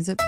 Is it?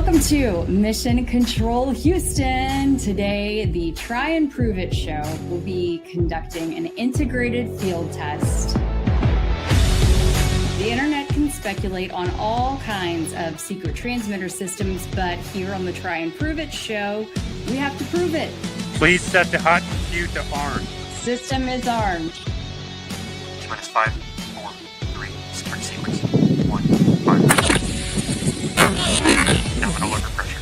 Welcome to Mission Control Houston. Today, the Try and Prove It show will be conducting an integrated field test. The internet can speculate on all kinds of secret transmitter systems, but here on the Try and Prove It show, we have to prove it. Please set the hot queue to armed. System is armed. Minus 5, 4, 3, start sequence. 1, 5. Nominal under pressure.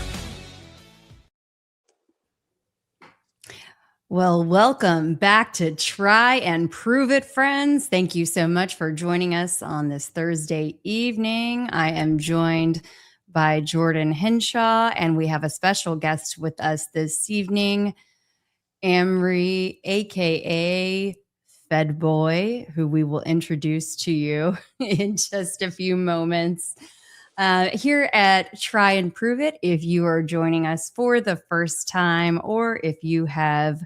Well, welcome back to Try and Prove It, friends. Thank you so much for joining us on this Thursday evening. I am joined by Jordan Henshaw, and we have a special guest with us this evening, Amory, aka Fed Boy, who we will introduce to you in just a few moments. Here at Try and Prove It, if you are joining us for the first time, or if you have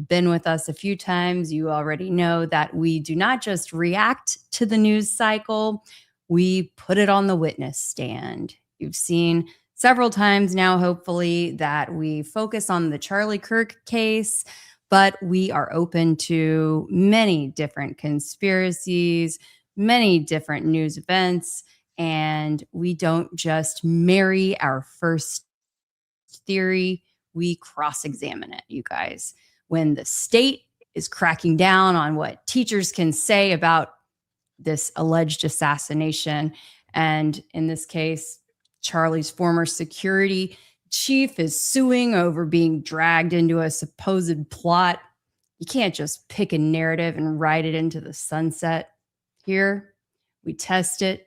been with us a few times, you already know that we do not just react to the news cycle, we put it on the witness stand. You've seen several times now, hopefully, that we focus on the Charlie Kirk case, but we are open to many different conspiracies, many different news events, and we don't just marry our first theory, we cross-examine it, you guys. When the state is cracking down on what teachers can say about this alleged assassination, and in this case, Charlie's former security chief is suing over being dragged into a supposed plot, you can't just pick a narrative and ride it into the sunset. Here, we test it,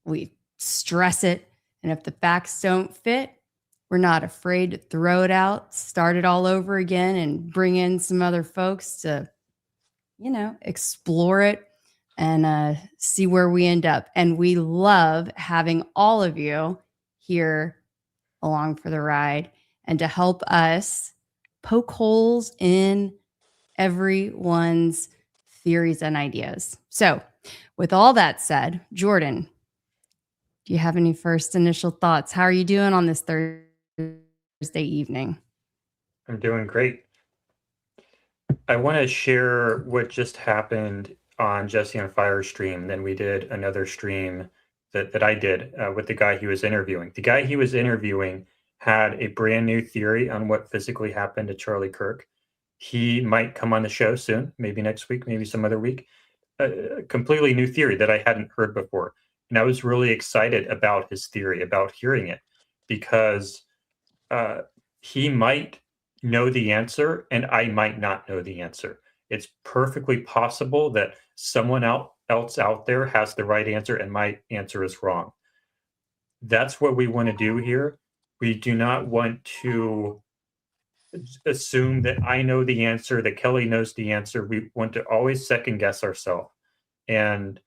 we stress it, and if the facts don't fit, we're not afraid to throw it out, start it all over again, and bring in some other folks to, explore it and see where we end up. And we love having all of you here along for the ride and to help us poke holes in everyone's theories and ideas. So, with all that said, Jordan, do you have any first initial thoughts? How are you doing on this Thursday evening? I'm doing great. I want to share what just happened on Jesse on Fire stream. Then we did another stream that I did with the guy he was interviewing. The guy he was interviewing had a brand new theory on what physically happened to Charlie Kirk. He might come on the show soon, maybe next week, maybe some other week. A completely new theory that I hadn't heard before. And I was really excited about his theory, about hearing it, because he might know the answer and I might not know the answer. It's perfectly possible that someone else out there has the right answer and my answer is wrong. That's what we want to do here. We do not want to assume that I know the answer, that Kelly knows the answer. We want to always second guess ourselves and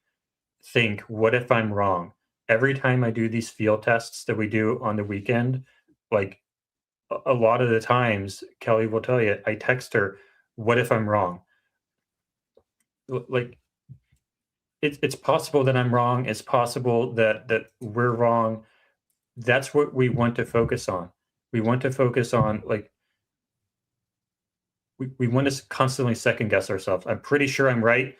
think, what if I'm wrong? Every time I do these field tests that we do on the weekend, like a lot of the times, Kelly will tell you, I text her, what if I'm wrong? Like, it's possible that I'm wrong. It's possible that we're wrong. That's what we want to focus on. We want to focus on, like, we want to constantly second guess ourselves. I'm pretty sure I'm right.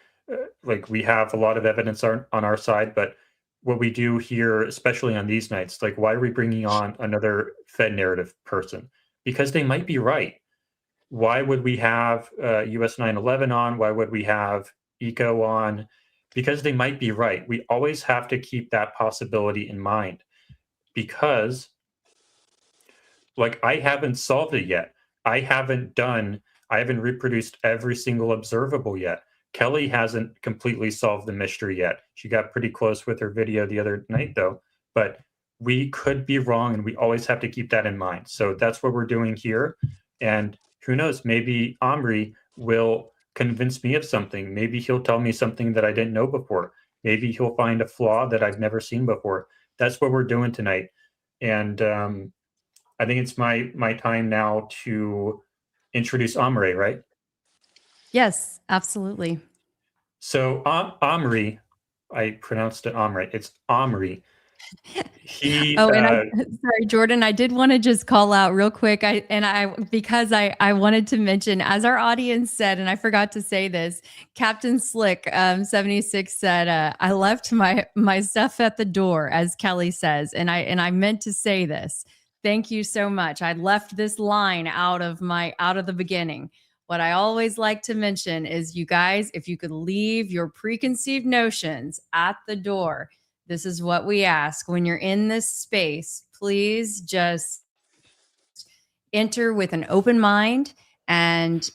Like, we have a lot of evidence on our side, but what we do here, especially on these nights, like, why are we bringing on another Fed narrative person? Because they might be right. Why would we have US 9/11 on? Why would we have ECO on? Because they might be right. We always have to keep that possibility in mind, because, like, I haven't solved it yet. I haven't reproduced every single observable yet. Kelly hasn't completely solved the mystery yet. She got pretty close with her video the other night, though. But we could be wrong, and we always have to keep that in mind. So that's what we're doing here. And who knows, maybe Omri will convince me of something. Maybe he'll tell me something that I didn't know before. Maybe he'll find a flaw that I've never seen before. That's what we're doing tonight. And I think it's my time now to introduce Omri, right? Yes, absolutely. So Omri, I pronounced it Omri. It's Omri. He, Oh, and sorry, Jordan, I did want to just call out real quick. Because I wanted to mention, as our audience said, and I forgot to say this, Captain Slick 76 said, I left my stuff at the door, as Kelly says, and I meant to say this. Thank you so much. I left this line out of the beginning. What I always like to mention is, you guys, if you could leave your preconceived notions at the door. This is what we ask when you're in this space. Please just enter with an open mind and,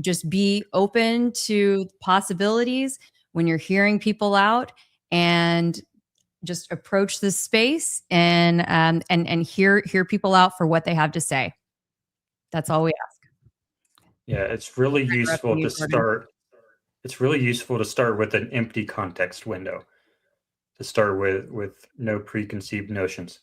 just be open to possibilities when you're hearing people out, and just approach this space and hear people out for what they have to say. That's all we ask. Yeah, it's really useful you, to Jordan. start. It's really useful to start with an empty context window, to start with no preconceived notions.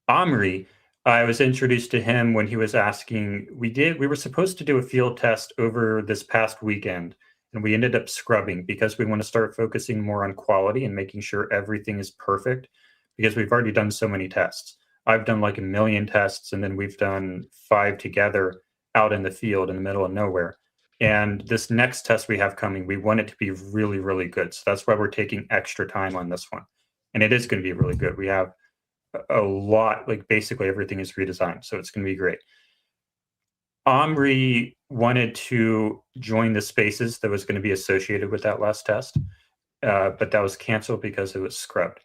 Omri, I was introduced to him when he was asking. We were supposed to do a field test over this past weekend, and we ended up scrubbing because we want to start focusing more on quality and making sure everything is perfect, because we've already done so many tests. I've done like 1,000,000 tests, and then we've done 5 together out in the field in the middle of nowhere. And this next test we have coming, we want it to be really, really good. So that's why we're taking extra time on this one. And it is going to be really good. We have a lot, like basically everything is redesigned. So it's going to be great. Omri wanted to join the spaces that was going to be associated with that last test, but that was canceled because it was scrubbed.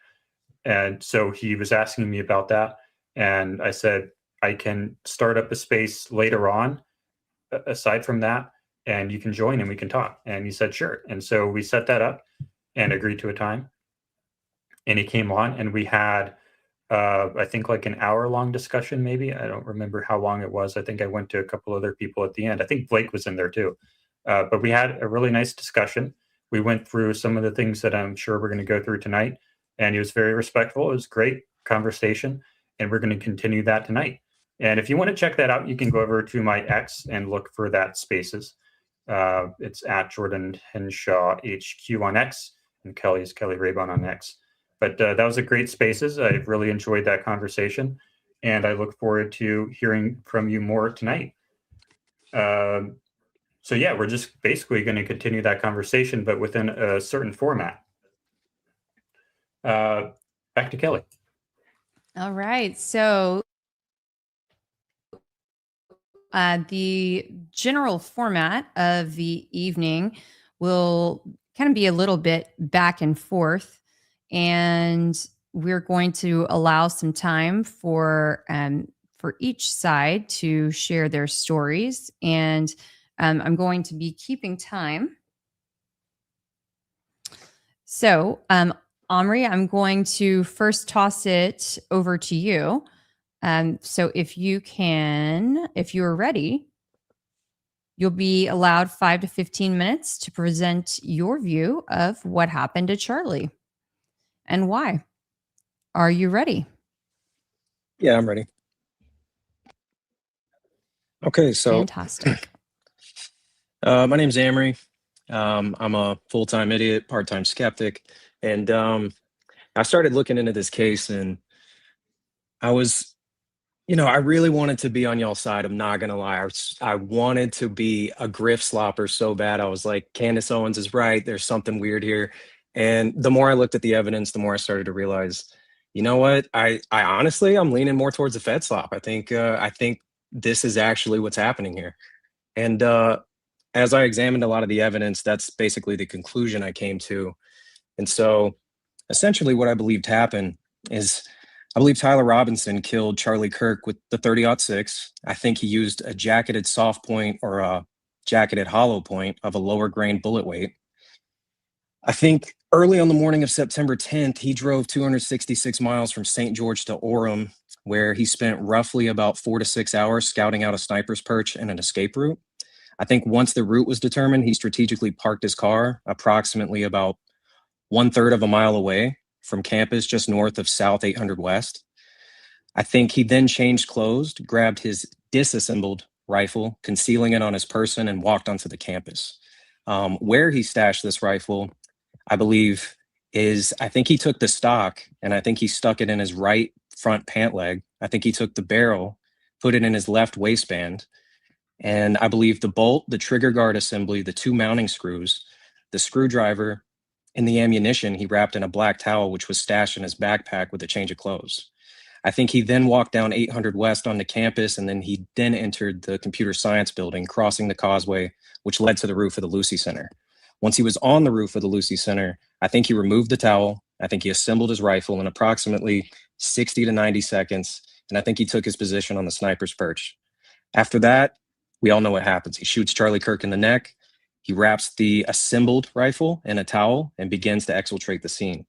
And so he was asking me about that. And I said, I can start up a space later on, aside from that, and you can join and we can talk. And he said, sure. And so we set that up and agreed to a time. And he came on, and we had, I think, like an hour-long discussion, maybe. I don't remember how long it was. I think I went to a couple other people at the end. I think Blake was in there too. But we had a really nice discussion. We went through some of the things that I'm sure we're going to go through tonight. And he was very respectful. It was great conversation. And we're going to continue that tonight. And if you want to check that out, you can go over to my X and look for that spaces. It's at Jordan Henshaw HQ on X, and Kelly's Kelly Raybon on X. But that was a great spaces. I really enjoyed that conversation, and I look forward to hearing from you more tonight. So yeah, we're just basically going to continue that conversation, but within a certain format. Back to Kelly. All right. So the general format of the evening will kind of be a little bit back and forth, and we're going to allow some time for each side to share their stories, and I'm going to be keeping time. So, Omri, I'm going to first toss it over to you. So if you're ready, you'll be allowed 5 to 15 minutes to present your view of what happened to Charlie and why. Are you ready? Yeah, I'm ready. Okay, so Fantastic. my name's Amory. I'm a full-time idiot, part-time skeptic, and I started looking into this case, and I was, I really wanted to be on y'all's side. I'm not gonna lie. I wanted to be a griff slopper so bad. I was like, Candace Owens is right. There's something weird here. And the more I looked at the evidence, the more I started to realize, you know what? I honestly, I'm leaning more towards the Fed slop. I think this is actually what's happening here. And as I examined a lot of the evidence, that's basically the conclusion I came to. And so essentially what I believed happened is I believe Tyler Robinson killed Charlie Kirk with the 30-06. I think he used a jacketed soft point or a jacketed hollow point of a lower grain bullet weight. I think early on the morning of September 10th, he drove 266 miles from St. George to Orem, where he spent roughly about 4 to 6 hours scouting out a sniper's perch and an escape route. I think once the route was determined, he strategically parked his car approximately about 1/3 of a mile away from campus, just north of South 800 West. I think he then changed clothes, grabbed his disassembled rifle, concealing it on his person, and walked onto the campus. Where he stashed this rifle, I believe is I think he took the stock and I think he stuck it in his right front pant leg. I think he took the barrel, put it in his left waistband. And I believe the bolt, the trigger guard assembly, the two mounting screws, the screwdriver, and the ammunition he wrapped in a black towel, which was stashed in his backpack with a change of clothes. I think he then walked down 800 West onto campus, and then he then entered the computer science building, crossing the causeway, which led to the roof of the Lucy Center. Once he was on the roof of the Lucy Center, I think he removed the towel. I think he assembled his rifle in approximately 60 to 90 seconds, and I think he took his position on the sniper's perch. After that, we all know what happens. He shoots Charlie Kirk in the neck. He wraps the assembled rifle in a towel and begins to exfiltrate the scene.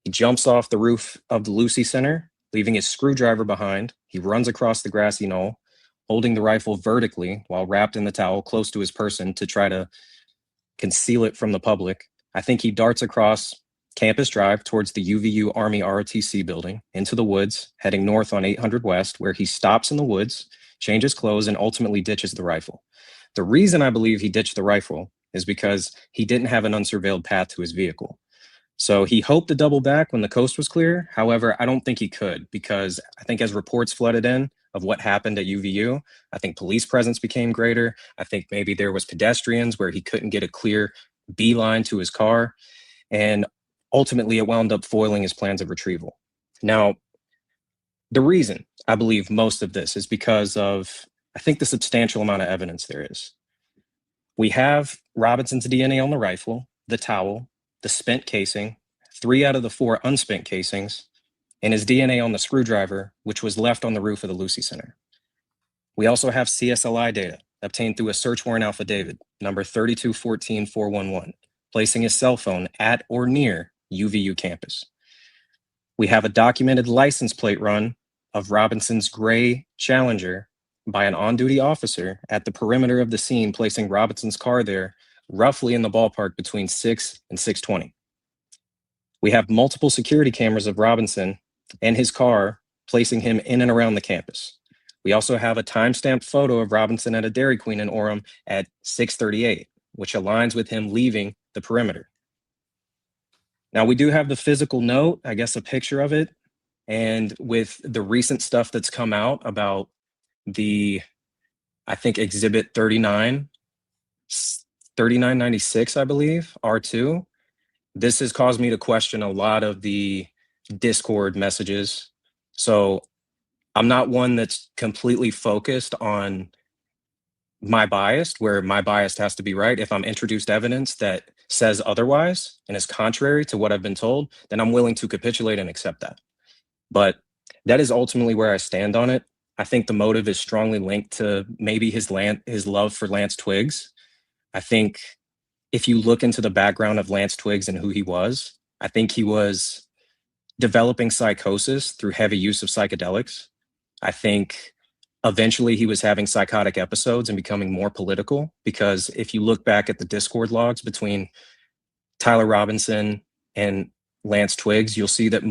He jumps off the roof of the Lucy Center, leaving his screwdriver behind. He runs across the grassy knoll, holding the rifle vertically while wrapped in the towel close to his person to try to conceal it from the public. I think he darts across Campus Drive towards the UVU Army ROTC building into the woods, heading north on 800 West, where he stops in the woods, changes clothes, and ultimately ditches the rifle. The reason I believe he ditched the rifle is because he didn't have an unsurveilled path to his vehicle. So he hoped to double back when the coast was clear. However, I don't think he could, because I think as reports flooded in of what happened at UVU, I think police presence became greater. I think maybe there was pedestrians where he couldn't get a clear beeline to his car. And ultimately, it wound up foiling his plans of retrieval. Now, the reason I believe most of this is because of, I think, the substantial amount of evidence there is. We have Robinson's DNA on the rifle, the towel, the spent casing, 3 out of the 4 unspent casings, and his DNA on the screwdriver, which was left on the roof of the Lucy Center. We also have CSLI data obtained through a search warrant affidavit, number 3214411, placing his cell phone at or near UVU campus. We have a documented license plate run of Robinson's gray Challenger by an on-duty officer at the perimeter of the scene, placing Robinson's car there roughly in the ballpark between 6 and 6:20. We have multiple security cameras of Robinson and his car, placing him in and around the campus. We also have a timestamped photo of Robinson at a Dairy Queen in Orem at 6:38, which aligns with him leaving the perimeter. Now, we do have the physical note, I guess a picture of it, and with the recent stuff that's come out about the, I think, Exhibit 3996, I believe, R2, this has caused me to question a lot of the Discord messages. So I'm not one that's completely focused on my bias, where my bias has to be right. If I'm introduced evidence that says otherwise and is contrary to what I've been told, then I'm willing to capitulate and accept that. But that is ultimately where I stand on it. I think the motive is strongly linked to maybe his love for Lance Twiggs. I think if you look into the background of Lance Twiggs and who he was, I think he was developing psychosis through heavy use of psychedelics. I think eventually he was having psychotic episodes and becoming more political, because if you look back at the Discord logs between Tyler Robinson and Lance Twiggs, you'll see that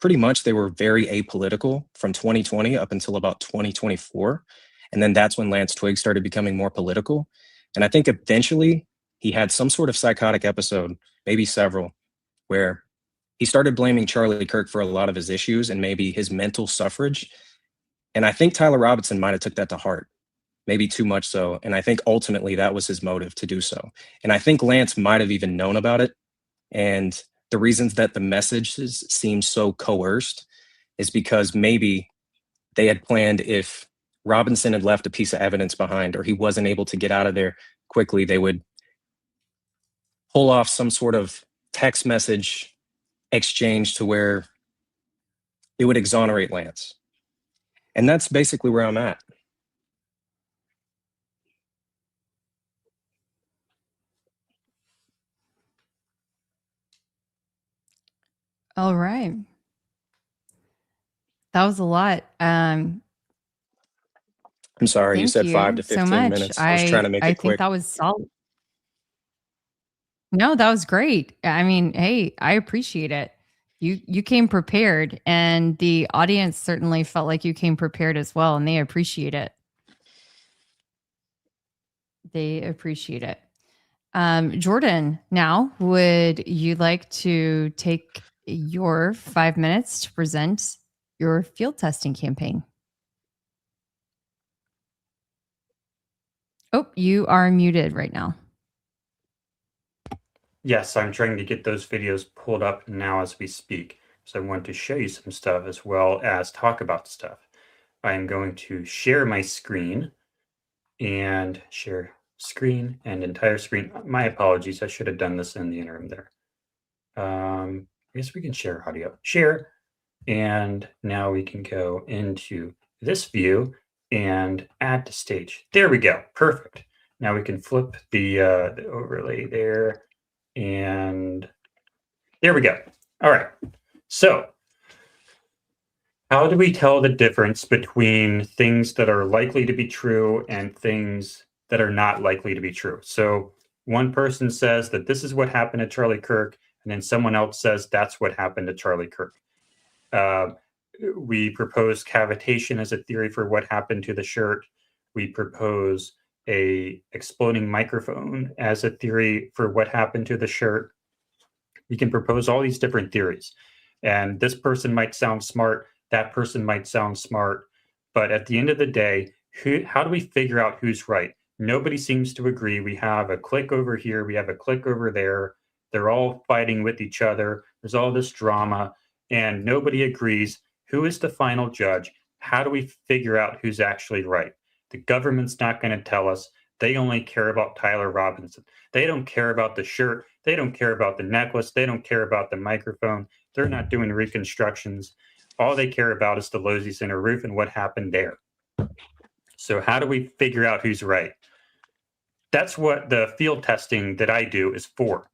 pretty much they were very apolitical from 2020 up until about 2024. And then that's when Lance Twiggs started becoming more political. And I think eventually he had some sort of psychotic episode, maybe several, where he started blaming Charlie Kirk for a lot of his issues and maybe his mental suffrage. And I think Tyler Robinson might have took that to heart, maybe too much so. And I think ultimately that was his motive to do so. And I think Lance might have even known about it. And the reasons that the messages seem so coerced is because maybe they had planned, if Robinson had left a piece of evidence behind or he wasn't able to get out of there quickly, they would pull off some sort of text message exchange to where it would exonerate Lance. And that's basically where I'm at. All right. That was a lot. I'm sorry, you Thank said 5 you to so 15 much. minutes. I was trying to make I it think quick. that was solid. No, that was great. I mean, hey, I appreciate it. You came prepared, and the audience certainly felt like you came prepared as well, and they appreciate it. They appreciate it. Jordan, now would you like to take your 5 minutes to present your field testing campaign? Oh, you are muted right now. Yes, I'm trying to get those videos pulled up now as we speak. So I want to show you some stuff as well as talk about stuff. I'm going to share my screen and share screen and entire screen. My apologies, I should have done this in the interim there. I guess we can share audio. Share. And now we can go into this view and add to stage. There we go. Perfect. Now we can flip the overlay there. And there we go. All right. So how do we tell the difference between things that are likely to be true and things that are not likely to be true? So one person says that this is what happened to Charlie Kirk, and then someone else says that's what happened to Charlie Kirk. We propose cavitation as a theory for what happened to the shirt. We propose a exploding microphone as a theory for what happened to the shirt. We can propose all these different theories. And this person might sound smart, that person might sound smart. But at the end of the day, how do we figure out who's right? Nobody seems to agree. We have a click over here, we have a click over there. They're all fighting with each other. There's all this drama, and nobody agrees. Who is the final judge? How do we figure out who's actually right? The government's not going to tell us. They only care about Tyler Robinson. They don't care about the shirt. They don't care about the necklace. They don't care about the microphone. They're not doing reconstructions. All they care about is the Losey Center roof and what happened there. So how do we figure out who's right? That's what the field testing that I do is for.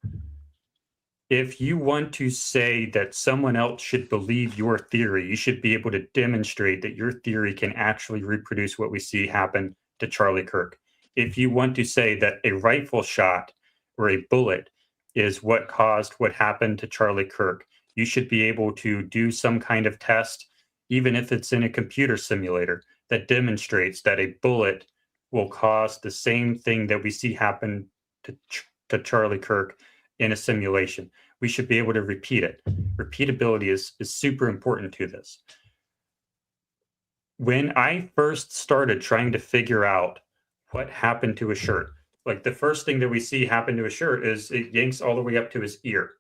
If you want to say that someone else should believe your theory, you should be able to demonstrate that your theory can actually reproduce what we see happen to Charlie Kirk. If you want to say that a rifle shot or a bullet is what caused what happened to Charlie Kirk, you should be able to do some kind of test, even if it's in a computer simulator, that demonstrates that a bullet will cause the same thing that we see happen to Charlie Kirk in a simulation. We should be able to repeat it. Repeatability is super important to this. When I first started trying to figure out what happened to a shirt, like the first thing that we see happen to a shirt is it yanks all the way up to his ear.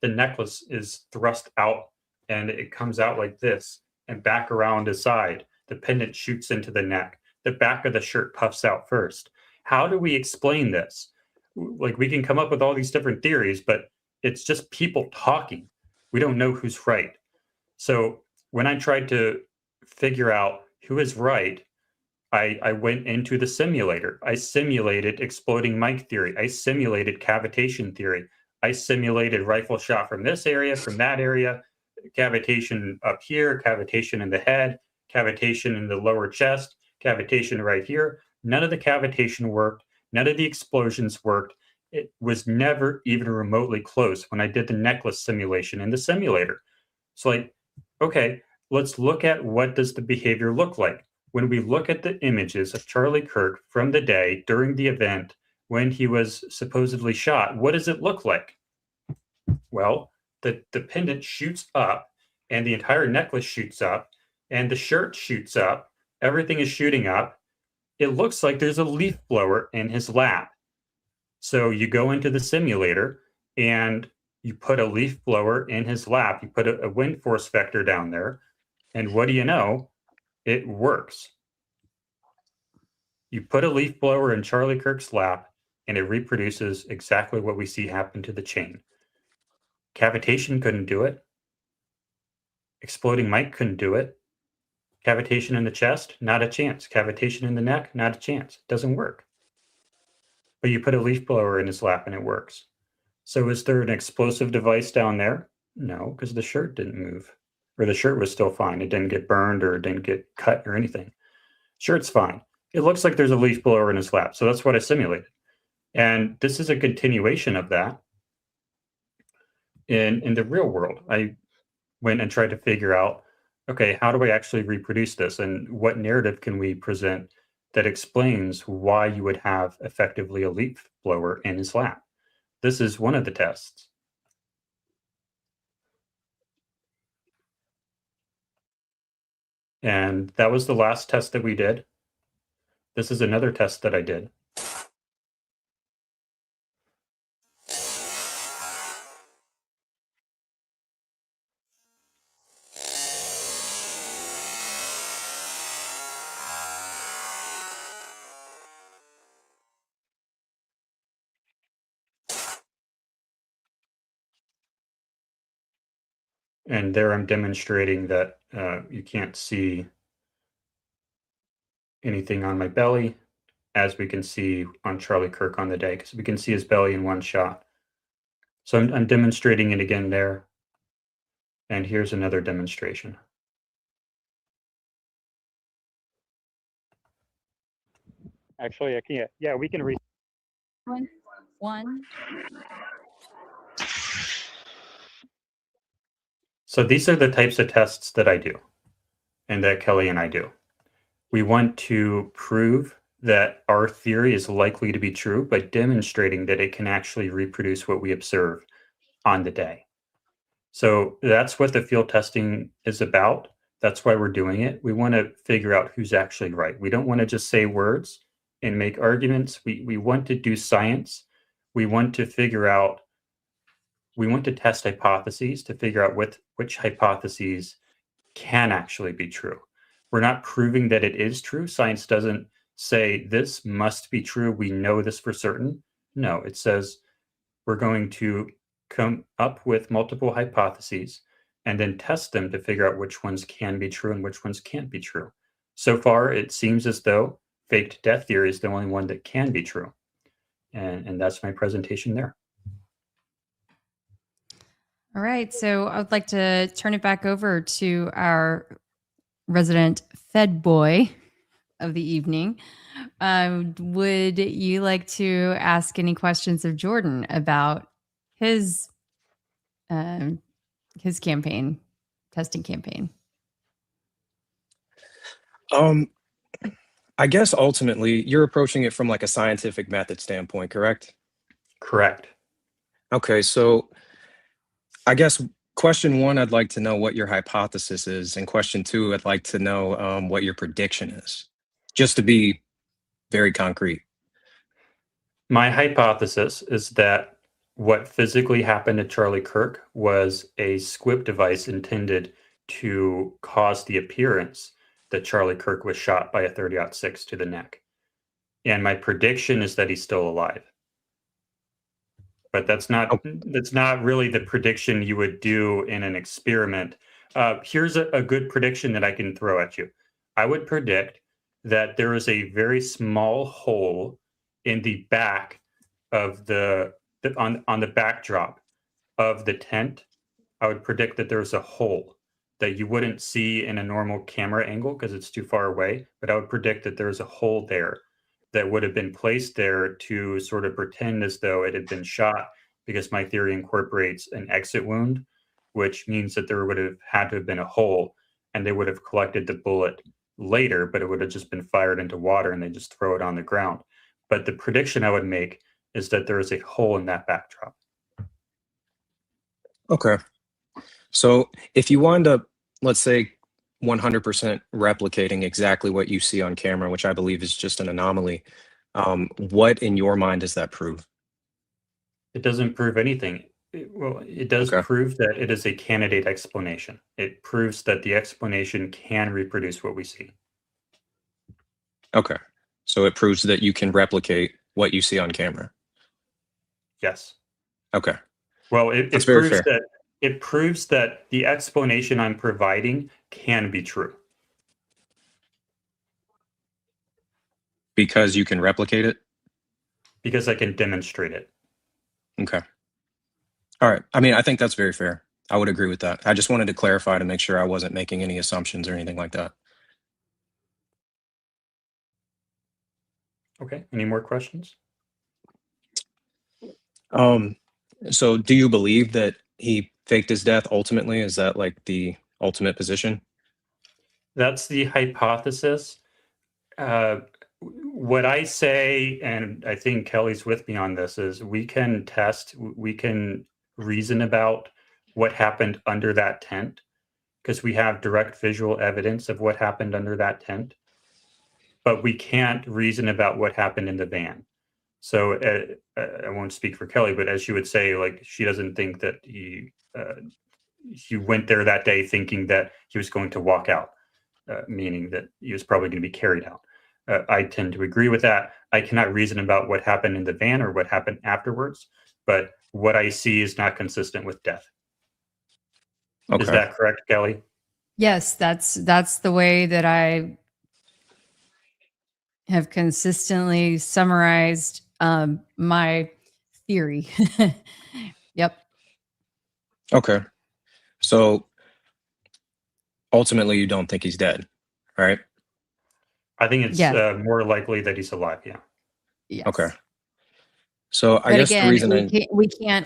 The necklace is thrust out and it comes out like this and back around his side. The pendant shoots into the neck. The back of the shirt puffs out first. How do we explain this? Like, we can come up with all these different theories, but it's just people talking. We don't know who's right. So when I tried to figure out who is right, I went into the simulator. I simulated exploding mic theory. I simulated cavitation theory. I simulated rifle shot from this area, from that area, cavitation up here, cavitation in the head, cavitation in the lower chest, cavitation right here. None of the cavitation worked. None of the explosions worked. It was never even remotely close when I did the necklace simulation in the simulator. So, like, okay, let's look at what does the behavior look like. When we look at the images of Charlie Kirk from the day during the event when he was supposedly shot, what does it look like? Well, the pendant shoots up and the entire necklace shoots up and the shirt shoots up. Everything is shooting up. It looks like there's a leaf blower in his lap. So you go into the simulator and you put a leaf blower in his lap. You put a wind force vector down there. And what do you know? It works. You put a leaf blower in Charlie Kirk's lap and it reproduces exactly what we see happen to the chain. Cavitation couldn't do it. Exploding mic couldn't do it. Cavitation in the chest, not a chance. Cavitation in the neck, not a chance. It doesn't work. But you put a leaf blower in his lap and it works. So is there an explosive device down there? No, because the shirt didn't move. Or the shirt was still fine. It didn't get burned or it didn't get cut or anything. Shirt's fine. It looks like there's a leaf blower in his lap. So that's what I simulated. And this is a continuation of that. In the real world, I went and tried to figure out, okay, how do I actually reproduce this? And what narrative can we present that explains why you would have effectively a leaf blower in his lap. This is one of the tests. And that was the last test that we did. This is another test that I did. And there I'm demonstrating that you can't see anything on my belly, as we can see on Charlie Kirk on the day, because we can see his belly in one shot. So I'm demonstrating it again there. And here's another demonstration. Actually, I can't. Yeah, we can read. One. So these are the types of tests that I do and that Kelly and I do. We want to prove that our theory is likely to be true by demonstrating that it can actually reproduce what we observe on the day. So that's what the field testing is about. That's why we're doing it. We want to figure out who's actually right. We don't want to just say words and make arguments. We want to do science. We want to figure out, we want to test hypotheses to figure out which hypotheses can actually be true. We're not proving that it is true. Science doesn't say this must be true. We know this for certain. No, it says we're going to come up with multiple hypotheses and then test them to figure out which ones can be true and which ones can't be true. So far, it seems as though faked death theory is the only one that can be true. And that's my presentation there. All right. So I would like to turn it back over to our resident Fed boy of the evening. Would you like to ask any questions of Jordan about his campaign, testing campaign? I guess ultimately you're approaching it from like a scientific method standpoint, correct? Correct. Okay, so I guess question one, I'd like to know what your hypothesis is, and question two, I'd like to know what your prediction is, just to be very concrete. My hypothesis is that what physically happened to Charlie Kirk was a squib device intended to cause the appearance that Charlie Kirk was shot by a 30-06 to the neck. And my prediction is that he's still alive. But that's not really the prediction you would do in an experiment. Here's a good prediction that I can throw at you. I would predict that there is a very small hole in the back of on the backdrop of the tent. I would predict that there's a hole that you wouldn't see in a normal camera angle because it's too far away. But I would predict that there's a hole there that would have been placed there to sort of pretend as though it had been shot, because my theory incorporates an exit wound, which means that there would have had to have been a hole and they would have collected the bullet later, but it would have just been fired into water and they just throw it on the ground. But the prediction I would make is that there is a hole in that backdrop. Okay. So if you wind up, let's say, 100% replicating exactly what you see on camera, which I believe is just an anomaly, what in your mind does that prove? It doesn't prove anything. It does prove that it is a candidate explanation. It proves that the explanation can reproduce what we see. Okay. So it proves that you can replicate what you see on camera. Yes. Okay. Well, it proves that the explanation I'm providing can be true. Because you can replicate it? Because I can demonstrate it. Okay. All right. I mean, I think that's very fair. I would agree with that. I just wanted to clarify to make sure I wasn't making any assumptions or anything like that. Okay. Any more questions? So do you believe that he faked his death ultimately? Is that like the ultimate position? That's the hypothesis. what I say, and I think Kelly's with me on this, is we can reason about what happened under that tent because we have direct visual evidence of what happened under that tent, but we can't reason about what happened in the van. So I won't speak for Kelly, but as she would say, like she doesn't think that he went there that day thinking that he was going to walk out, meaning that he was probably going to be carried out. I tend to agree with that. I cannot reason about what happened in the van or what happened afterwards, but what I see is not consistent with death. Okay. Is that correct, Kelly? Yes, that's the way that I have consistently summarized my theory. Yep. Okay. So ultimately, you don't think he's dead, right? I think it's Yes. more likely that he's alive. Yeah. Yes. Okay. So I But guess the again, reason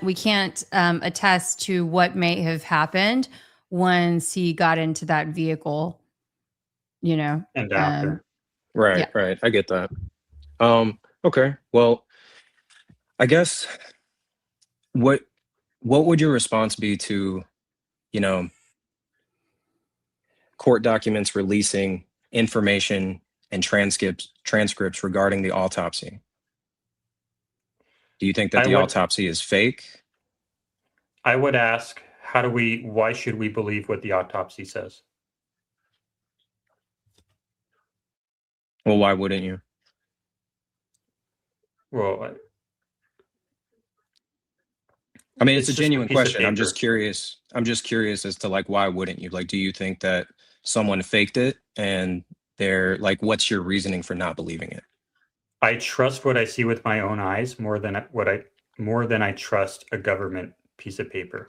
we can't attest to what may have happened once he got into that vehicle. You know. And after. Right, Yeah. right. I get that. Okay. Well, I guess what would your response be to, you know, court documents releasing information and transcripts regarding the autopsy? Do you think that I the would autopsy is fake? I would ask, why should we believe what the autopsy says? Well, why wouldn't you? Well, I mean, it's it's a just a genuine piece of question. I'm just paper. curious. I'm just curious as to like why wouldn't you? Like, do you think that someone faked it and they're like, what's your reasoning for not believing it? I trust what I see with my own eyes more than I trust a government piece of paper.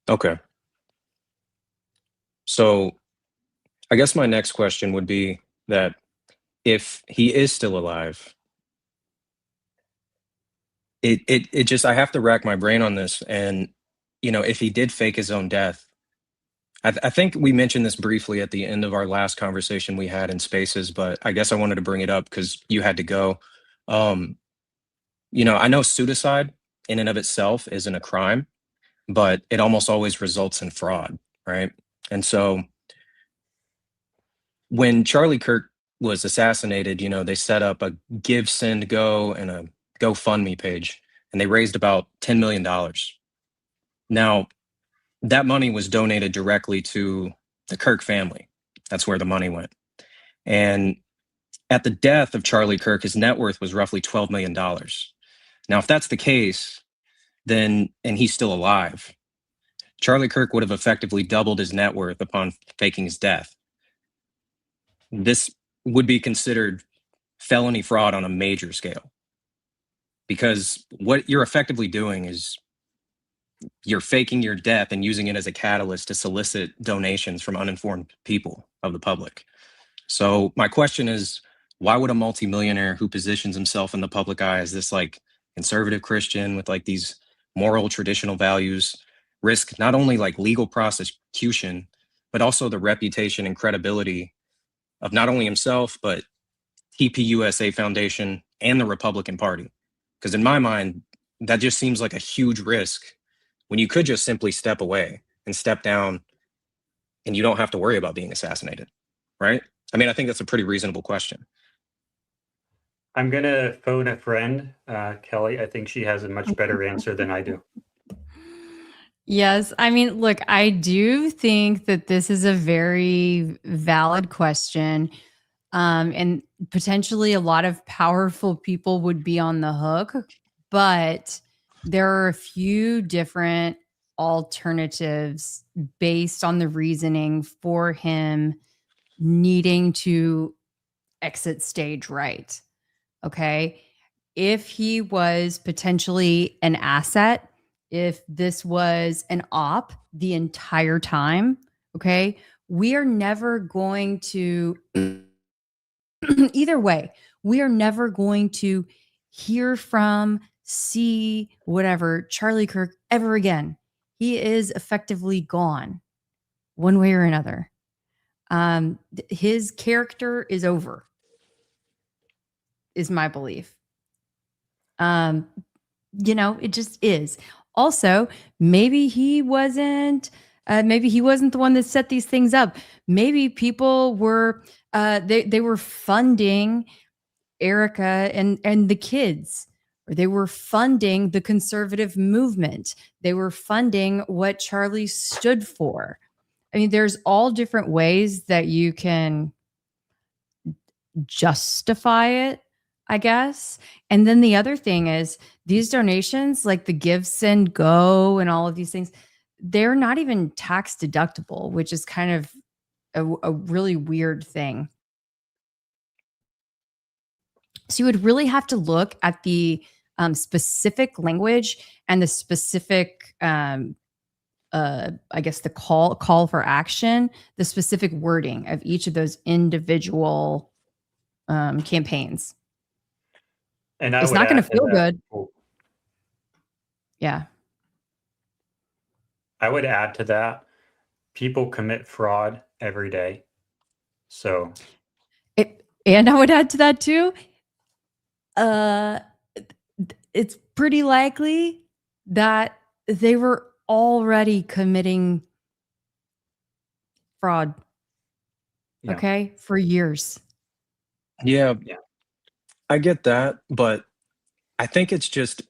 Okay. So I guess my next question would be that if he is still alive, it just I have to rack my brain on this. And if he did fake his own death, I think we mentioned this briefly at the end of our last conversation we had in Spaces, but I guess I wanted to bring it up because you had to go. Um, I know suicide in and of itself isn't a crime, but it almost always results in fraud, right? And so when Charlie Kirk was assassinated, they set up a Give, Send, Go and a GoFundMe page, and they raised about $10 million. Now, that money was donated directly to the Kirk family. That's where the money went. And at the death of Charlie Kirk, his net worth was roughly $12 million. Now, if that's the case, and he's still alive, Charlie Kirk would have effectively doubled his net worth upon faking his death. This would be considered felony fraud on a major scale, because what you're effectively doing is you're faking your death and using it as a catalyst to solicit donations from uninformed people of the public. So my question is, why would a multimillionaire who positions himself in the public eye as this like conservative Christian with like these moral traditional values risk not only like legal prosecution, but also the reputation and credibility of not only himself, but TPUSA Foundation and the Republican Party? Because in my mind, that just seems like a huge risk when you could just simply step away and step down and you don't have to worry about being assassinated, right? I mean, I think that's a pretty reasonable question. I'm going to phone a friend, Kelly. I think she has a much better answer than I do. Yes. I mean, look, I do think that this is a very valid question. And potentially a lot of powerful people would be on the hook, but there are a few different alternatives based on the reasoning for him needing to exit stage right. Okay. If he was potentially an asset, if this was an op the entire time, okay, we are never going to, either way, we are never going to hear from, see, whatever, Charlie Kirk ever again. He is effectively gone one way or another. His character is over. is my belief. It just is. Also, maybe he wasn't. Maybe he wasn't the one that set these things up. Maybe people were. They were funding Erica and the kids, or they were funding the conservative movement. They were funding what Charlie stood for. I mean, there's all different ways that you can justify it, I guess. And then the other thing is these donations, like the Give, Send, Go, and all of these things, they're not even tax deductible, which is kind of a really weird thing. So you would really have to look at the specific language and the specific, I guess, the call for action, the specific wording of each of those individual campaigns. And it's not going to feel good. Yeah. I would add to that, people commit fraud every day. So, and I would add to that too, it's pretty likely that they were already committing fraud. yeah. Okay, for years. Yeah, I get that, but I think it's just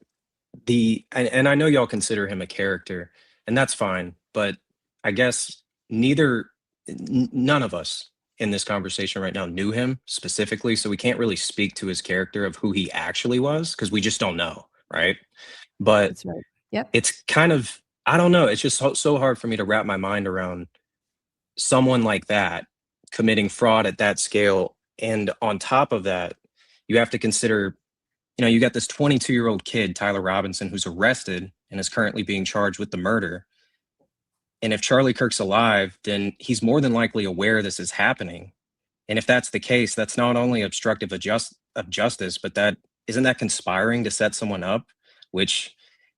and I know y'all consider him a character, and that's fine, but I guess none of us in this conversation right now knew him specifically, so we can't really speak to his character of who he actually was because we just don't know, right? But That's right. Yep. it's kind of, I don't know, it's just so hard for me to wrap my mind around someone like that committing fraud at that scale. And on top of that, you have to consider, you got this 22-year-old kid, Tyler Robinson, who's arrested and is currently being charged with the murder. And if Charlie Kirk's alive, then he's more than likely aware this is happening. And if that's the case, that's not only obstructive of justice, but isn't that conspiring to set someone up, which,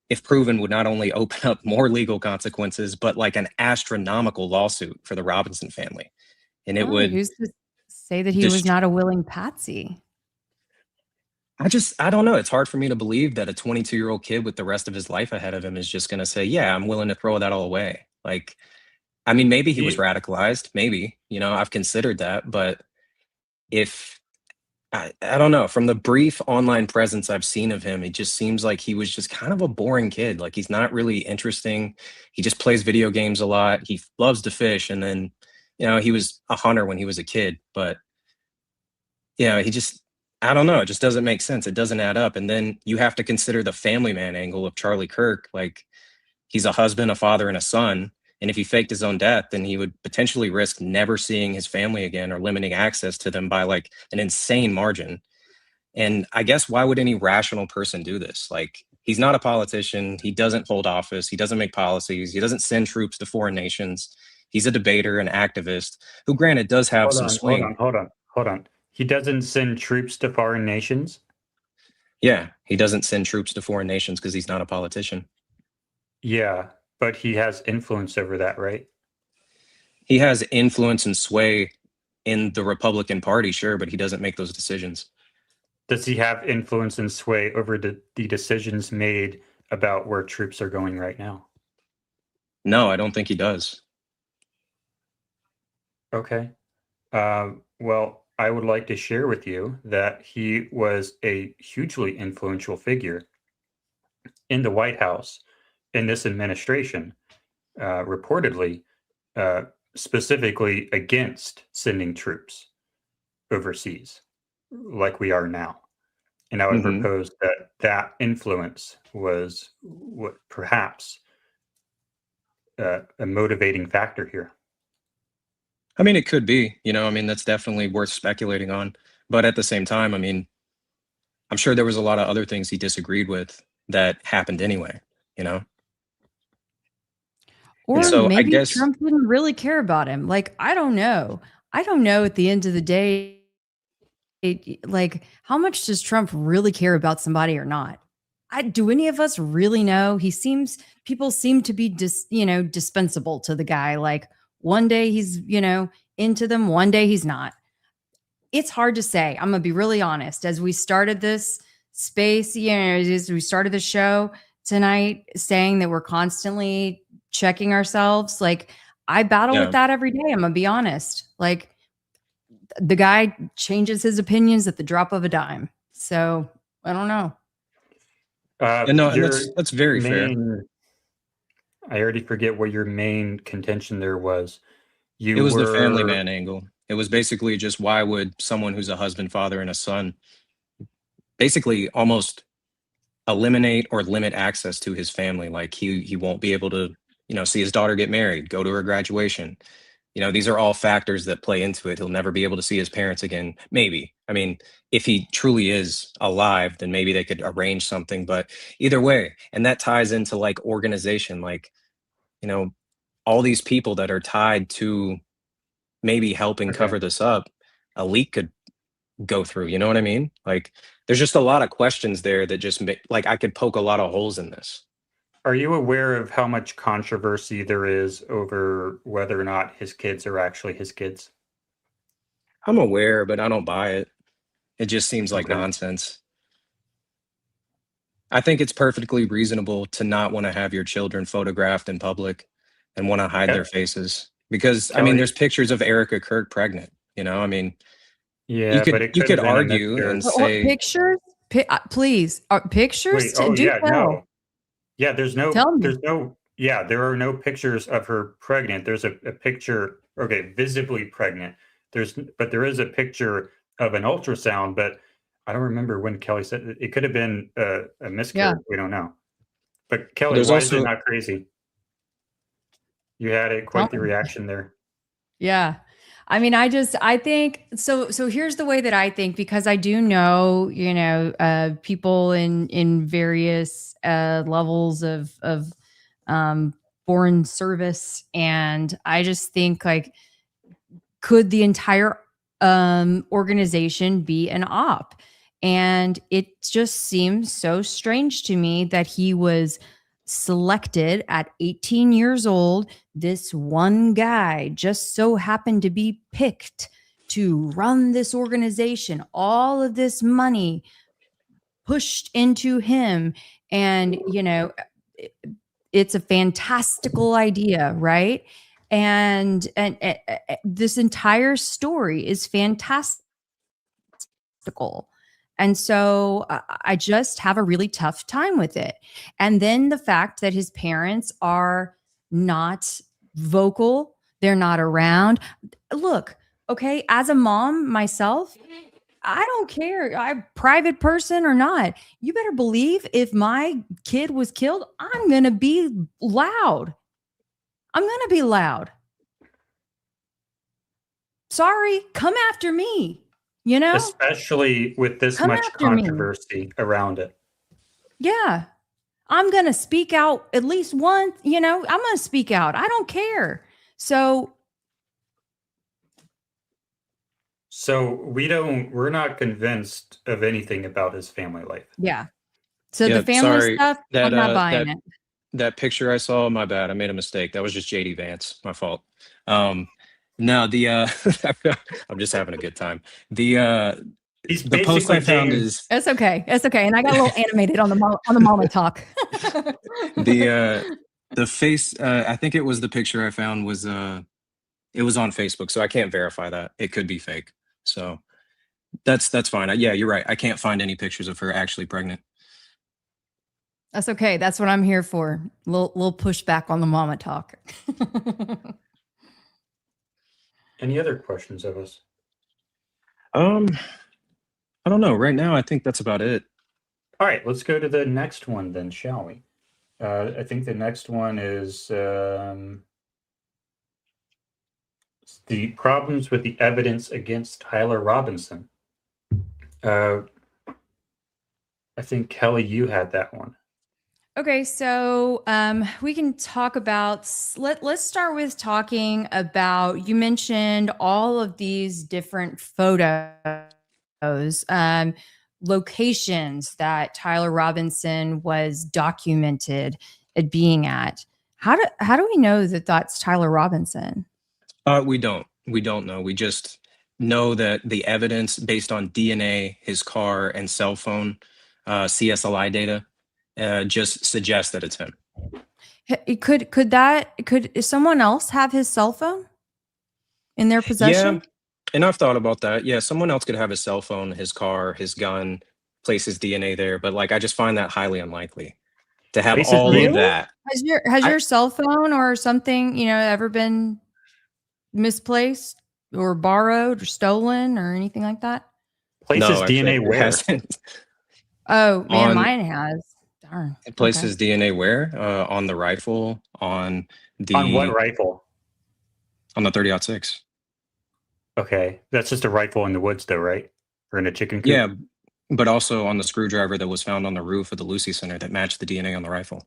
if proven, would not only open up more legal consequences, but like an astronomical lawsuit for the Robinson family. And it would. Who's to say that he was not a willing patsy? I don't know. It's hard for me to believe that a 22-year-old kid with the rest of his life ahead of him is just going to say, yeah, I'm willing to throw that all away. Like, I mean, maybe he was radicalized. Maybe, I've considered that. But I don't know, from the brief online presence I've seen of him, it just seems like he was just kind of a boring kid. Like, he's not really interesting. He just plays video games a lot. He loves to fish. And then, he was a hunter when he was a kid. But, he just, I don't know. It just doesn't make sense. It doesn't add up. And then you have to consider the family man angle of Charlie Kirk. Like, he's a husband, a father, and a son. And if he faked his own death, then he would potentially risk never seeing his family again or limiting access to them by like an insane margin. And I guess why would any rational person do this? Like, he's not a politician. He doesn't hold office. He doesn't make policies. He doesn't send troops to foreign nations. He's a debater, an activist who, granted, does have some swing. Hold on. He doesn't send troops to foreign nations? Yeah, he doesn't send troops to foreign nations because he's not a politician. Yeah, but he has influence over that, right? He has influence and sway in the Republican Party, sure, but he doesn't make those decisions. Does he have influence and sway over the decisions made about where troops are going right now? No, I don't think he does. Okay. Well, I would like to share with you that he was a hugely influential figure in the White House in this administration, reportedly, specifically against sending troops overseas like we are now. And I would propose that influence was what perhaps a motivating factor here. I mean, it could be, that's definitely worth speculating on. But at the same time, I mean, I'm sure there was a lot of other things he disagreed with that happened anyway, Or so maybe I guess Trump didn't really care about him. Like, I don't know. At the end of the day, like, how much does Trump really care about somebody or not? Do any of us really know? People seem to be dispensable to the guy. Like, one day he's, into them, one day he's not. it's hard to say. I'm gonna be really honest. As we started this space, as we started the show tonight, saying that we're constantly checking ourselves, like I battle with Yeah. that every day. I'm gonna be honest. Like the guy changes his opinions at the drop of a dime. So I don't know. And no, and Your that's very fair. main, I already forget what your main contention there was. It You was the family were, man angle. It was basically just why would someone who's a husband, father, and a son basically almost eliminate or limit access to his family? Like he won't be able to, see his daughter get married, go to her graduation. These are all factors that play into it. He'll never be able to see his parents again. Maybe. I mean, if he truly is alive, then maybe they could arrange something. But either way, and that ties into like organization, like, you know, all these people that are tied to maybe helping okay. cover this up, a leak could go through. You know what I mean? Like, there's just a lot of questions there that just make, like, I could poke a lot of holes in this. Are you aware of how much controversy there is over whether or not his kids are actually his kids? I'm aware, but I don't buy it. It just seems like Okay. nonsense. I think it's perfectly reasonable to not want to have your children photographed in public and want to hide their Ke- faces because I mean Kelly, there's pictures of Erica Kirk pregnant, I mean you yeah, but could it you could could have been a argue and miscarriage. say Pictures, please. Pictures. Wait, oh Do yeah, tell. no. Yeah, Tell me. yeah, there are no pictures of her pregnant. There's a picture, okay, visibly pregnant. But there is a picture of an ultrasound, but I don't remember when Kelly said it could have been a Yeah. miscarriage. We don't know. But Kelly, there's why is it also not crazy? You had Tell quite the me. reaction there. Yeah. I mean, I think so here's the way that I think, because I do know, people in various levels of um foreign service, and I just think, like, could the entire organization be an op? And it just seems so strange to me that he was selected at 18 years old. This one guy just so happened to be picked to run this organization, all of this money pushed into him. And, it's a fantastical idea, right? And this entire story is fantastical. And so I just have a really tough time with it. And then the fact that his parents are not vocal, they're not around. Look, okay, as a mom myself, I don't care. I'm a private person or not. You better believe if my kid was killed, I'm going to be loud. I'm going to be loud. Sorry, come after me, Especially with this Come much after me. controversy around it. Yeah. I'm going to speak out at least once, I'm going to speak out. I don't care. So we're not convinced of anything about his family life. yeah. So yeah, the family sorry stuff, that I'm not buying it. that picture I saw, my bad. I made a mistake. That was just JD Vance. My fault. No, the I'm just having a good time. He's The post basically I found being is It's okay. It's okay. And I got a little animated on the moment talk. the face. I think it was the picture I found was it was on Facebook, so I can't verify that. It could be fake. So that's fine. Yeah, you're right. I can't find any pictures of her actually pregnant. That's okay. That's what I'm here for. Little pushback on the mama talk. Any other questions of us? I don't know. Right now, I think that's about it. All right, let's go to the next one then, shall we? I think the next one is the problems with the evidence against Tyler Robinson. I think Kelly, you had that one. Okay, so we can talk about. Let's start with talking about. You mentioned all of these different photos, locations that Tyler Robinson was documented at being at. How do we know that that's Tyler Robinson? We don't know. We just know that the evidence based on DNA, his car, and cell phone CSLI data just suggests that it's him. Could someone else have his cell phone in their Yeah, possession? and I've thought about that. Yeah, someone else could have his cell phone, his car, his gun, place his DNA there, but like I just find that highly unlikely to have Places all of DNA. Really? that. Has I your cell phone or something, ever been misplaced or borrowed or stolen or anything like that? Places no, actually, DNA it where? hasn't. Oh man, On mine has. Darn. it Okay. places DNA where? On the rifle, On what rifle? on the 30-06. Okay, that's just a rifle in the woods, though, right? Or in a chicken coop. Yeah, but also on the screwdriver that was found on the roof of the Lucy Center that matched the DNA on the rifle.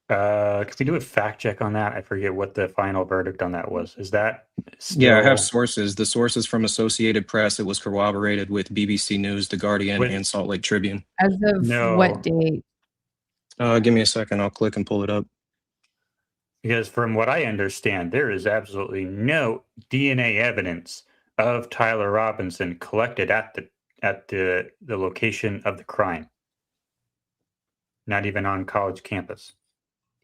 Could we do a fact check on that? I forget what the final verdict on that was. Is that Yeah, I have still sources. The sources from Associated Press. It was corroborated with BBC News, The Guardian, with and Salt Lake Tribune. As of what no? date? Give me a second. I'll click and pull it up. Because from what I understand, there is absolutely no DNA evidence of Tyler Robinson collected at the location of the crime. Not even on college campus.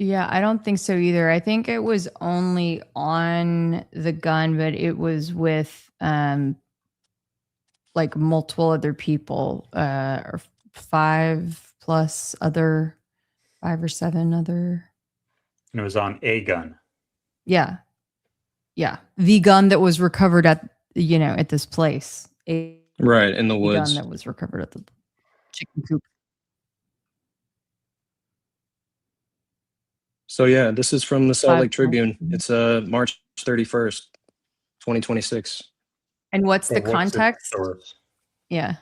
Yeah, I don't think so either. I think it was only on the gun, but it was with like multiple other people, or 5 or 7 other. And it was on a gun. Yeah. Yeah. The gun that was recovered at this place. Right, in the The woods. gun that was recovered at the chicken coop. So yeah, this is from the Salt Lake 5. Tribune. It's March 31st, 2026. And what's the But what's the context? source? Yeah.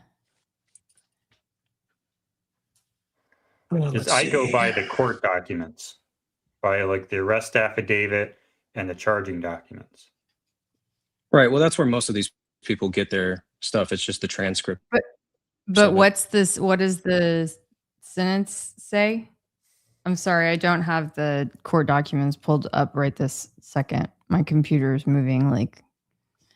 Because I go by the court documents, by like the arrest affidavit and the charging documents. Right. Well, that's where most of these people get their stuff. It's just the transcript. But So- what does the sentence say? I'm sorry, I don't have the court documents pulled up right this second. My computer is moving like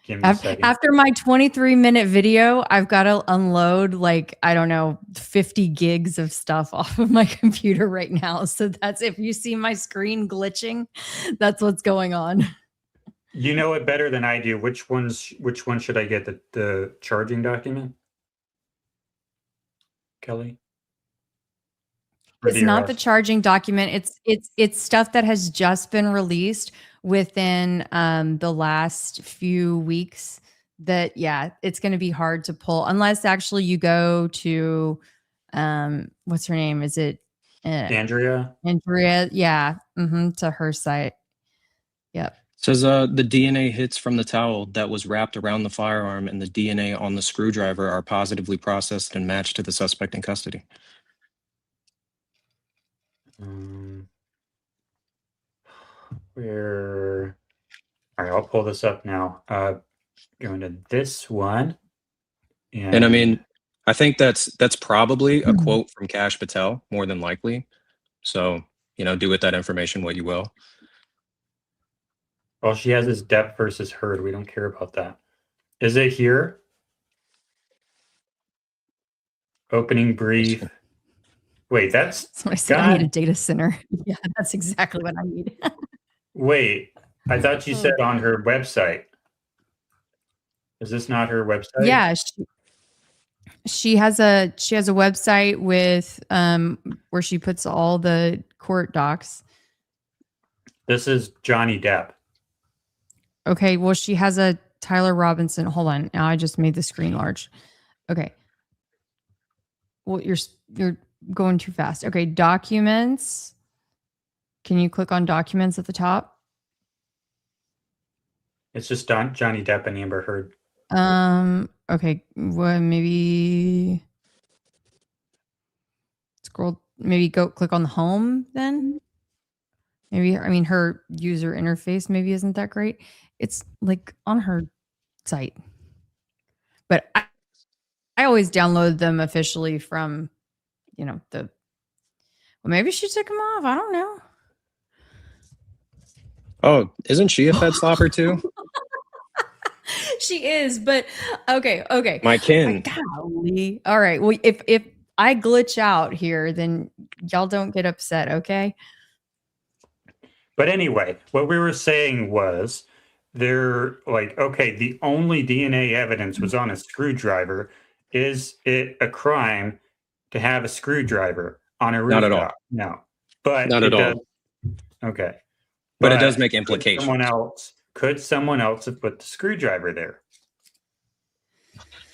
Give me a second. after my 23-minute video, I've got to unload like, I don't know, 50 gigs of stuff off of my computer right now. So that's, if you see my screen glitching, that's what's going on. You know it better than I do. Which one should I get? The charging document? Kelly? Or It's not the arrest? charging document. It's stuff that has just been released within the last few weeks. That it's going to be hard to pull unless actually you go to what's her name? Is it Andrea? Andrea? Yeah, to her site. Yep. Says the DNA hits from the towel that was wrapped around the firearm and the DNA on the screwdriver are positively processed and matched to the suspect in custody. Where? All right, I'll pull this up now. Going to this one, And I mean, I think that's probably a quote from Kash Patel, more than likely. So, do with that information what you will. well, she has this depth versus herd. We don't care about that. Is it here? Opening brief. Wait, that's what I said. I need a God. data center. Yeah, that's exactly what I need. Wait, I thought you said on her website. Is this not her website? Yeah, she has a website with where she puts all the court docs. This is Johnny Depp. Okay, well, she has a Tyler Robinson. Hold on, now I just made the screen large. Okay. Well, you're going too fast. Okay, documents. Can you click on documents at the top? It's just Johnny Depp and Amber Heard. Okay. Well, maybe scroll. Maybe go click on the home then. Maybe, I mean, her user interface maybe isn't that great. It's like on her site, but I always download them officially from, well, maybe she took them off. I don't know. Oh, isn't she a Fed stopper too? She is, but okay. My kin. Golly. All right. Well, if I glitch out here, then y'all don't get upset, okay? But anyway, what we were saying was they're like, okay, the only DNA evidence was on a screwdriver. Is it a crime to have a screwdriver on a Not at all. rooftop? No. But Not it at does. all. Okay. But it does But make implications. could someone else have put the screwdriver there?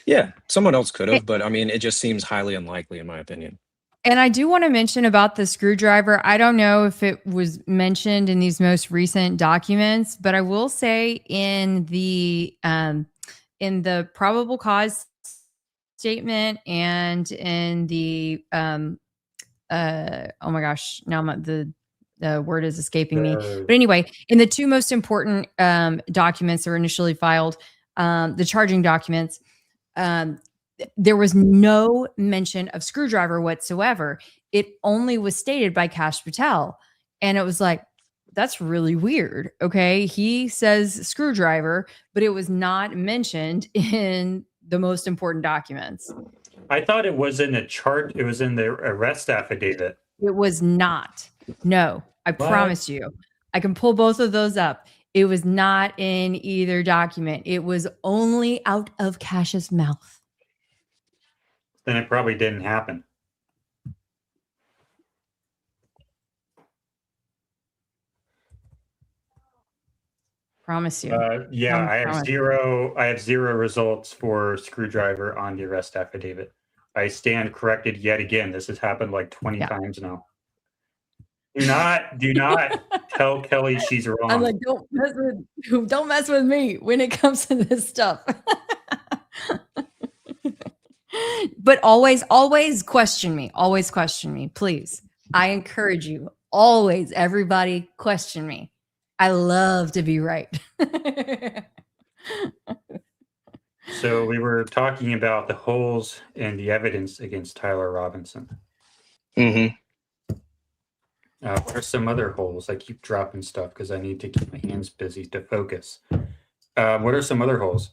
Yeah, someone else could have, but I mean, it just seems highly unlikely, in my opinion. And I do want to mention about the screwdriver. I don't know if it was mentioned in these most recent documents, but I will say in the probable cause statement and in the oh my gosh, now the word is escaping me. But anyway, in the two most important documents that were initially filed, the charging documents, there was no mention of screwdriver whatsoever. It only was stated by Kash Patel. And it was like, that's really weird. Okay. He says screwdriver, but it was not mentioned in the most important documents. I thought it was in the chart. It was in the arrest affidavit. It was not. No, I promise you. I can pull both of those up. It was not in either document. It was only out of Kash's mouth. Then it probably didn't happen. Promise you. Yeah, I have zero results for screwdriver on the arrest affidavit. I stand corrected yet again. This has happened like 20 times now. Do not tell Kelly she's wrong. I'm like, don't mess with me when it comes to this stuff. But always question me. Always question me, please. I encourage you. Always, everybody, question me. I love to be right. So we were talking about the holes in the evidence against Tyler Robinson. Mm-hmm. What are some other holes? I keep dropping stuff because I need to keep my hands busy to focus. What are some other holes?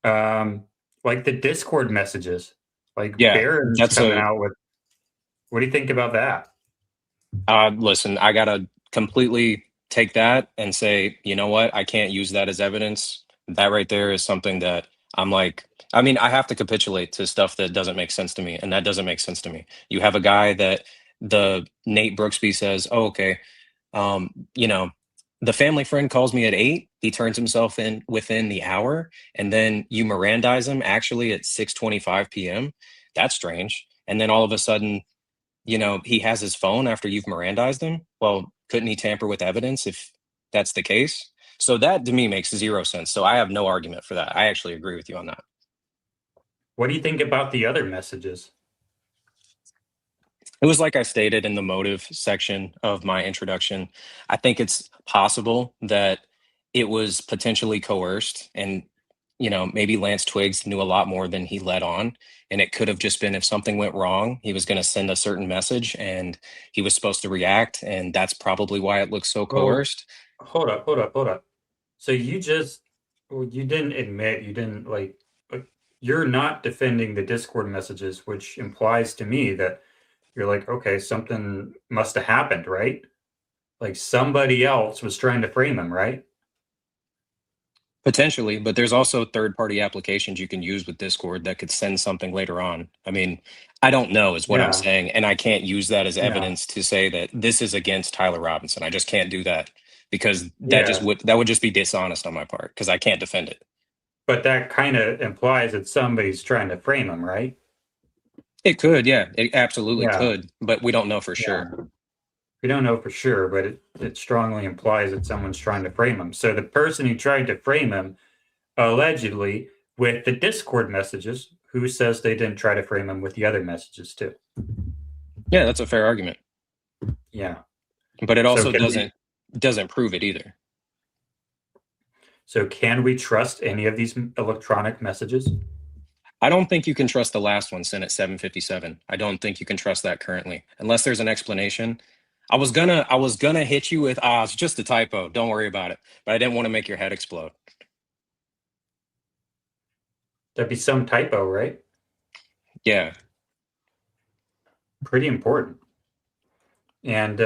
Like the Discord messages. Like Barron's coming out with. What do you think about that? Listen, I gotta completely take that and say, you know what? I can't use that as evidence. That right there is something that I'm like, I mean, I have to capitulate to stuff that doesn't make sense to me, and that doesn't make sense to me. You have a guy that the Nate Brooksby says, oh, okay, you know, the family friend calls me at 8. He turns himself in within the hour, and then you Mirandize him actually at 6:25 p.m. That's strange. And then all of a sudden, you know, he has his phone after you've Mirandized him. Well, couldn't he tamper with evidence if that's the case? So that to me makes zero sense. So I have no argument for that. I actually agree with you on that. What do you think about the other messages? It was like I stated in the motive section of my introduction. I think it's possible that it was potentially coerced, and you know, maybe Lance Twiggs knew a lot more than he let on, and it could have just been if something went wrong, he was going to send a certain message and he was supposed to react, and that's probably why it looks so coerced. Hold up. So you didn't admit, you didn't you're not defending the Discord messages, which implies to me that you're like, okay, something must have happened, right? Like somebody else was trying to frame him, right? Potentially, but there's also third-party applications you can use with Discord that could send something later on. I mean, I don't know is what I'm saying, and I can't use that as evidence to say that this is against Tyler Robinson. I just can't do that because that would just be dishonest on my part because I can't defend it. But that kind of implies that somebody's trying to frame him, right? It could, yeah. It absolutely could, but we don't know for sure. We don't know for sure, but it strongly implies that someone's trying to frame him. So the person who tried to frame him, allegedly, with the Discord messages, who says they didn't try to frame him with the other messages too? Yeah, that's a fair argument. Yeah. But it also doesn't prove it either. So can we trust any of these electronic messages? I don't think you can trust the last one sent at 7:57. I don't think you can trust that currently, unless there's an explanation. I was gonna hit you with it's just a typo. Don't worry about it. But I didn't want to make your head explode. That'd be some typo, right? Yeah. Pretty important. And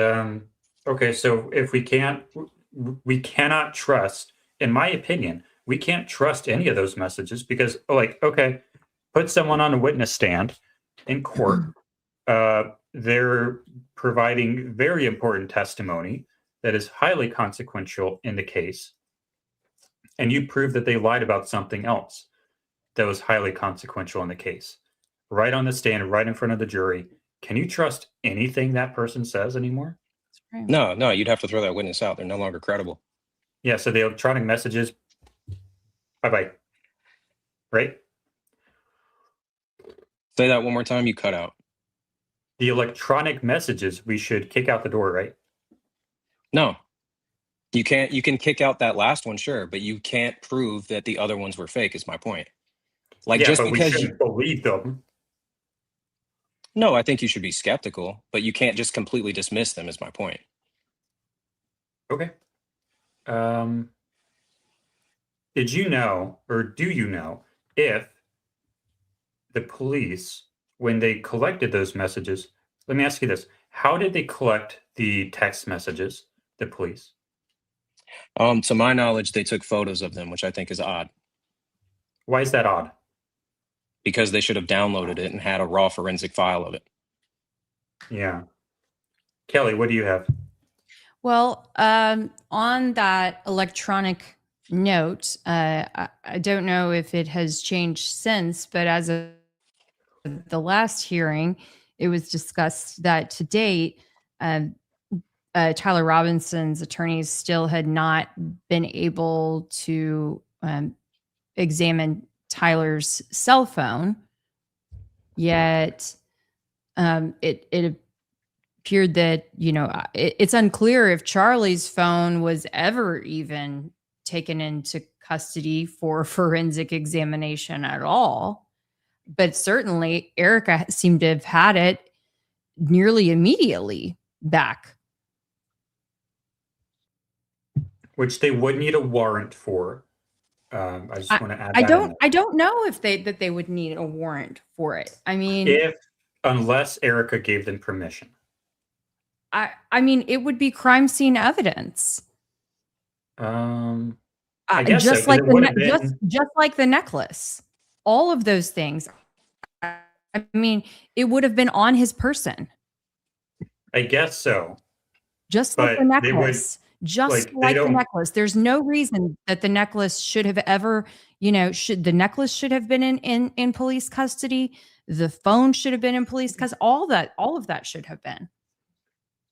okay, so if we cannot trust, in my opinion, we can't trust any of those messages because, like, okay, put someone on a witness stand in court. They're providing very important testimony that is highly consequential in the case, and you prove that they lied about something else that was highly consequential in the case. Right on the stand, right in front of the jury. Can you trust anything that person says anymore? Right. No, you'd have to throw that witness out. They're no longer credible. Yeah, so the electronic messages, bye-bye. Right? Say that one more time, you cut out. The electronic messages we should kick out the door, right? No. You can kick out that last one, sure, but you can't prove that the other ones were fake, is my point. Like, Yeah, just but we because shouldn't believe them. no, I think you should be skeptical, but you can't just completely dismiss them, is my point. Okay. Did you know, or do you know, if the police, when they collected those messages, let me ask you this: how did they collect the text messages? The police. To my knowledge, they took photos of them, which I think is odd Why is that odd? because they should have downloaded it and had a raw forensic file of it. Yeah. Kelly, what do you have? Well, on that electronic note, I don't know if it has changed since, but as of the last hearing, it was discussed that to date, Tyler Robinson's attorneys still had not been able to examine Tyler's cell phone, yet it appeared that it's unclear if Charlie's phone was ever even taken into custody for forensic examination at all. But certainly Erica seemed to have had it nearly immediately back. Which they would need a warrant for. I just want to add I that don't in. I don't know if they would need a warrant for it. I mean, Unless Erica gave them permission. I mean, it would be crime scene evidence. I guess just so, like it would have been. just like the necklace, all of those things. I mean, it would have been on his person, I guess so. just like But the they would, necklace. Just they like the don't. necklace. There's no reason that the necklace should have ever, the necklace should have been in police custody. The phone should have been in police custody. All of that should have been.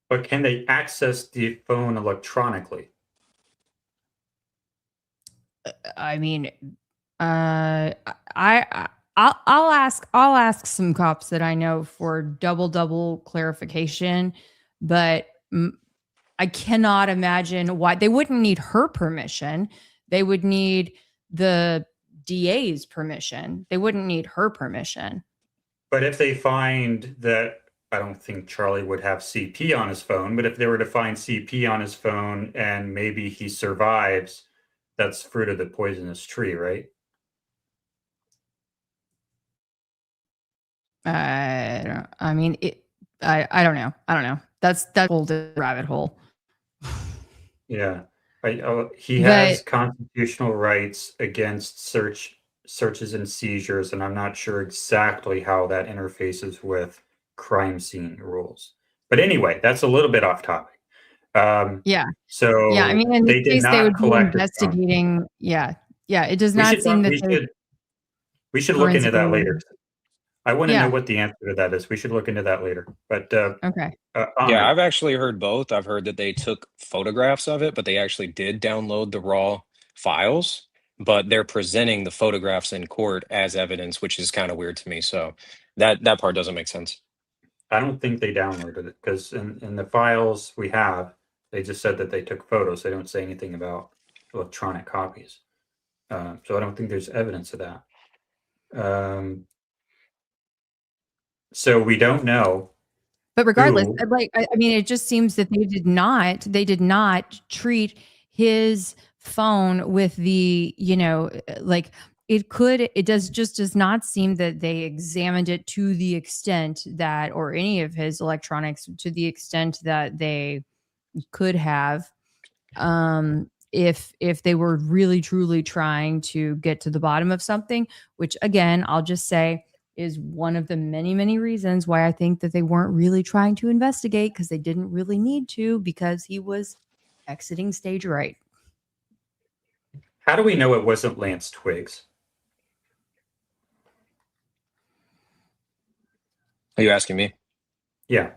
But can they access the phone electronically? I mean, I'll ask some cops that I know for double clarification, but I cannot imagine why they wouldn't need her permission. They would need the DA's permission. They wouldn't need her permission. But if they find that, I don't think Charlie would have CP on his phone, but if they were to find CP on his phone and maybe he survives, that's fruit of the poisonous tree, right? I mean, I don't know. I don't know. That's a whole rabbit hole. Yeah. He has constitutional rights against searches and seizures, and I'm not sure exactly how that interfaces with crime scene rules. But anyway, that's a little bit off topic. Yeah. So yeah, I mean, in this case, they would be investigating. Yeah. It does not seem that we should look into that later. I want to know what the answer to that is. We should look into that later. But okay. Yeah, I've actually heard both. I've heard that they took photographs of it, but they actually did download the raw files, but they're presenting the photographs in court as evidence, which is kind of weird to me. So that part doesn't make sense. I don't think they downloaded it because in the files we have, they just said that they took photos. They don't say anything about electronic copies. So I don't think there's evidence of that. So we don't know. But regardless, I mean, it just seems that they did not treat his phone with the, like does not seem that they examined it to the extent that, or any of his electronics to the extent that they could have, if they were really truly trying to get to the bottom of something, which again, I'll just say is one of the many, many reasons why I think that they weren't really trying to investigate, because they didn't really need to, because he was exiting stage right. How do we know it wasn't Lance Twiggs? Are you asking me? Yeah.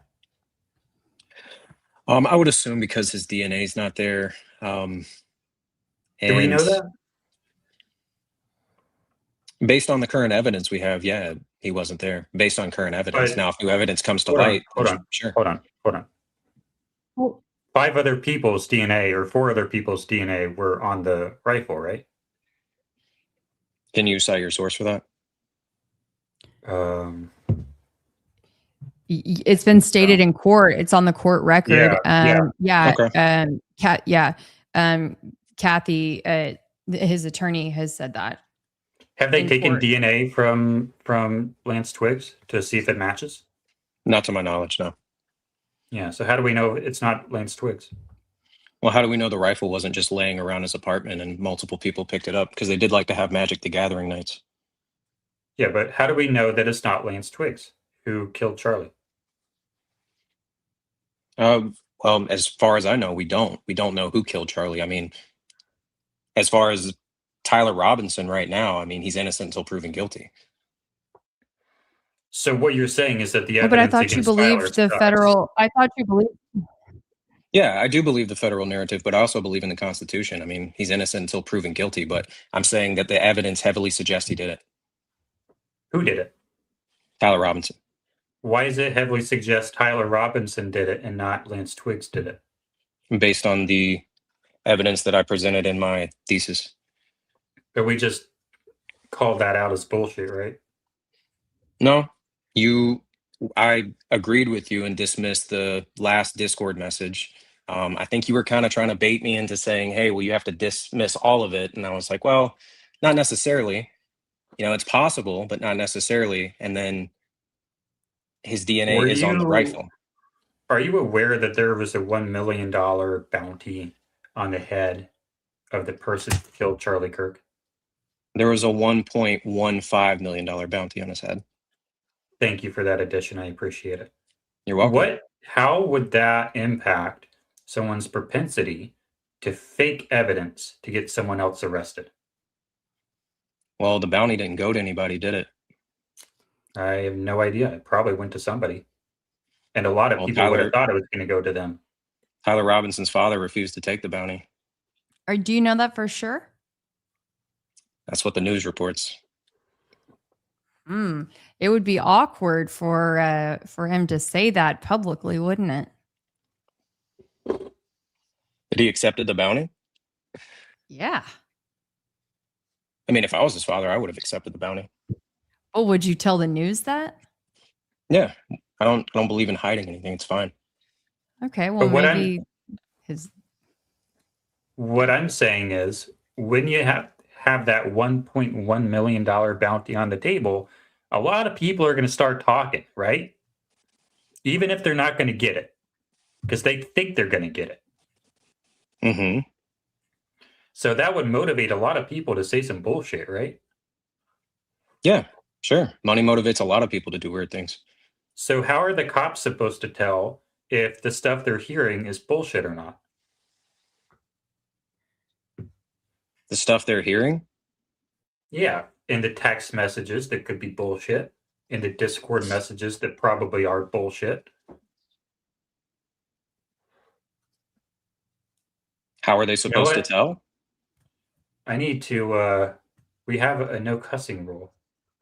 I would assume because his DNA is not there. Do we know And that? based on the current evidence we have, yeah, he wasn't there. Based on current evidence. But Now, if new evidence comes to hold on, light, hold then on, sure. hold on, hold on. Well, 5 other people's DNA or 4 other people's DNA were on the rifle, right? Can you cite your source for that? It's been stated in court. It's on the court record. Okay. Kathy, his attorney, has said that. Have they In taken court. DNA from Lance Twiggs to see if it matches? Not to my knowledge, no. Yeah. So how do we know it's not Lance Twiggs? Well, how do we know the rifle wasn't just laying around his apartment and multiple people picked it up? Because they did like to have Magic the Gathering nights. Yeah, but how do we know that it's not Lance Twiggs who killed Charlie? Well, as far as I know, we don't. We don't know who killed Charlie. I mean, as far as Tyler Robinson right now, I mean, he's innocent until proven guilty. So what you're saying is that the Oh, but I evidence thought you against Tyler believed the sucks. federal. I thought you believed. Yeah, I do believe the federal narrative, but I also believe in the Constitution. I mean, he's innocent until proven guilty, but I'm saying that the evidence heavily suggests he did it. Who did it? Tyler Robinson. Why does it heavily suggest Tyler Robinson did it and not Lance Twiggs did it? Based on the evidence that I presented in my thesis. But we just called that out as bullshit, right? No, I agreed with you and dismissed the last Discord message. I think you were kind of trying to bait me into saying, hey, well, you have to dismiss all of it. And I was like, well, not necessarily. You know, it's possible, but not necessarily. And then his DNA is on the rifle. Are you aware that there was a $1 million bounty on the head of the person who killed Charlie Kirk? There was a $1.15 million bounty on his head. Thank you for that addition. I appreciate it. You're welcome. How would that impact someone's propensity to fake evidence to get someone else arrested? Well, the bounty didn't go to anybody, did it? I have no idea. It probably went to somebody. And a lot of people would have thought it was going to go to them. Tyler Robinson's father refused to take the bounty. Or do you know that for sure? That's what the news reports. It would be awkward for him to say that publicly, wouldn't it? Did he accepted the bounty? Yeah. I mean, if I was his father, I would have accepted the bounty. Oh, would you tell the news that? Yeah, I don't believe in hiding anything. It's fine. Okay, well, maybe What I'm saying is, when you have that $1.1 million bounty on the table, a lot of people are going to start talking, right? Even if they're not going to get it, because they think they're going to get it. Mm-hmm. So that would motivate a lot of people to say some bullshit, right? Yeah, sure. Money motivates a lot of people to do weird things. So how are the cops supposed to tell if the stuff they're hearing is bullshit or not? The stuff they're hearing? Yeah, in the text messages that could be bullshit, in the Discord messages that probably are bullshit. How are they supposed to tell? I need to, we have a no cussing rule.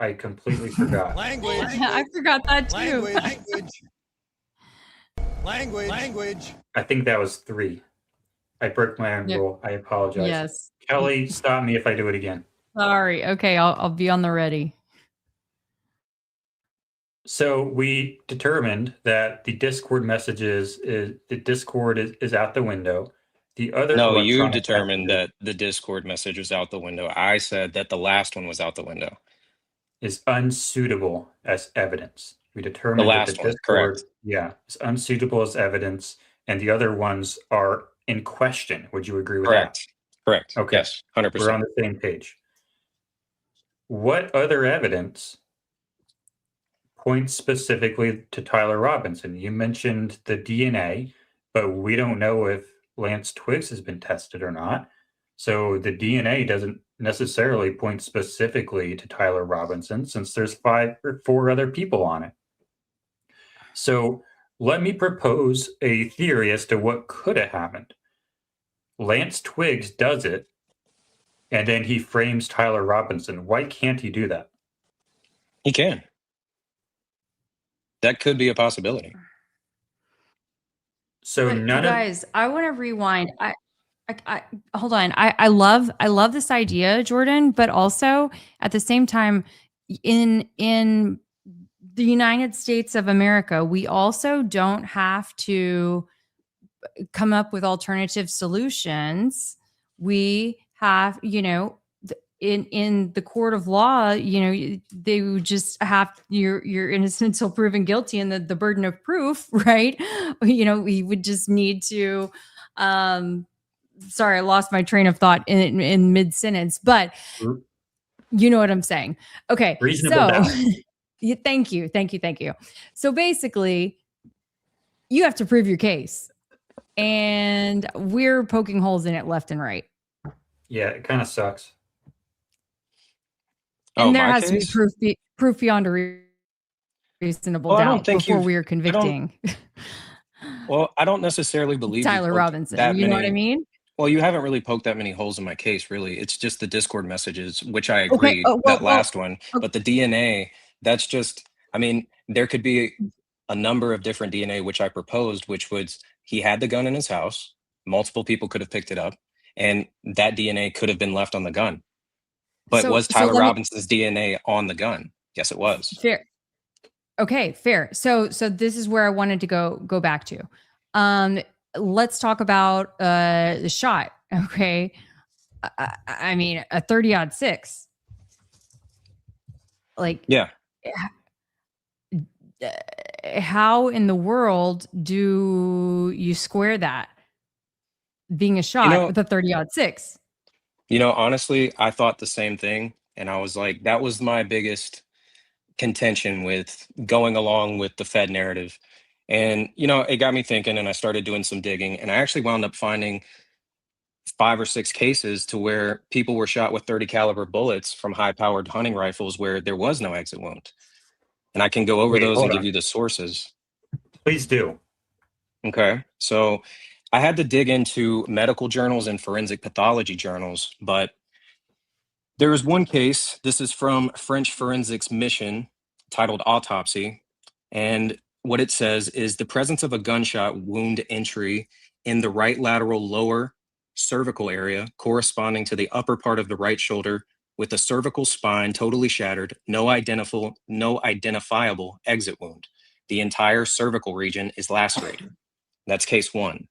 I completely forgot. Language. I forgot that too. Language. I think that was 3. I broke my own rule. I apologize. Yes. Kelly, stop me if I do it again. Sorry. Okay, I'll be on the ready. So we determined that the Discord messages, the Discord is out the window, The other No, you electronic determined messages that the Discord message was out the window. I said that the last one was out the window. is unsuitable as evidence. We The determined that the last one, correct. Discord, yeah, is unsuitable as evidence, and the other ones are in question. Would you agree with that? Correct. Correct. Okay, Yes, we're on 100%. the same page. What other evidence points specifically to Tyler Robinson? You mentioned the DNA, but we don't know if Lance Twiggs has been tested or not. So the DNA doesn't necessarily point specifically to Tyler Robinson since there's 5 or 4 other people on it. So let me propose a theory as to what could have happened. Lance Twiggs does it, and then he frames Tyler Robinson. Why can't he do that? He can. That could be a possibility. So But you none of guys, I want to rewind. I hold on. I love this idea, Jordan, but also at the same time, in the United States of America, we also don't have to come up with alternative solutions. We have, in the court of law, they would just have you're innocent until proven guilty, and the burden of proof, right? We would just need to. Sorry, I lost my train of thought in mid sentence, but you know what I'm saying. Okay, reasonable so doubt. thank you. So basically, you have to prove your case, and we're poking holes in it left and right. Yeah, it kind of sucks. And there my has case? to be proof beyond a reasonable Well, I don't doubt think before you've- we are convicting Well, I don't necessarily believe Tyler you've poked Robinson. that You know many. what I mean? Well, you haven't really poked that many holes in my case, really. It's just the Discord messages, which I Okay. agree, Oh, that well, last one. okay. But the DNA, that's just, I mean, there could be a number of different DNA, which I proposed, which was he had the gun in his house. Multiple people could have picked it up, and that DNA could have been left on the gun. But was So Tyler let me Robinson's DNA on the gun? Yes, it was. fair. Okay, fair. So this is where I wanted to go back to. Let's talk about the shot. Okay. I mean, a 30-06. Like, Yeah. how in the world do you square that being a shot with a 30-06? Honestly, I thought the same thing. And I was like, that was my biggest contention with going along with the Fed narrative. And, it got me thinking, and I started doing some digging, and I actually wound up finding 5 or 6 cases to where people were shot with 30 caliber bullets from high powered hunting rifles where there was no exit wound. And I can go over Wait, those and hold give on. you the sources. Please do. Okay. So I had to dig into medical journals and forensic pathology journals, but there is one case. This is from French Forensics Mission titled Autopsy. And what it says is the presence of a gunshot wound entry in the right lateral lower cervical area corresponding to the upper part of the right shoulder with the cervical spine totally shattered, no identifiable exit wound. The entire cervical region is lacerated. That's case 1.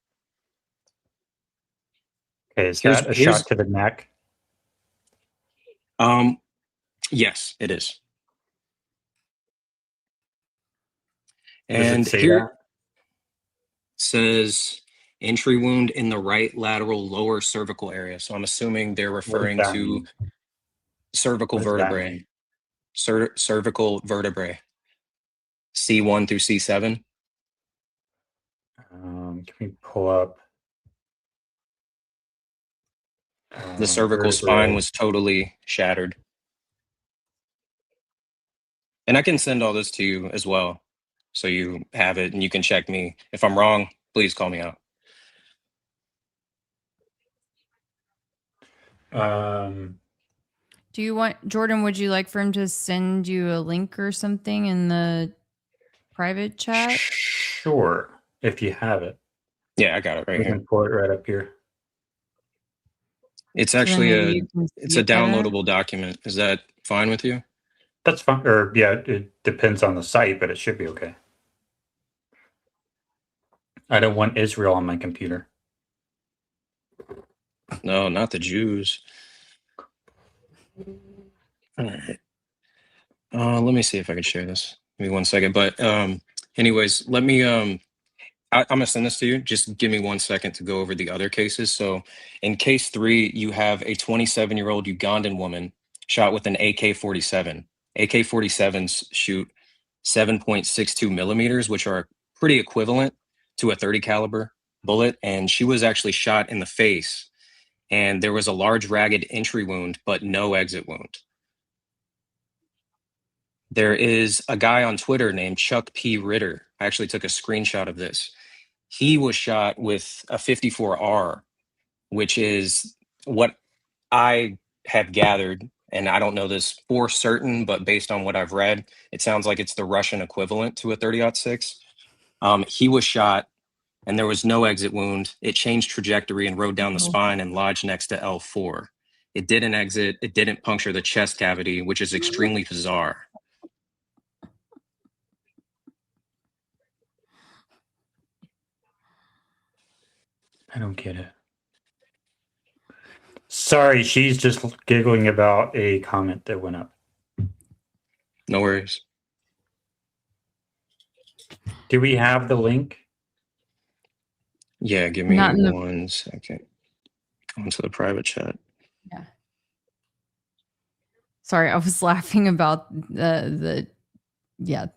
Okay, is that a shot to the neck? Yes, it is. Does it And say here that? says entry wound in the right lateral lower cervical area. So I'm assuming they're What does referring that to mean? cervical What does that vertebrae. mean? Cervical vertebrae. C1 through C7. Can we pull up The cervical spine vertebrae? was totally shattered. And I can send all this to you as well. So you have it and you can check me. If I'm wrong, please call me out. Do you want, Jordan, would you like for him to send you a link or something in the private chat? Sure, if you have it. Yeah, I got it right We here. can pull it right up here. It's So then actually maybe you can it's see a it better. downloadable document. Is that fine with you? That's fine. Or yeah, it depends on the site, but it should be okay. I don't want Israel on my computer. No, not the Jews. All right. Let me see if I can share this. Give me one second. But anyways, let me I'm gonna send this to you. Just give me 1 second to go over the other cases. So in case 3, you have a 27-year-old Ugandan woman shot with an AK-47. AK-47s shoot 7.62 millimeters, which are pretty equivalent to a 30 caliber bullet. And she was actually shot in the face, and there was a large ragged entry wound, but no exit wound. There is a guy on Twitter named Chuck P. Ritter. I actually took a screenshot of this. He was shot with a 54R, which is what I have gathered, and I don't know this for certain, but based on what I've read, it sounds like it's the Russian equivalent to a 30-06. He was shot, and there was no exit wound. It changed trajectory and rode down the spine and lodged next to L4. It didn't exit. It didn't puncture the chest cavity, which is extremely bizarre. I don't get it. Sorry, she's just giggling about a comment that went up. No worries. Do we have the link? Yeah, give me Not in the- 1 second. Go into the private chat. Yeah. Sorry, I was laughing about the chat.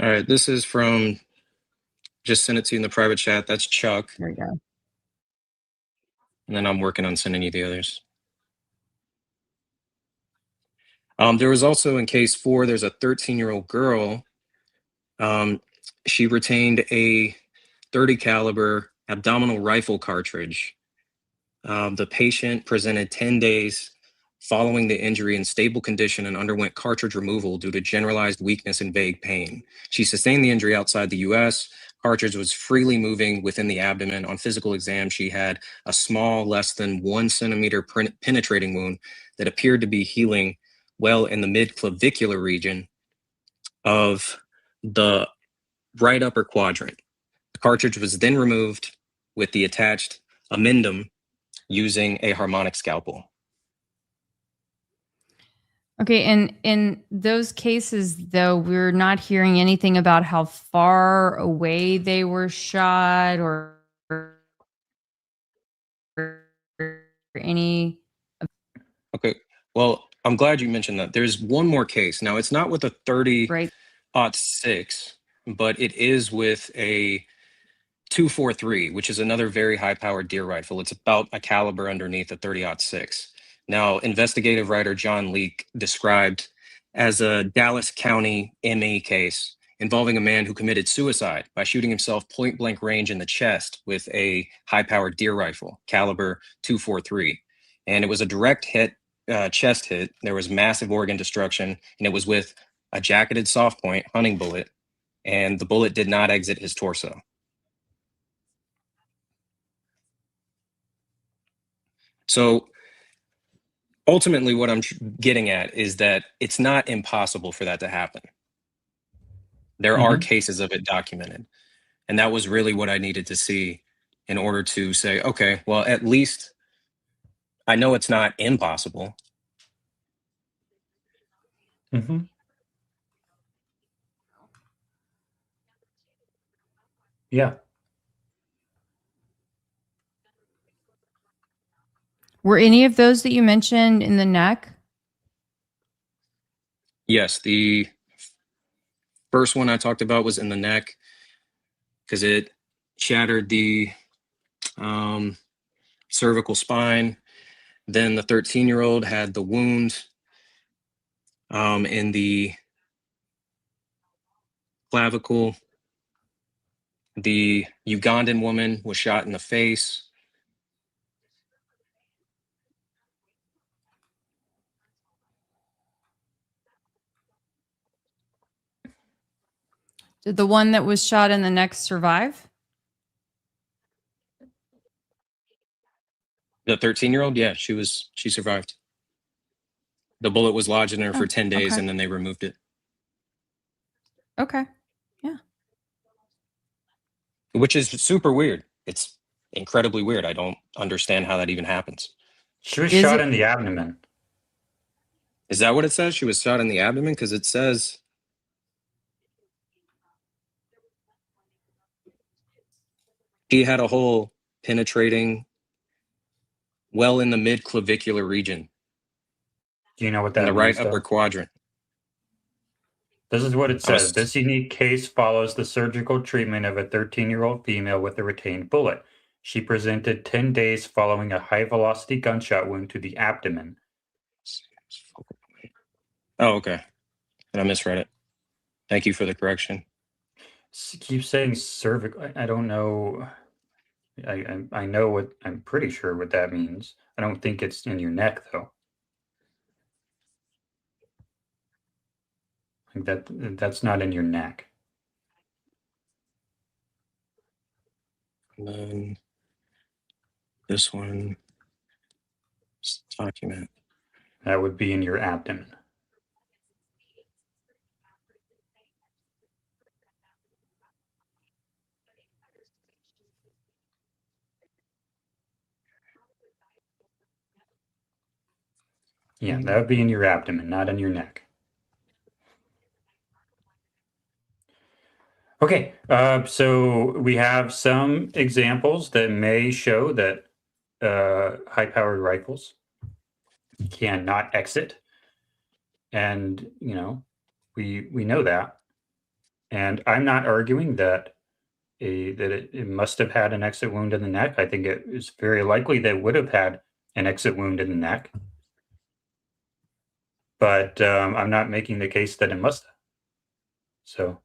All right, this is from, just send it to you in the private chat. That's Chuck. There we go. And then I'm working on sending you the others. There was also in case 4, there's a 13-year-old girl. She retained a 30 caliber abdominal rifle cartridge. The patient presented 10 days following the injury in stable condition and underwent cartridge removal due to generalized weakness and vague pain. She sustained the injury outside the US. Cartridge was freely moving within the abdomen. On physical exam, she had a small, less than 1 centimeter penetrating wound that appeared to be healing well in the mid-clavicular region of the right upper quadrant. The cartridge was then removed with the attached amendum using a harmonic scalpel. Okay, and in those cases, though, we're not hearing anything about how far away they were shot or any. Okay, well, I'm glad you mentioned that. There's one more case. Now, it's not with a 30-06, but it is with a 243, which is another very high-powered deer rifle. It's about a caliber underneath a 30-06. Now, investigative writer John Leake described as a Dallas County MA case involving a man who committed suicide by shooting himself point-blank range in the chest with a high-powered deer rifle, caliber 243. And it was a direct hit, chest hit. There was massive organ destruction, and it was with a jacketed soft point hunting bullet, and the bullet did not exit his torso. So ultimately, what I'm getting at is that it's not impossible for that to happen. There are cases of it documented. And that was really what I needed to see in order to say, okay, well, at least I know it's not impossible. Mm-hmm. Yeah. Were any of those that you mentioned in the neck? Yes, the first one I talked about was in the neck because it shattered the cervical spine. Then the 13-year-old had the wound in the clavicle. The Ugandan woman was shot in the face. Did the one that was shot in the neck survive? The 13-year-old, yeah, she survived. The bullet was lodged in her for 10 days, okay. and then they removed it. Okay. Yeah. which is super weird. It's incredibly weird. I don't understand how that even happens. She was Is shot it? in the abdomen. Is that what it says? She was shot in the abdomen? Because it says she had a hole penetrating well in the mid-clavicular region Do you know what in the that right means, upper though? quadrant. This is what it I'm a, says. This unique case follows the surgical treatment of a 13-year-old female with a retained bullet. She presented 10 days following a high-velocity gunshot wound to the abdomen. oh, okay. And I misread it. Thank you for the correction. Keep saying cervical. I don't know. I know what I'm pretty sure what that means. I don't think it's in your neck though. Like that's not in your neck. And then this one, document. That would be in your abdomen. Yeah, that would be in your abdomen, not in your neck. Okay, so we have some examples that may show that high-powered rifles cannot exit, and we know that. And I'm not arguing that it must have had an exit wound in the neck. I think it is very likely that it would have had an exit wound in the neck, but I'm not making the case that it must have. So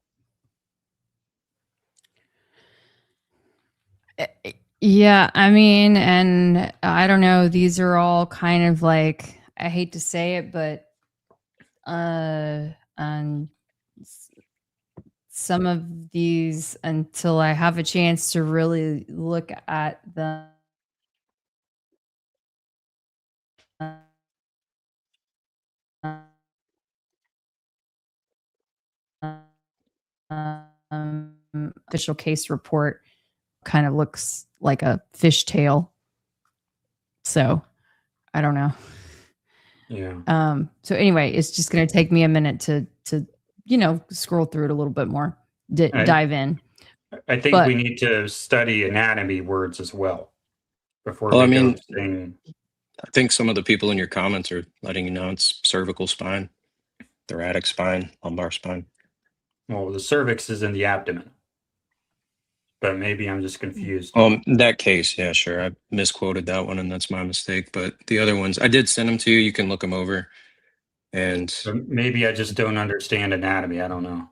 Yeah, I mean, and I don't know, these are all kind of like, I hate to say it, but and some of these, until I have a chance to really look at them, official case report kind of looks like a fishtail. So I don't know. yeah, So anyway, it's just going to take me a minute to scroll through it a little bit more, I dive in. I think we But need to study anatomy words as well before Well, I we go mean, saying. I think some of the people in your comments are letting you know it's cervical spine, thoracic spine, lumbar spine. Well, the cervix is in the abdomen, but maybe I'm just confused. In that case, yeah, sure. I misquoted that one, and that's my mistake. But the other ones, I did send them to you. You can look them over. And Or maybe I just don't understand anatomy. I don't know.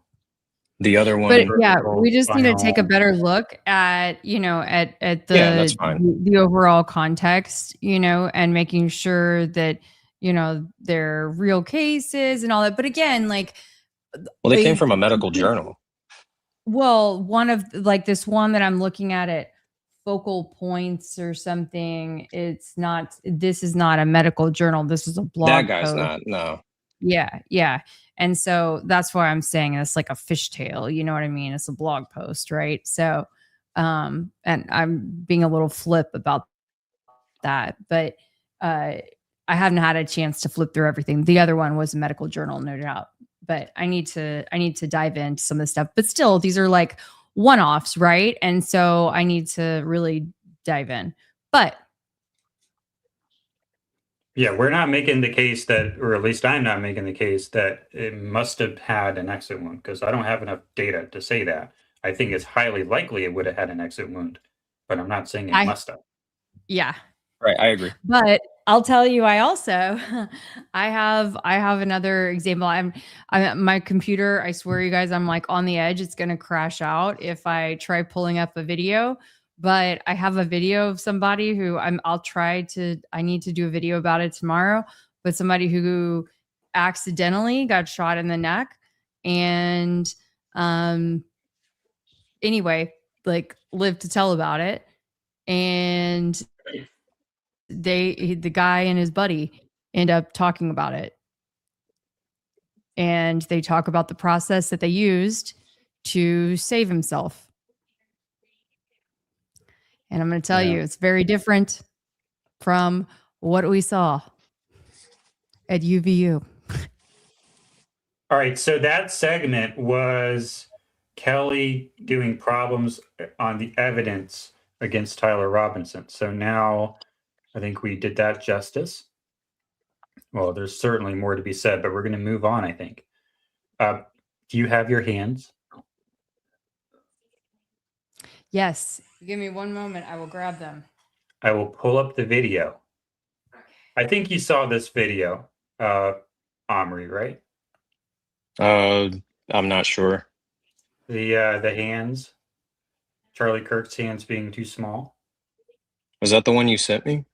the other but one, yeah, Vertical, we just need to take a spinal. better look at at yeah, that's the fine. the overall context, and making sure that they're real cases and all that. But again, like Well, they came a from a medical journal. well, one of like this one that I'm looking at Focal Points or something. It's not. This is not a medical journal. This is a That blog guy's post. not. No. Yeah, yeah. And so that's why I'm saying it's like a fishtail, you know what I mean? It's a blog post, right? So and I'm being a little flip about that, but I haven't had a chance to flip through everything. The other one was a medical journal, no doubt. But I need to dive into some of the stuff. But still, these are like one-offs, right? And so I need to really dive in. But Yeah, we're not making the case that, or at least I'm not making the case that it must have had an exit wound because I don't have enough data to say that. I think it's highly likely it would have had an exit wound, but I'm not saying it I must have. yeah, Right. I agree. but I'll tell you, I also I have another example. I'm my computer. I swear, you guys, I'm like on the edge. It's gonna crash out if I try pulling up a video. But I have a video of somebody who I'll try to. I need to do a video about it tomorrow. But somebody who accidentally got shot in the neck, and anyway, like lived to tell about it, and the guy and his buddy end up talking about it. And they talk about the process that they used to save himself. And I'm going to tell you, it's very different from what we saw at UVU. All right, so that segment was Kelly doing problems on the evidence against Tyler Robinson. So now I think we did that justice. Well, there's certainly more to be said, but we're going to move on, I think. Do you have your hands? Yes. Give me one moment. I will grab them. I will pull up the video. I think you saw this video, Omri, right? I'm not sure. The hands, Charlie Kirk's hands being too small. Was that the one you sent me?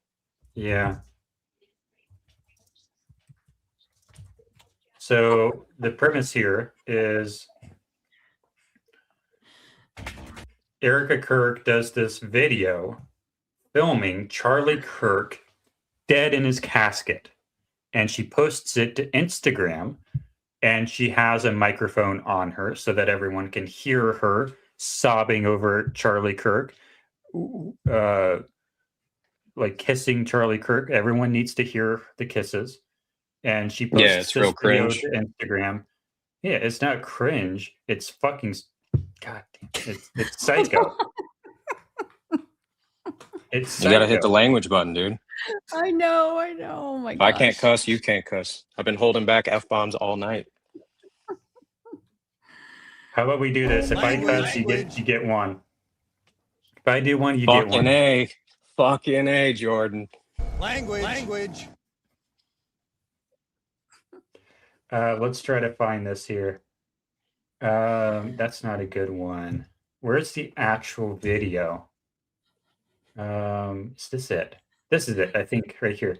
Yeah. So the premise here is Erica Kirk does this video filming Charlie Kirk dead in his casket, and she posts it to Instagram, and she has a microphone on her so that everyone can hear her sobbing over Charlie Kirk, like kissing Charlie Kirk. Everyone needs to hear the kisses. And she posts Yeah, it's real video cringe. to Instagram. Yeah, it's not cringe. It's fucking god damn. It's psycho. It's psycho. You gotta hit the language button, dude. I know. Oh my If gosh. I can't cuss, you can't cuss. I've been holding back F-bombs all night. How about we do this? If I cuss, you get one. If I do one, you get one. Fucking A, Jordan. Language. Let's try to find this here. That's not a good one. Where's the actual video? Is this it? This is it, I think, right here.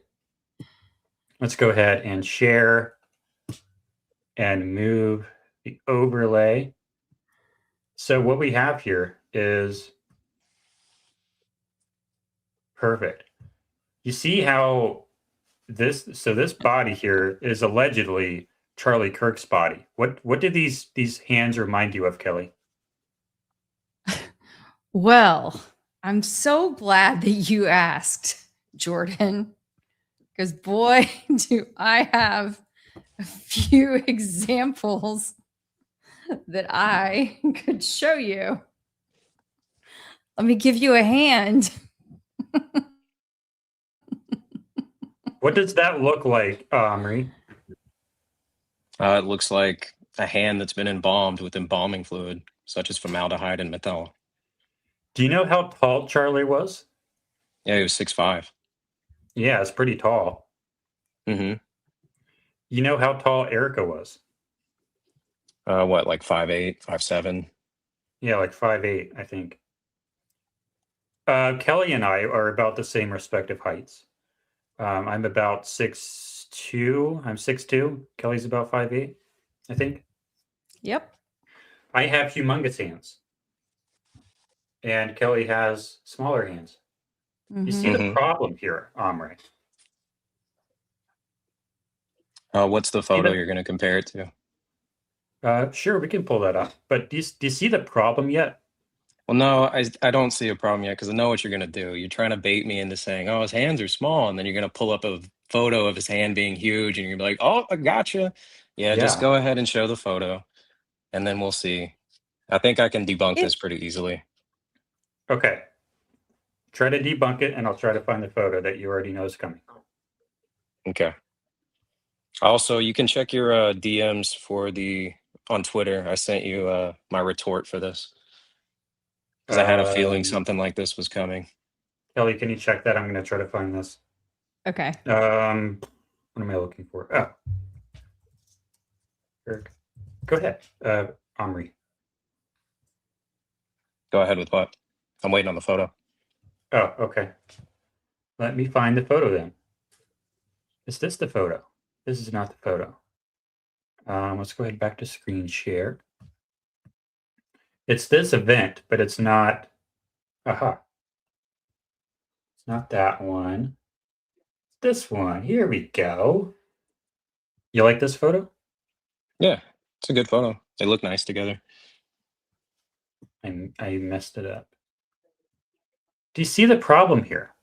Let's go ahead and share and move the overlay. So what we have here is perfect. You see how this body here is allegedly Charlie Kirk's body. What did these hands remind you of, Kelly? Well, I'm so glad that you asked, Jordan, because boy, do I have a few examples that I could show you. Let me give you a hand. What does that look like, Omri? It looks like a hand that's been embalmed with embalming fluid, such as formaldehyde and methyl. Do you know how tall Charlie was? Yeah, he was 6'5". Yeah, it's pretty tall. Mm-hmm. You know how tall Erica was? What, like 5'8", 5'7"? Yeah, like 5'8", I think. Kelly and I are about the same respective heights. I'm about 6'2". I'm 6'2". Kelly's about 5'8", I think. Yep. I have humongous hands. And Kelly has smaller hands. You see the problem here, Omri? What's the photo you're going to compare it to? Sure, we can pull that up. But do you see the problem yet? Well, no, I don't see a problem yet because I know what you're going to do. You're trying to bait me into saying, oh, his hands are small. And then you're going to pull up a photo of his hand being huge. And you're going to be like, oh, I gotcha. Yeah, just go ahead and show the photo. And then we'll see. I think I can debunk this pretty easily. Okay. Try to debunk it, and I'll try to find the photo that you already know is coming. Okay. Also, you can check your DMs on Twitter. I sent you my retort for this. Because I had a feeling something like this was coming. Kelly, can you check that? I'm going to try to find this. Okay. What am I looking for? Oh. Eric. Go ahead, Omri. Go ahead with what? I'm waiting on the photo. Oh, okay. Let me find the photo then. Is this the photo? This is not the photo. Let's go ahead back to screen share. It's this event, but it's not. Aha. It's not that one. It's this one. Here we go. You like this photo? Yeah, it's a good photo. They look nice together. I messed it up. Do you see the problem here?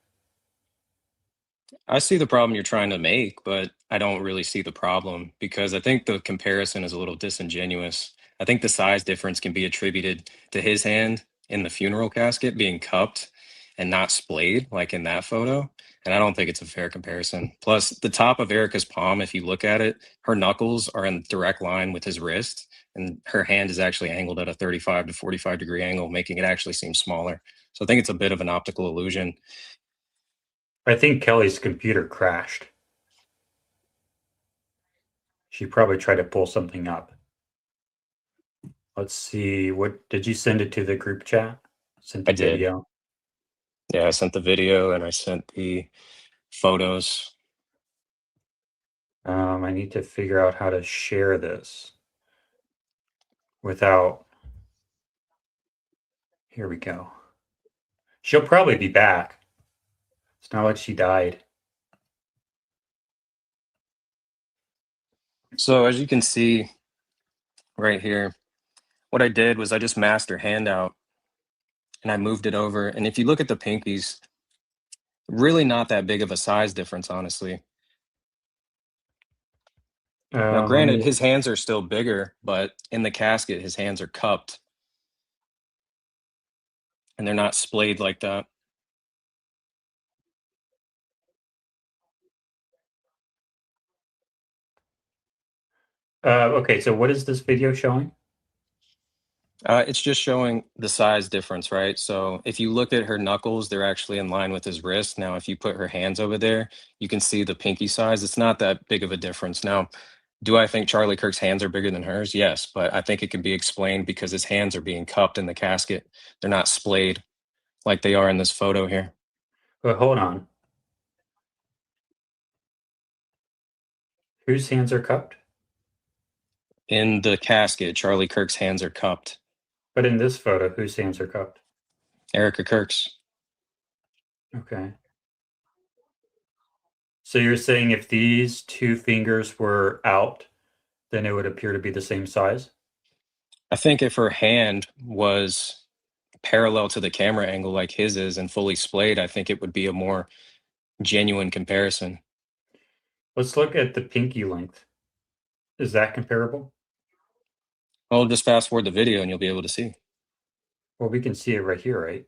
I see the problem you're trying to make, but I don't really see the problem because I think the comparison is a little disingenuous. I think the size difference can be attributed to his hand in the funeral casket being cupped and not splayed, like in that photo. And I don't think it's a fair comparison. Plus, the top of Erica's palm, if you look at it, her knuckles are in direct line with his wrist, and her hand is actually angled at a 35 to 45-degree angle, making it actually seem smaller. So I think it's a bit of an optical illusion. I think Kelly's computer crashed. She probably tried to pull something up. Let's see. What did you send it to the group chat? Sent I the did. video. Yeah, I sent the video and I sent the photos. I need to figure out how to share this without. Here we go. She'll probably be back. It's not like she died. So as you can see right here, what I did was I just masked her hand out and I moved it over. And if you look at the pinkies, really not that big of a size difference, honestly. Now, Let granted, me. his hands are still bigger, but in the casket, his hands are cupped and they're not splayed like that. Okay, so what is this video showing? It's just showing the size difference, right? So if you look at her knuckles, they're actually in line with his wrist. Now, if you put her hands over there, you can see the pinky size. It's not that big of a difference. Now, do I think Charlie Kirk's hands are bigger than hers? Yes, but I think it can be explained because his hands are being cupped in the casket. They're not splayed like they are in this photo here. But hold on. Whose hands are cupped? In the casket, Charlie Kirk's hands are cupped. But in this photo, whose hands are cupped? Erica Kirk's. Okay. So you're saying if these two fingers were out, then it would appear to be the same size? I think if her hand was parallel to the camera angle like his is and fully splayed, I think it would be a more genuine comparison. Let's look at the pinky length. Is that comparable? I'll just fast forward the video and you'll be able to see. Well, we can see it right here, right?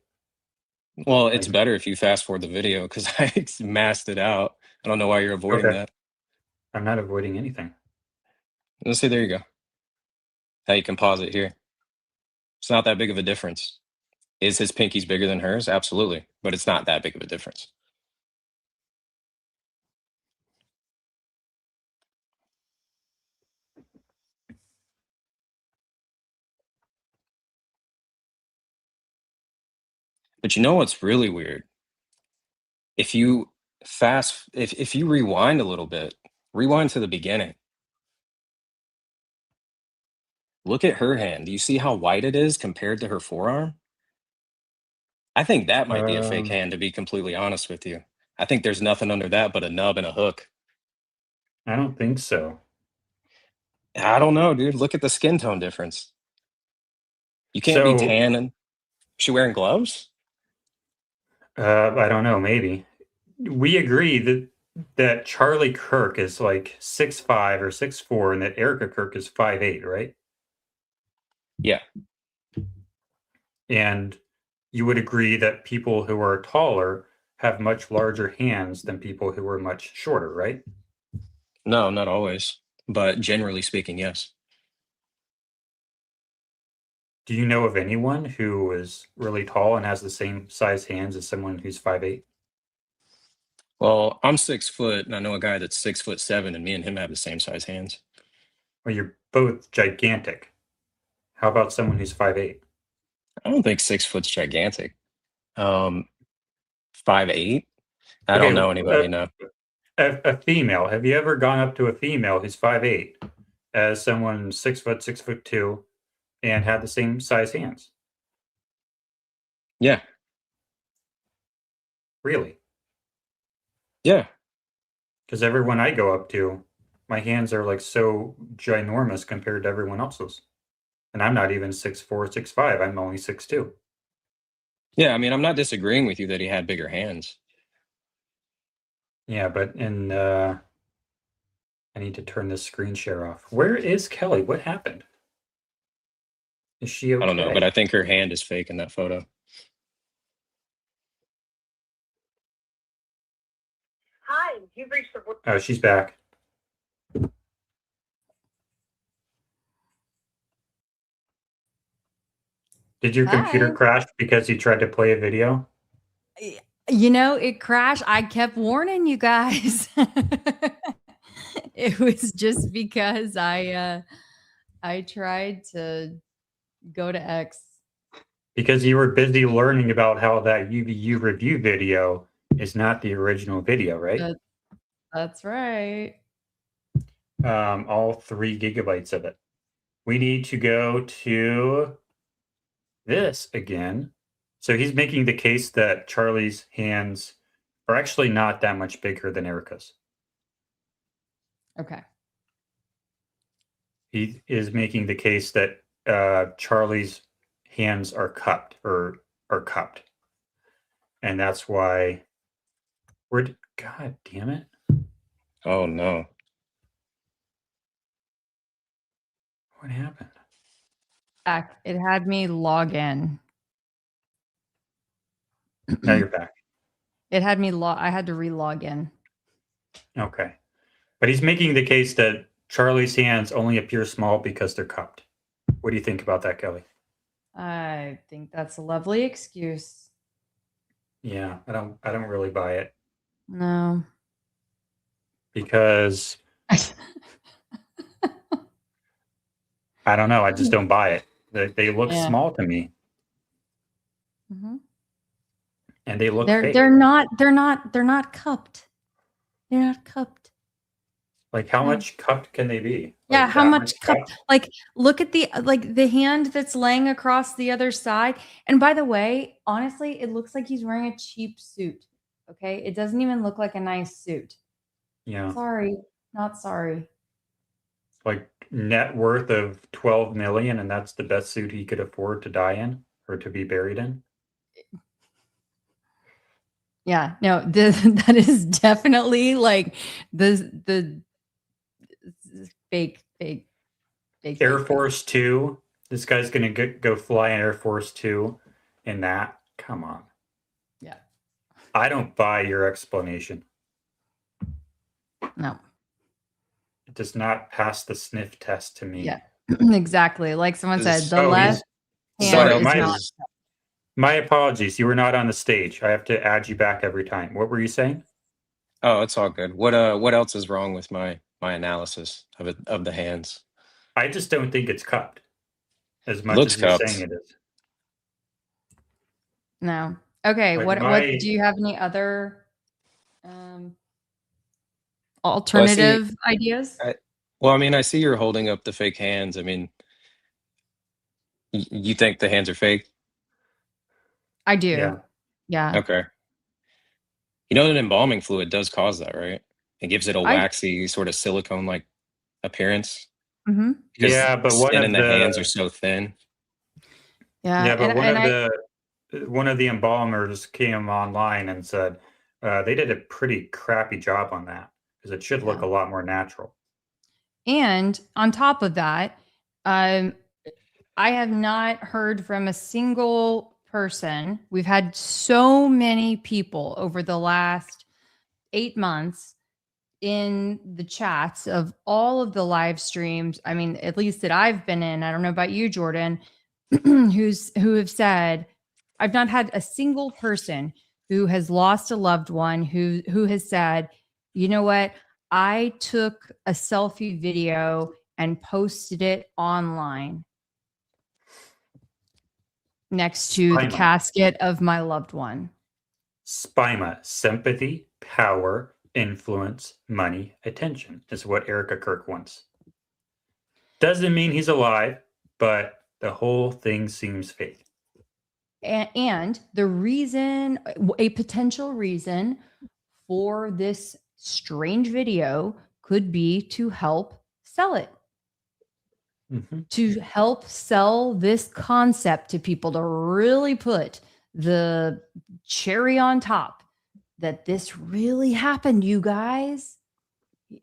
Well, it's Like, better if you fast forward the video because I masked it out. I don't know why you're avoiding okay. that. I'm not avoiding anything. Let's see, there you go. How you can pause it here. It's not that big of a difference. Is his pinkies bigger than hers? Absolutely. But it's not that big of a difference. But you know what's really weird? If you if you rewind a little bit, rewind to the beginning. Look at her hand. Do you see how white it is compared to her forearm? I think that might be a fake Um, hand, to be completely honest with you. I think there's nothing under that but a nub and a hook. I don't think so. I don't know, dude. Look at the skin tone difference. You can't be So, tan and is she wearing gloves? I don't know, maybe. We agree that Charlie Kirk is like 6'5" or 6'4", and that Erica Kirk is 5'8", right? Yeah. And you would agree that people who are taller have much larger hands than people who are much shorter, right? No, not always. But generally speaking, yes. Do you know of anyone who is really tall and has the same size hands as someone who's 5'8"? Well, I'm 6 foot and I know a guy that's 6'7", and me and him have the same size hands. Well, you're both gigantic. How about someone who's 5'8"? I don't think 6 foot's gigantic. 5'8"? I Okay, don't know anybody, no. a female. Have you ever gone up to a female who's 5'8" as someone 6', 6'2", and had the same size hands? Yeah. Really? Yeah. Because everyone I go up to, My hands are like so ginormous compared to everyone else's. And I'm not even 6'4", 6'5". I'm only 6'2". Yeah, I mean, I'm not disagreeing with you that he had bigger hands. Yeah, but I need to turn this screen share off. Where is Kelly? What happened? Is she okay? I don't know, but I think her hand is fake in that photo. Hi, you've reached the. Oh, she's back. Did your computer Hi. crash because you tried to play a video? You know, it crashed. I kept warning you guys. It was just because I tried to go to X. Because you were busy learning about how that UVU review video is not the original video, right? That's right. All 3 gigabytes of it. We need to go to this again. So he's making the case that Charlie's hands are actually not that much bigger than Erica's. Okay. He is making the case that Charlie's hands are cupped or are cupped. And that's why God damn it. Oh no. What happened? Back. It had me log in. Now you're back. It had me I had to re-log in. Okay. But he's making the case that Charlie's hands only appear small because they're cupped. What do you think about that, Kelly? I think that's a lovely excuse. Yeah, I don't really buy it No. because I don't know, I just don't buy it. They look Yeah. small to me. Mm-hmm. And they look They're fake. they're not cupped. They're not cupped. Like how No. much cupped can they be? Yeah, Like how that much cupped? Like look at the hand that's laying across the other side. And by the way, honestly, it looks like he's wearing a cheap suit. Okay? It doesn't even look like a nice suit. Yeah. Sorry, not sorry. Like net worth of 12 million, and that's the best suit he could afford to die in or to be buried in. Yeah, no, that is definitely like the fake. Air Force Two. This guy's gonna go fly in Air Force Two in that. Come on. Yeah. I don't buy your explanation. No. It does not pass the sniff test to me. Yeah. Exactly. Like someone said, the So left hand Sorry, is not. my apologies. You were not on the stage. I have to add you back every time. What were you saying? Oh, it's all good. What else is wrong with my analysis of the hands? I just don't think it's cupped as much Looks as you're cupped. saying it is. No. Okay. Like What do you have any other alternative ideas? Well, I mean, I see you're holding up the fake hands. I mean, you think the hands are fake? I do. Yeah. Yeah. Okay. You know that embalming fluid does cause that, right? It gives it a waxy sort of silicone-like appearance. Mm-hmm. Because Yeah, but the skin in the hands are so thin. Yeah. Yeah, but one of the embalmers came online and said they did a pretty crappy job on that because it should look a lot more natural. And on top of that, I have not heard from a single person. We've had so many people over the last 8 months in the chats of all of the live streams. I mean, at least that I've been in. I don't know about you, Jordan, who have said, I've not had a single person who has lost a loved one who has said, you know what? I took a selfie video and posted it online next to the casket of my loved one. SPIMA, sympathy, power, influence, money, attention, is what Erica Kirk wants. Doesn't mean he's alive, but the whole thing seems fake. And the reason, a potential reason for this strange video could be to help sell it, Mhm. to help sell this concept to people, to really put the cherry on top that this really happened, you guys.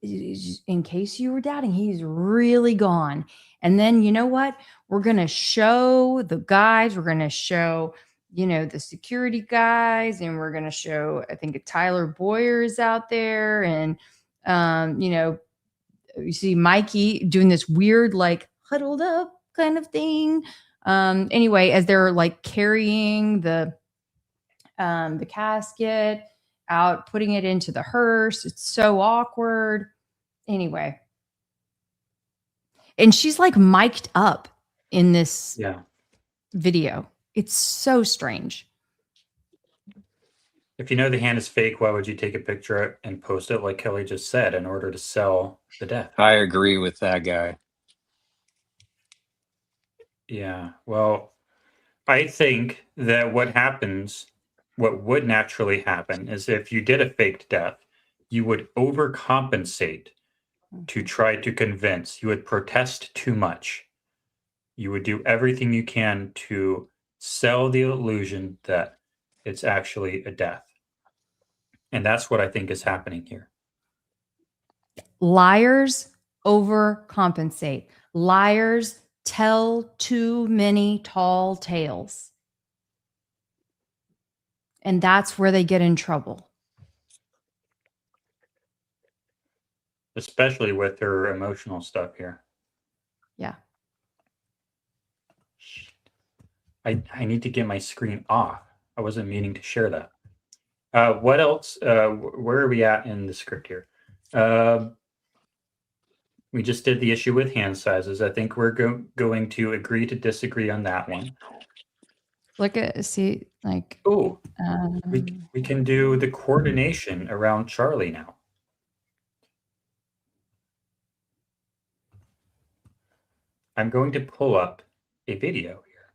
In case you were doubting, he's really gone. And then you know what? We're going to show the guys, we're going to show, the security guys, and we're going to show, I think Tyler Boyer is out there. And, you see Mikey doing this weird, like huddled up kind of thing. Anyway, as they're like carrying the casket out, putting it into the hearse, it's so awkward. Anyway, and she's like mic'd up in this Yeah. video. It's so strange. If you know the hand is fake, why would you take a picture and post it like Kelly just said in order to sell the death? I agree with that guy. Yeah. Well, I think that what would naturally happen is if you did a faked death, you would overcompensate to try to convince. You would protest too much. You would do everything you can to sell the illusion that it's actually a death. And that's what I think is happening here. Liars overcompensate. Liars tell too many tall tales. And that's where they get in trouble. Especially with her emotional stuff here. Yeah. I need to get my screen off. I wasn't meaning to share that. What else? Where are we at in the script here? We just did the issue with hand sizes. I think we're going to agree to disagree on that one. Oh, we can do the coordination around Charlie now. I'm going to pull up a video here,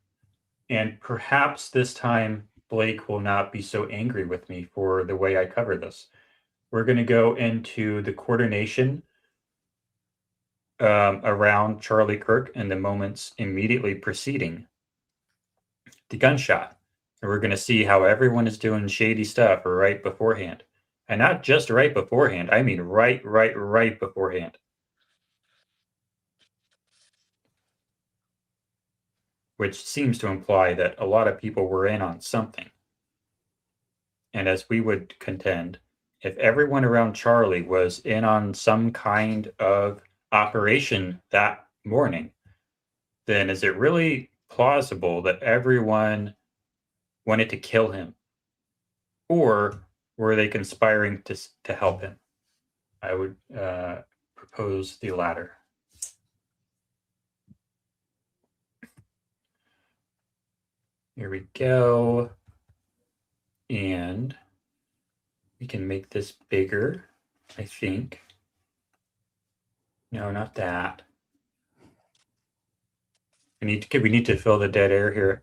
and perhaps this time Blake will not be so angry with me for the way I cover this. We're going to go into the coordination around Charlie Kirk and the moments immediately preceding the gunshot. And we're going to see how everyone is doing shady stuff right beforehand. And not just right beforehand, I mean right beforehand. Which seems to imply that a lot of people were in on something. And as we would contend, if everyone around Charlie was in on some kind of operation that morning, then is it really plausible that everyone wanted to kill him? Or were they conspiring to help him? I would propose the latter. Here we go. And we can make this bigger, I think. No, not that. We need to fill the dead air here.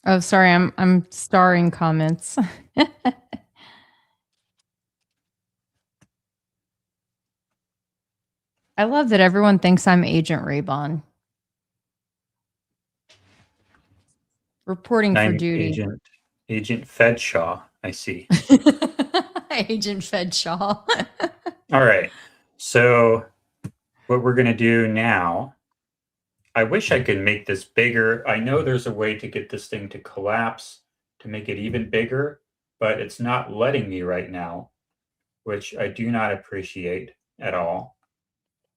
oh, sorry, I'm starring comments. I love that everyone thinks I'm Agent Raybon. Reporting for duty. Agent Fedshaw, I see. Agent Fedshaw. All right. So what we're going to do now, I wish I could make this bigger. I know there's a way to get this thing to collapse to make it even bigger, but it's not letting me right now, which I do not appreciate at all.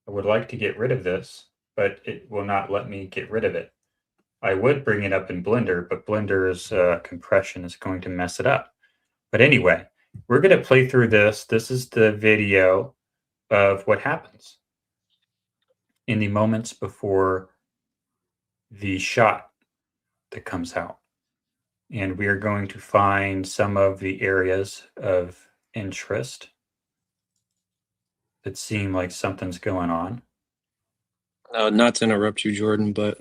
I would like to get rid of this, but it will not let me get rid of it. I would bring it up in Blender, but Blender's compression is going to mess it up. But anyway, we're going to play through this. This is the video of what happens in the moments before the shot that comes out. And we are going to find some of the areas of interest that seem like something's going on. Not to interrupt you, Jordan, but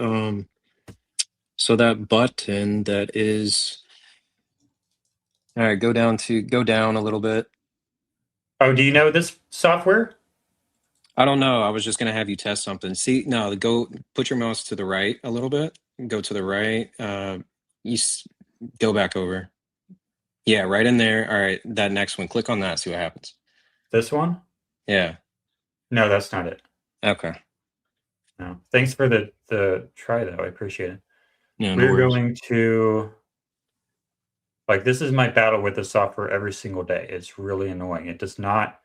so that button that is, all right, go down a little bit. Oh, do you know this software? I don't know. I was just gonna have you test something. See, no, go put your mouse to the right a little bit. Go to the right. You s- go back over. Yeah, right in there. All right, that next one. Click on that. See what happens. This one? Yeah. No, that's not it. Okay. No. Thanks for the try though. I appreciate it. Yeah, no We're worries. going to like this is my battle with the software every single day. It's really annoying. It does not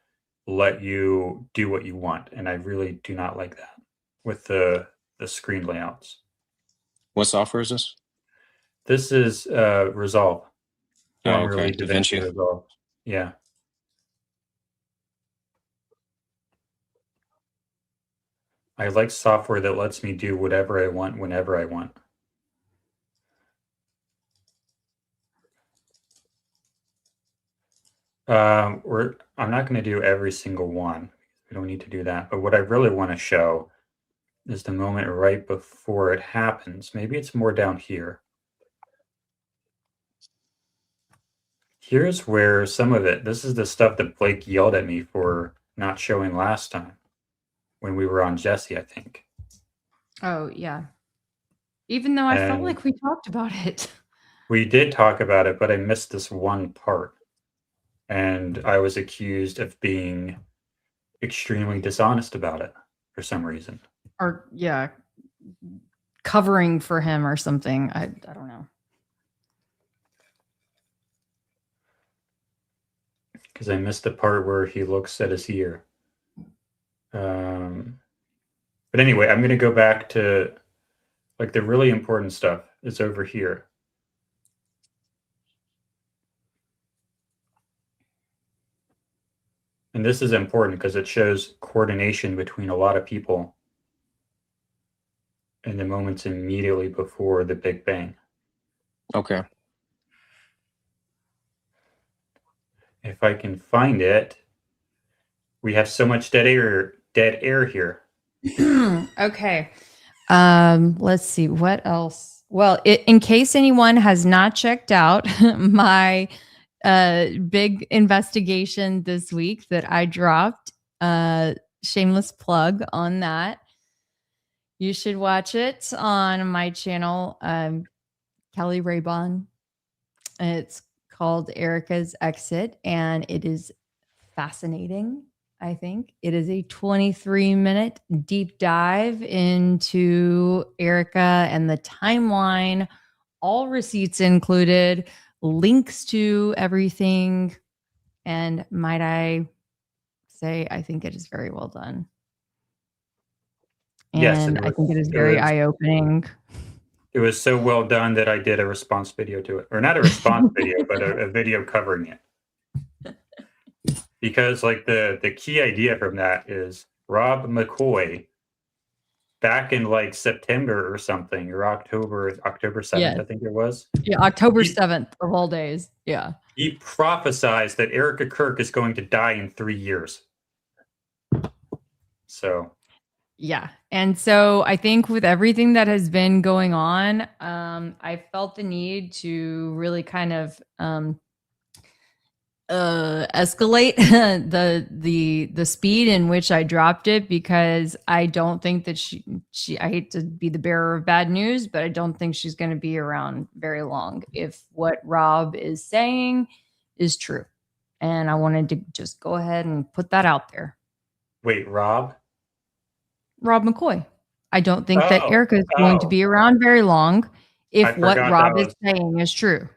let you do what you want, and I really do not like that with the screen layouts. What software is this? This is Resolve, Oh, okay. formerly DaVinci DaVinci. Resolve. Yeah. I like software that lets me do whatever I want whenever I want. I'm not going to do every single one. We don't need to do that. But what I really want to show is the moment right before it happens. Maybe it's more down here. Here's where some of it, this is the stuff that Blake yelled at me for not showing last time when we were on Jesse, I think. Oh, yeah. Even though I felt And like we talked about it. we did talk about it, but I missed this one part. And I was accused of being extremely dishonest about it for some reason. Or, yeah, covering for him or something. I don't know. Because I missed the part where he looks at his ear. But anyway, I'm going to go back to like the really important stuff is over here. And this is important because it shows coordination between a lot of people in the moments immediately before the Big Bang. Okay. If I can find it, we have so much dead air here. Okay. Let's see what else. Well, in case anyone has not checked out my big investigation this week that I dropped, shameless plug on that. You should watch it on my channel, Kelly Raybon. It's called Erica's Exit, and it is fascinating. I think it is a 23-minute deep dive into Erica and the timeline, all receipts included, links to everything. And might I say, I think it is very well done. Yes, And I think it is very eye opening. It was so well done that I did a response video to it, or not a response video, but a video covering it. Because like the key idea from that is Rob McCoy back in like September or something, or October 7th, Yes. I think it was. Yeah, October 7th of all days. Yeah. He prophesized that Erica Kirk is going to die in 3 years. So yeah. And so I think with everything that has been going on, I felt the need to really kind of escalate the speed in which I dropped it, because I don't think that she I hate to be the bearer of bad news, but I don't think she's going to be around very long if what Rob is saying is true. And I wanted to just go ahead and put that out there. wait, Rob McCoy. I don't think that Oh, Erica is going to be around very long I if what forgot Rob that is saying is true.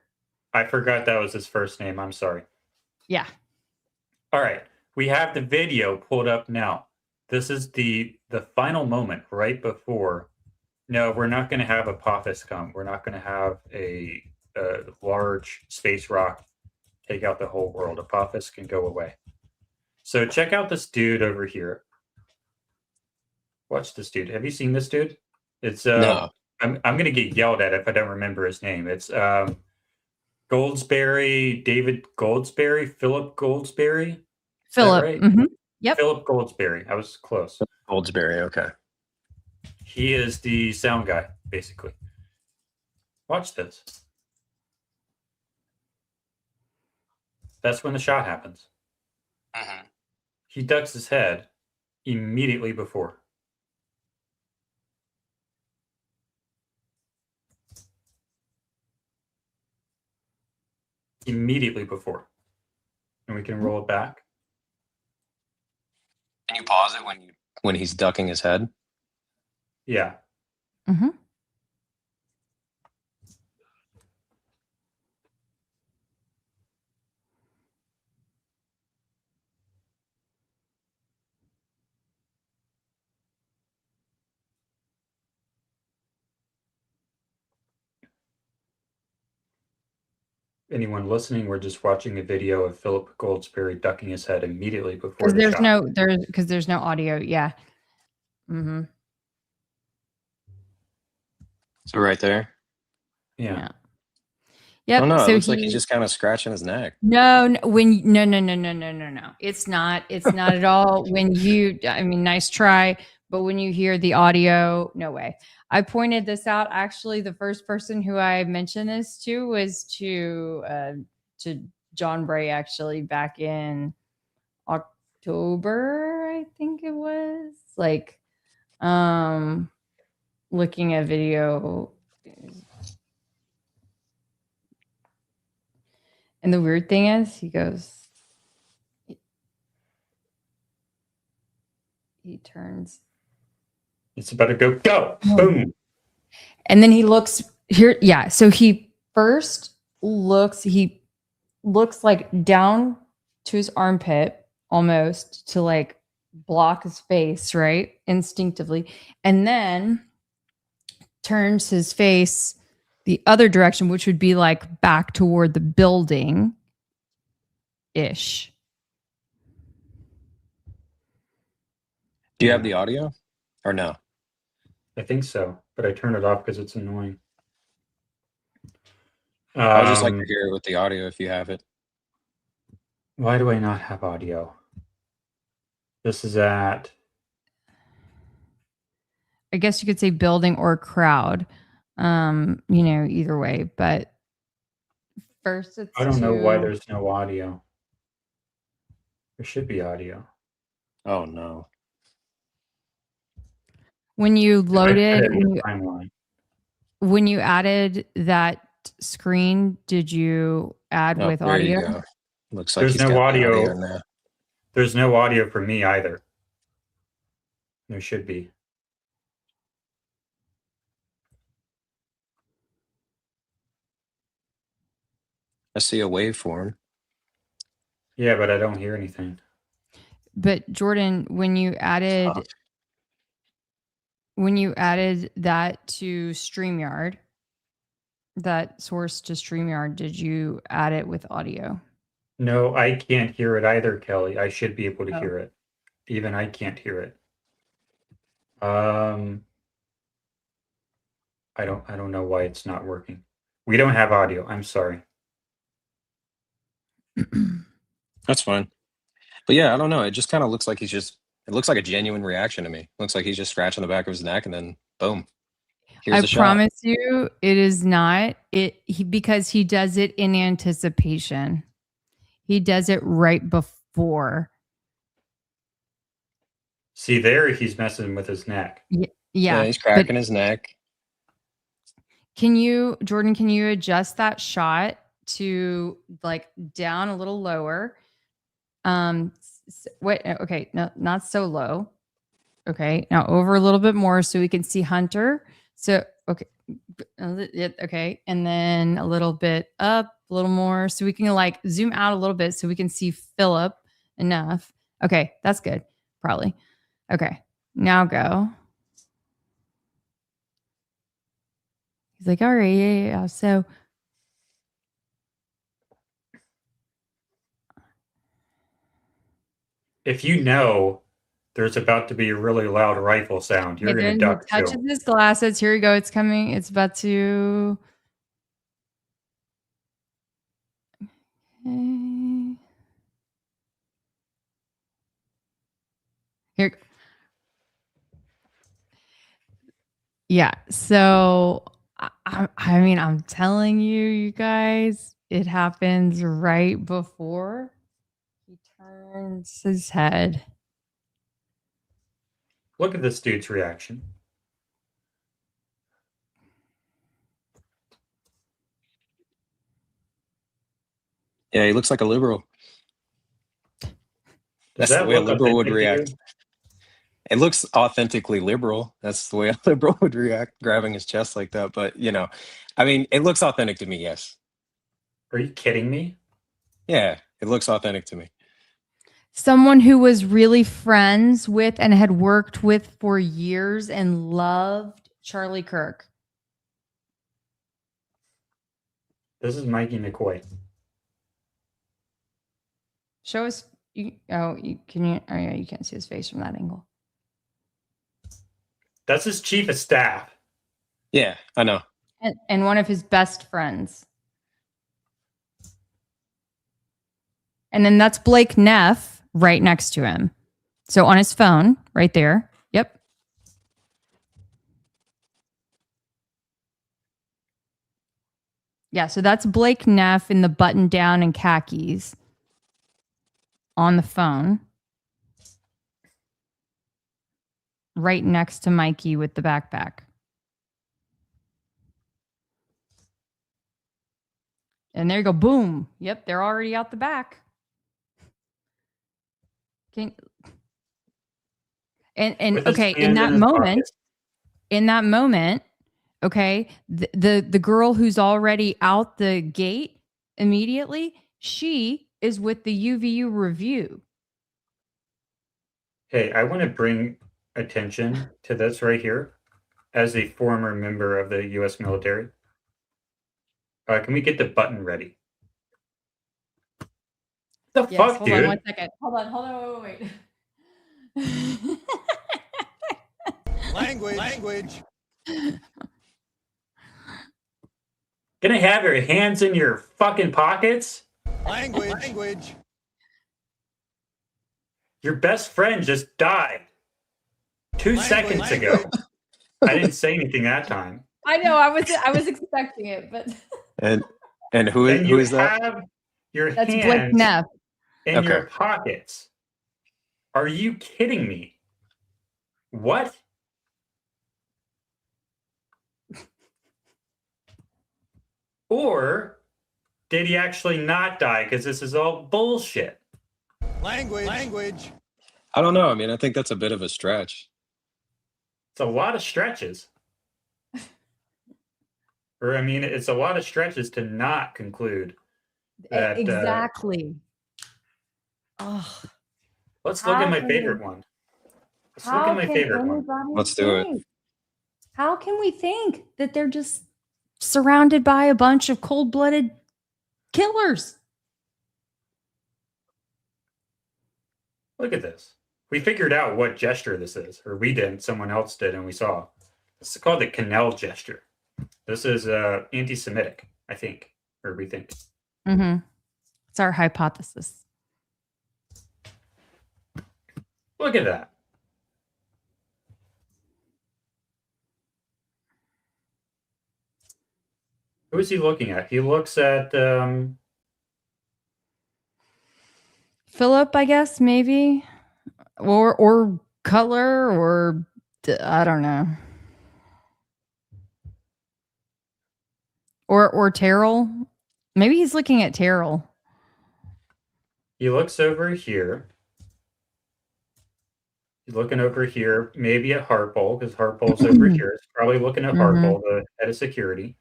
I forgot that was his first name. I'm sorry. Yeah. All right. We have the video pulled up now. This is the final moment right before. No, we're not going to have Apophis come. We're not going to have a large space rock take out the whole world. Apophis can go away. So check out this dude over here. Watch this dude. Have you seen this dude? It's No. I'm going to get yelled at if I don't remember his name. It's Goldsberry, David Goldsberry, Philip Goldsberry. Philip. Right? Mm-hmm. Yep. Philip Goldsberry. I was close. Goldsberry. Okay. He is the sound guy, basically. Watch this. That's when the shot happens. Mm-hmm. He ducks his head. Immediately before. Immediately before. And we can roll it back. Can you pause it when he's ducking his head? Yeah. Mm-hmm. Anyone listening, we're just watching a video of Philip Goldsberry ducking his head immediately before Because the shot. there's no audio. Yeah. Mm-hmm. So right there. Yeah. Yep. Oh no, So it looks like he's just kind of scratching his neck. no. It's not. It's not at all. Nice try, but when you hear the audio, no way. I pointed this out. Actually, the first person who I mentioned this to was to John Bray. Actually, back in October, I think it was looking at video. And the weird thing is, he turns. It's about to go. Boom. And then he looks here. Yeah. So he looks like down to his armpit almost to like block his face, right? Instinctively. And then turns his face the other direction, which would be like back toward the building ish. Do you have the audio or no? I think so, but I turned it off because it's annoying. I would just like to hear it with the audio if you have it. Why do I not have audio? This is at... I guess you could say building or crowd. Either way. But first it's I don't know why there's no audio. There should be audio. Oh no. When you loaded timeline. When you added that screen, did you add with there audio? You go. Looks like There's no audio. There's no audio for me either. There should be. I see a waveform. Yeah, but I don't hear anything. But Jordan, when you added that to StreamYard, that source to StreamYard, did you add it with audio? No, I can't hear it either, Kelly. I should be able to hear it. Even I can't hear it. I don't know why it's not working. We don't have audio. I'm sorry. That's fine. But yeah, I don't know. It just kind of looks like it looks like a genuine reaction to me. Looks like he's just scratching the back of his neck and then boom. I promise you it is not because he does it in anticipation. He does it right before. See there, he's messing with his neck. Yeah, he's cracking his neck. Jordan, can you adjust that shot to like down a little lower? Wait, okay, no, not so low. Okay, now over a little bit more so we can see Hunter. So, okay, and then a little bit up, a little more so we can like zoom out a little bit so we can see Philip enough. Okay, that's good, probably. Okay, now go. He's like, all right, yeah. So if you know there's about to be a really loud rifle sound, you're going to duck too. He touches his glasses. Here we go. It's coming. It's about to. Okay. Here. Yeah. So, I'm telling you guys, it happens right before he turns his head. Look at this dude's reaction. Yeah, he looks like a liberal. Does That's the that way a look liberal would authentic to react. you? It looks authentically liberal. That's the way a liberal would react, grabbing his chest like that. But, I mean, it looks authentic to me, yes. Are you kidding me? Yeah, it looks authentic to me. Someone who was really friends with and had worked with for years and loved Charlie Kirk. This is Mikey McCoy. Show us. Oh, you yeah, you can't see his face from that angle. That's his chief of staff. Yeah, I know. And one of his best friends. And then that's Blake Neff right next to him. So on his phone, right there. Yep. Yeah, so that's Blake Neff in the button down and khakis on the phone. Right next to Mikey with the backpack. And there you go. Boom. Yep, they're already out the back. And okay, in that moment, okay, the girl who's already out the gate immediately, she is with the UVU review. Hey, I want to bring attention to this right here as a former member of the U.S. military. Can we get the button ready? The fuck, hold dude? on 1 second. Hold on, wait. Language. Gonna have your hands in your fucking pockets? Language. Your best friend just died 2 seconds ago. I didn't say anything that time. I know. I was expecting it, but and who is that? Have your that's hands Blake Neff in your pockets. Are you kidding me? What? Or did he actually not die? Because this is all bullshit. Language. I don't know. I mean, I think that's a bit of a stretch. It's a lot of stretches. Or, I mean, it's a lot of stretches to not conclude that. Exactly. Let's look at my favorite one. Let's do it. How can we think that they're just surrounded by a bunch of cold-blooded killers? Look at this. We figured out what gesture this is, or we didn't. Someone else did, and we saw. This is called the canal gesture. This is anti-Semitic, I think, or we think. Mm-hmm. It's our hypothesis. Look at that. Who is he looking at? He looks at Philip, I guess, maybe, or Cutler, or I don't know, or Terrell. Maybe he's looking at Terrell. He looks over here. He's looking over here, maybe at Harpole, because Harpole's over here. He's probably looking at Harpole, the head of security.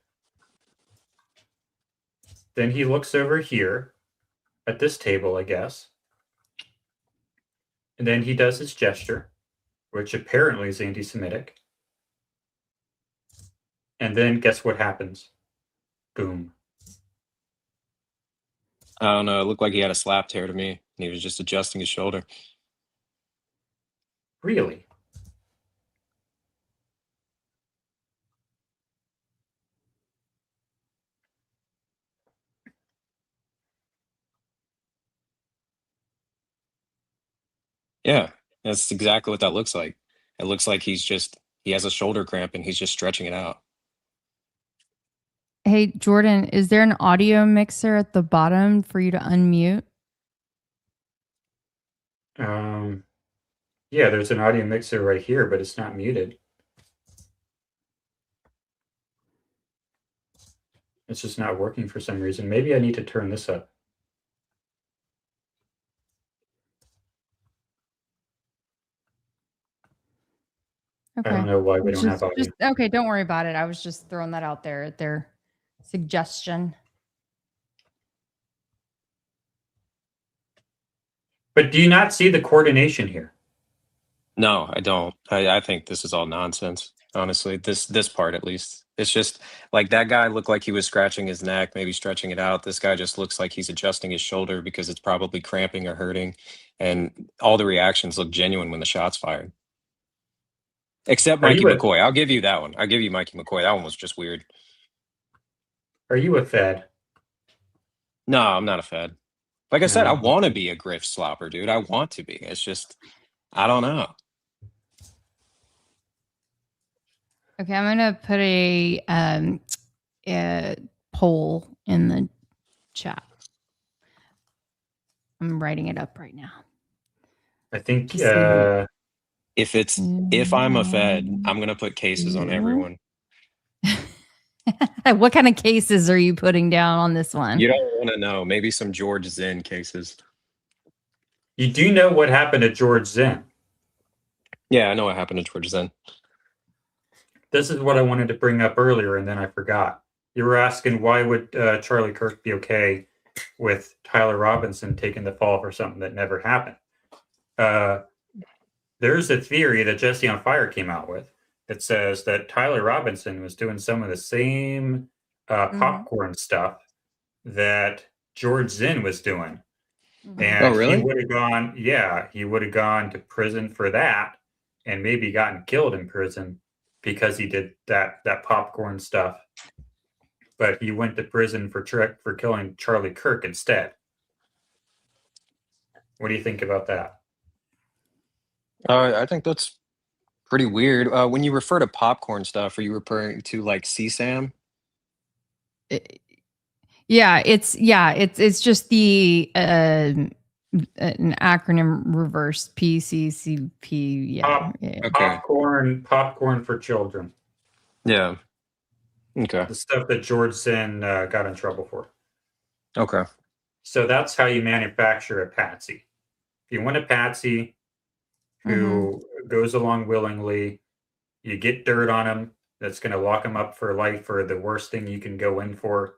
Then he looks over here at this table, I guess. And then he does his gesture, which apparently is anti-Semitic. And then guess what happens? Boom. I don't know. It looked like he had a slap tear to me, and he was just adjusting his shoulder. Really? Yeah, that's exactly what that looks like. It looks like he has a shoulder cramp and he's just stretching it out. Hey, Jordan, is there an audio mixer at the bottom for you to unmute? Yeah, there's an audio mixer right here, but it's not muted. It's just not working for some reason. Maybe I need to turn this up. I don't Okay. know why we don't have audio. Just okay, don't worry about it. I was just throwing that out there at their suggestion. But do you not see the coordination here? No, I don't. I think this is all nonsense. Honestly, this part at least. It's just like that guy looked like he was scratching his neck, maybe stretching it out. This guy just looks like he's adjusting his shoulder because it's probably cramping or hurting. And all the reactions look genuine when the shot's fired. Except Are Mikey you a McCoy. I'll give you that one. I'll give you Mikey McCoy. That one was just weird. Are you a Fed? No, I'm not a Fed. Like I said, I No. want to be a grift slopper, dude. I want to be. It's just, I don't know. Okay, I'm gonna put a poll in the chat. I'm writing it up right now. I think To see. If I'm a Fed, I'm gonna put cases on everyone. What kind of cases are you putting down on this one? You don't want to know. Maybe some George Zinn cases. you do know what happened to George Zinn. Yeah, I know what happened to George Zinn. This is what I wanted to bring up earlier, and then I forgot. You were asking why would Charlie Kirk be okay with Tyler Robinson taking the fall for something that never happened? There's a theory that Jesse on Fire came out with that says that Tyler Robinson was doing some of the same popcorn stuff that George Zinn was doing. And Oh, really? he would have gone, yeah, he would have gone to prison for that and maybe gotten killed in prison because he did that popcorn stuff. But he went to prison for killing Charlie Kirk instead. What do you think about that? I think that's pretty weird. When you refer to popcorn stuff, are you referring to like CSAM? It's just the an acronym reverse PCCP. Yeah. Okay. Popcorn for children. Yeah. Okay. The stuff that George Zinn got in trouble for. Okay. So that's how you manufacture a patsy. If you want a patsy who goes along willingly, you get dirt on him that's going to lock him up for life for the worst thing you can go in for,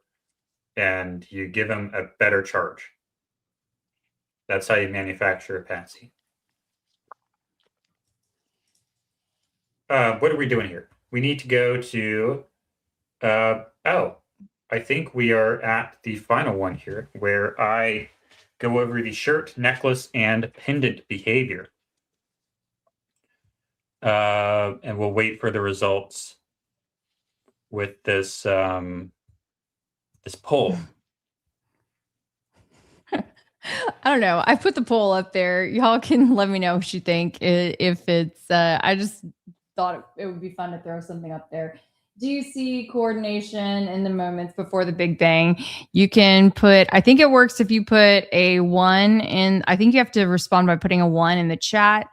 and you give him a better charge. That's how you manufacture a patsy. What are we doing here? We need to go to, I think we are at the final one here where I go over the shirt, necklace, and pendant behavior. And we'll wait for the results with this this poll. I don't know. I put the poll up there. Y'all can let me know what you think. If it's, I just thought it would be fun to throw something up there. Do you see coordination in the moments before the Big Bang? You can put, I think it works if you put a 1 in, I think you have to respond by putting a 1 in the chat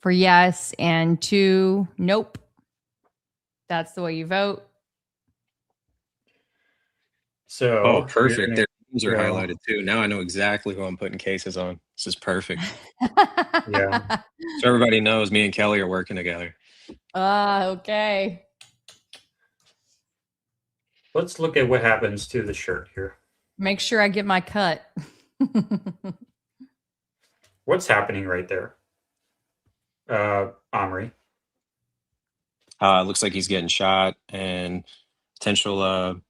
for yes, and 2, nope. That's the way you vote. So, perfect. Their names are highlighted too. Now I know exactly who I'm putting cases on. This is perfect. Yeah. So everybody knows me and Kelly are working together. Okay. Let's look at what happens to the shirt here. Make sure I get my cut. What's happening right there? Omri. Looks like he's getting shot and potential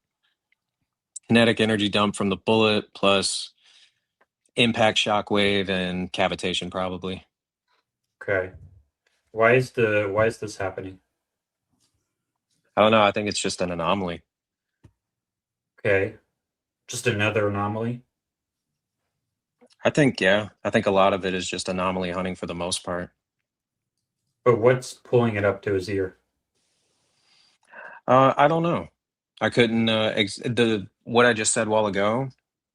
kinetic energy dump from the bullet plus impact shockwave and cavitation probably. Okay. Why is this happening? I don't know. I think it's just an anomaly. Okay. Just another anomaly? I think a lot of it is just anomaly hunting for the most part. But what's pulling it up to his ear? I don't know. I couldn't what I just said a while ago,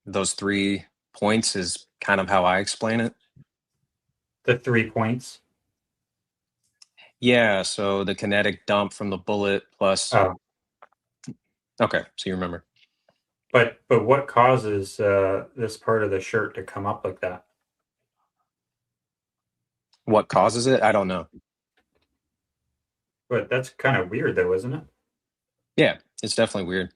those 3 points is kind of how I explain it. The 3 points. Yeah, so the kinetic dump from the bullet plus. Oh, Okay, so you remember. but what causes this part of the shirt to come up like that? What causes it? I don't know. But that's kind of weird, though, isn't it? Yeah, it's definitely weird.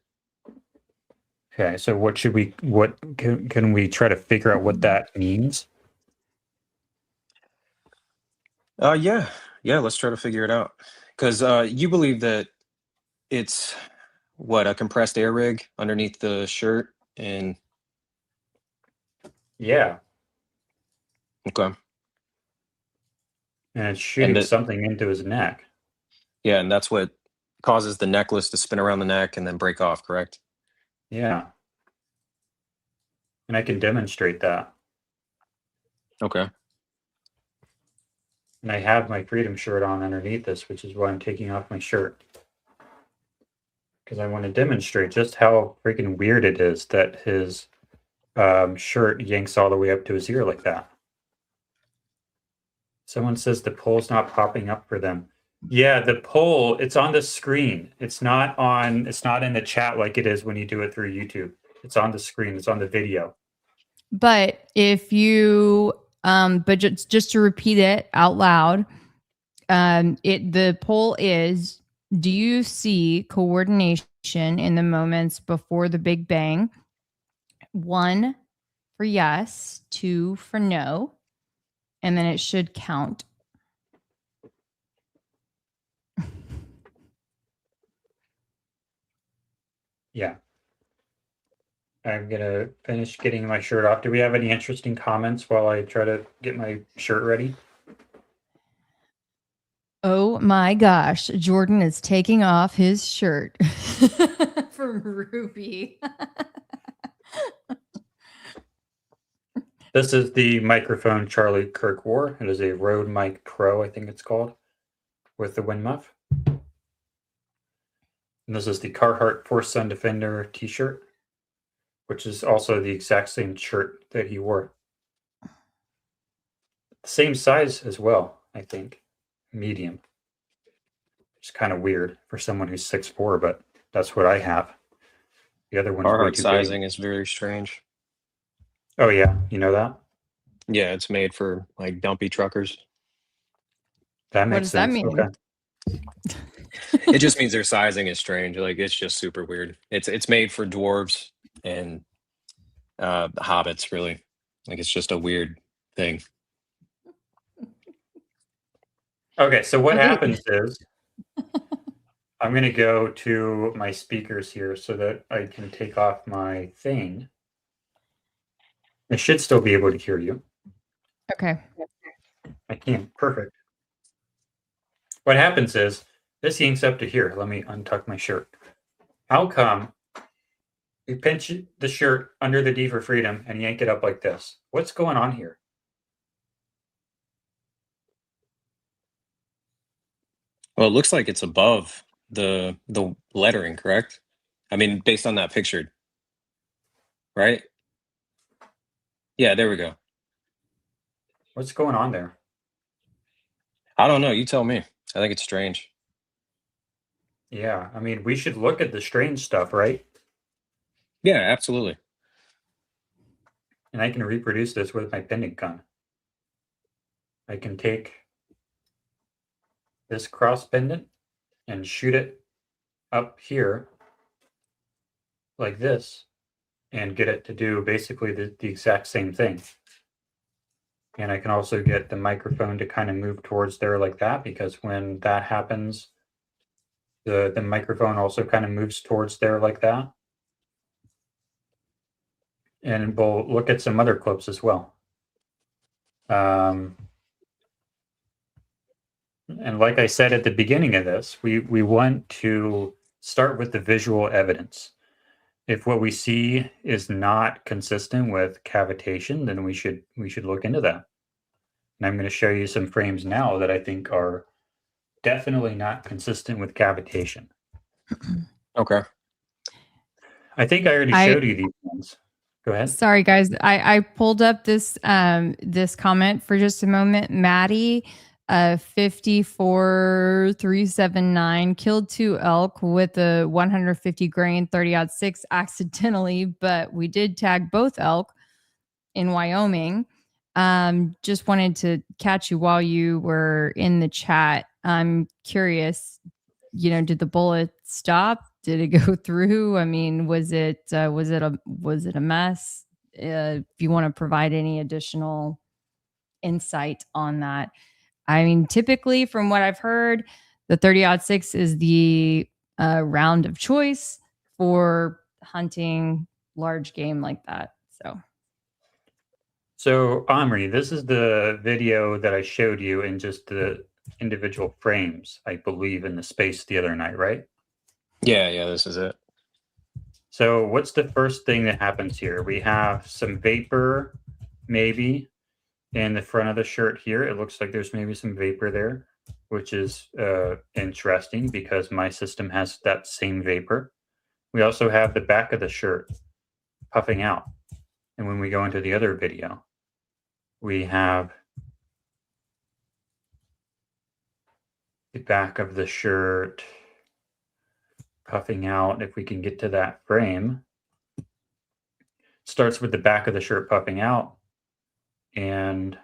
Okay, so what can we try to figure out what that means? Yeah, let's try to figure it out. Because you believe that it's what, a compressed air rig underneath the shirt, and Yeah, okay, and it's and shooting something into his neck. yeah, and that's what causes the necklace to spin around the neck and then break off, correct? Yeah, and I can demonstrate that. Okay. And I have my freedom shirt on underneath this, which is why I'm taking off my shirt. Because I want to demonstrate just how freaking weird it is that his shirt yanks all the way up to his ear like that. Someone says the poll's not popping up for them. Yeah, the poll, it's on the screen. It's not in the chat like it is when you do it through YouTube. It's on the screen, it's on the video. But if you, but just to repeat it out loud, the poll is: do you see coordination in the moments before the Big Bang? 1 for yes, 2 for no, and then it should count. Yeah. I'm gonna finish getting my shirt off. Do we have any interesting comments while I try to get my shirt ready? Oh my gosh, Jordan is taking off his shirt from Ruby. This is the microphone Charlie Kirk wore. It is a Rode Mic Pro, I think it's called, with the wind muff. And this is the Carhartt Force Sun Defender t-shirt, which is also the exact same shirt that he wore. Same size as well, I think. Medium. It's kind of weird for someone who's 6'4", but that's what I have. The other one's way Carhartt too sizing big. is very strange. Oh yeah, you know that? Yeah, it's made for like dumpy truckers. That What makes does that sense. mean? Okay. It just means their sizing is strange. Like, it's just super weird. It's made for dwarves and hobbits, really. Like, it's just a weird thing. Okay, so what Okay. happens is I'm going to go to my speakers here so that I can take off my thing. I should still be able to hear you. Okay. I can. Perfect. What happens is this yanks up to here. Let me untuck my shirt. How come you pinch the shirt under the D for freedom and yank it up like this? What's going on here? Well, it looks like it's above the lettering, correct? I mean, based on that picture, right? Yeah, there we go. What's going on there? I don't know. You tell me. I think it's strange. Yeah, I mean, we should look at the strange stuff, right? Yeah, absolutely. And I can reproduce this with my pendant gun. I can take this cross pendant and shoot it up here like this and get it to do basically the exact same thing. And I can also get the microphone to kind of move towards there like that, because when that happens, the microphone also kind of moves towards there like that. And we'll look at some other clips as well. And like I said at the beginning of this, we want to start with the visual evidence. If what we see is not consistent with cavitation, then we should look into that. And I'm going to show you some frames now that I think are definitely not consistent with cavitation. Okay. I think I already showed you these ones. Go ahead. Sorry, guys. I pulled up this this comment for just a moment. Maddie, 54379 killed 2 elk with a 150 grain 30-06 accidentally, but we did tag both elk in Wyoming. Just wanted to catch you while you were in the chat. I'm curious, did the bullet stop? Did it go through? I mean, was it a mess? If you want to provide any additional insight on that. I mean, typically from what I've heard, the 30-06 is the round of choice for hunting large game like that. So, Omri, this is the video that I showed you in just the individual frames, I believe, in the space the other night, right? Yeah, this is it. So, what's the first thing that happens here? We have some vapor, maybe, in the front of the shirt here. It looks like there's maybe some vapor there, which is interesting because my system has that same vapor. We also have the back of the shirt puffing out. And when we go into the other video, we have the back of the shirt puffing out. If we can get to that frame, it starts with the back of the shirt puffing out. And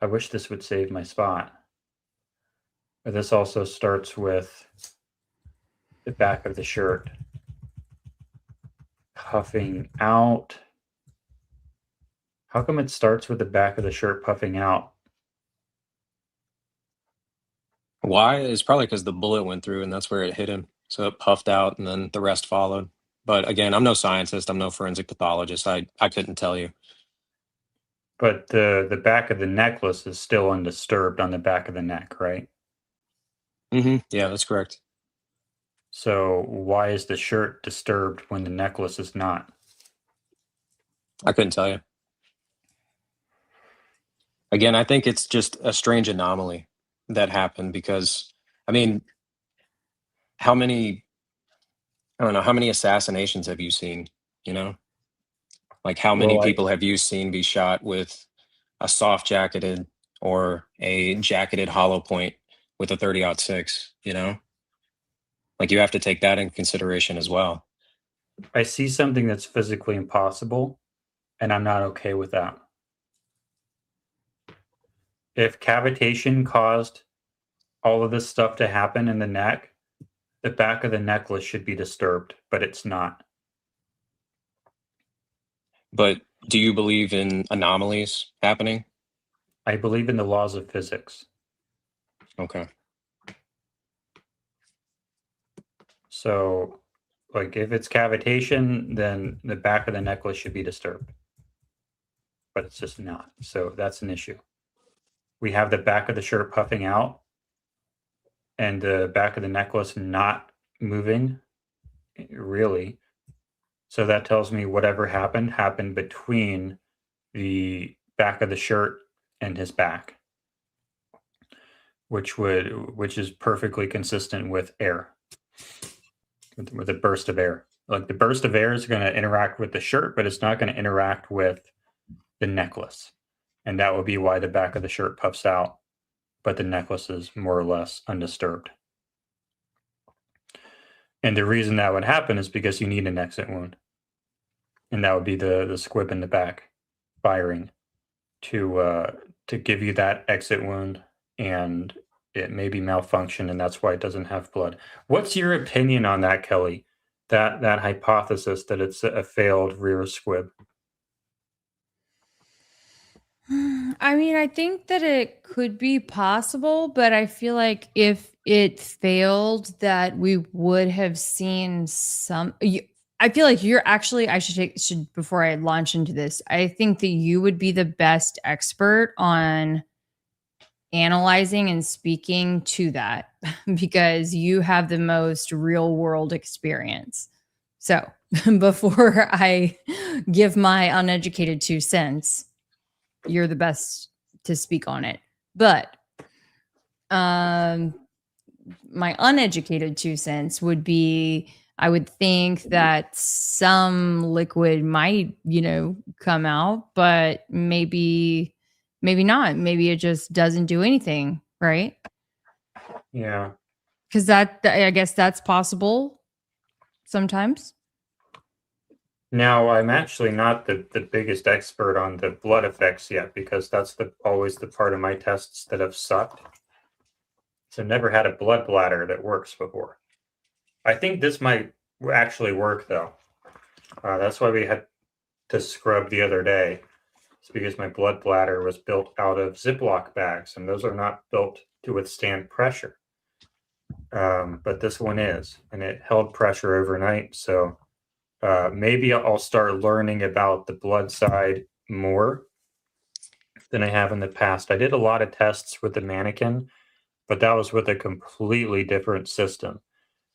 I wish this would save my spot. But this also starts with the back of the shirt puffing out. How come it starts with the back of the shirt puffing out? Why? It's probably because the bullet went through and that's where it hit him. So it puffed out and then the rest followed. But again, I'm no scientist. I'm no forensic pathologist. I couldn't tell you. But the back of the necklace is still undisturbed on the back of the neck, right? Yeah, that's correct. So why is the shirt disturbed when the necklace is not? I couldn't tell you. Again, I think it's just a strange anomaly that happened because, I mean, I don't know, how many assassinations have you seen? Like how many Well, people have you seen be shot with a soft jacketed or a jacketed hollow point with a 30-06, Like you have to take that into consideration as well. I see something that's physically impossible, and I'm not okay with that. If cavitation caused all of this stuff to happen in the neck, the back of the necklace should be disturbed, but it's not. But do you believe in anomalies happening? I believe in the laws of physics. Okay. So, like, if it's cavitation, then the back of the necklace should be disturbed. But it's just not. So that's an issue. We have the back of the shirt puffing out and the back of the necklace not moving, really. So that tells me whatever happened between the back of the shirt and his back, which is perfectly consistent with air, with a burst of air. Like the burst of air is going to interact with the shirt, but it's not going to interact with the necklace. And that would be why the back of the shirt puffs out, but the necklace is more or less undisturbed. And the reason that would happen is because you need an exit wound. And that would be the squib in the back firing to give you that exit wound, and it may be malfunction, and that's why it doesn't have blood. What's your opinion on that, Kelly? That hypothesis that it's a failed rear squib? I mean, I think that it could be possible, but I feel like if it failed, that we would have seen some. I feel like you're actually, should before I launch into this, I think that you would be the best expert on analyzing and speaking to that because you have the most real world experience. So before I give my uneducated 2 cents, you're the best to speak on it. But my uneducated 2 cents would be I would think that some liquid might, come out, but maybe not. Maybe it just doesn't do anything, right? Yeah. Because I guess that's possible sometimes. Now, I'm actually not the biggest expert on the blood effects yet because that's always the part of my tests that have sucked. So never had a blood bladder that works before. I think this might actually work though. That's why we had to scrub the other day. It's because my blood bladder was built out of Ziploc bags, and those are not built to withstand pressure. But this one is, and it held pressure overnight. So maybe I'll start learning about the blood side more than I have in the past. I did a lot of tests with the mannequin, but that was with a completely different system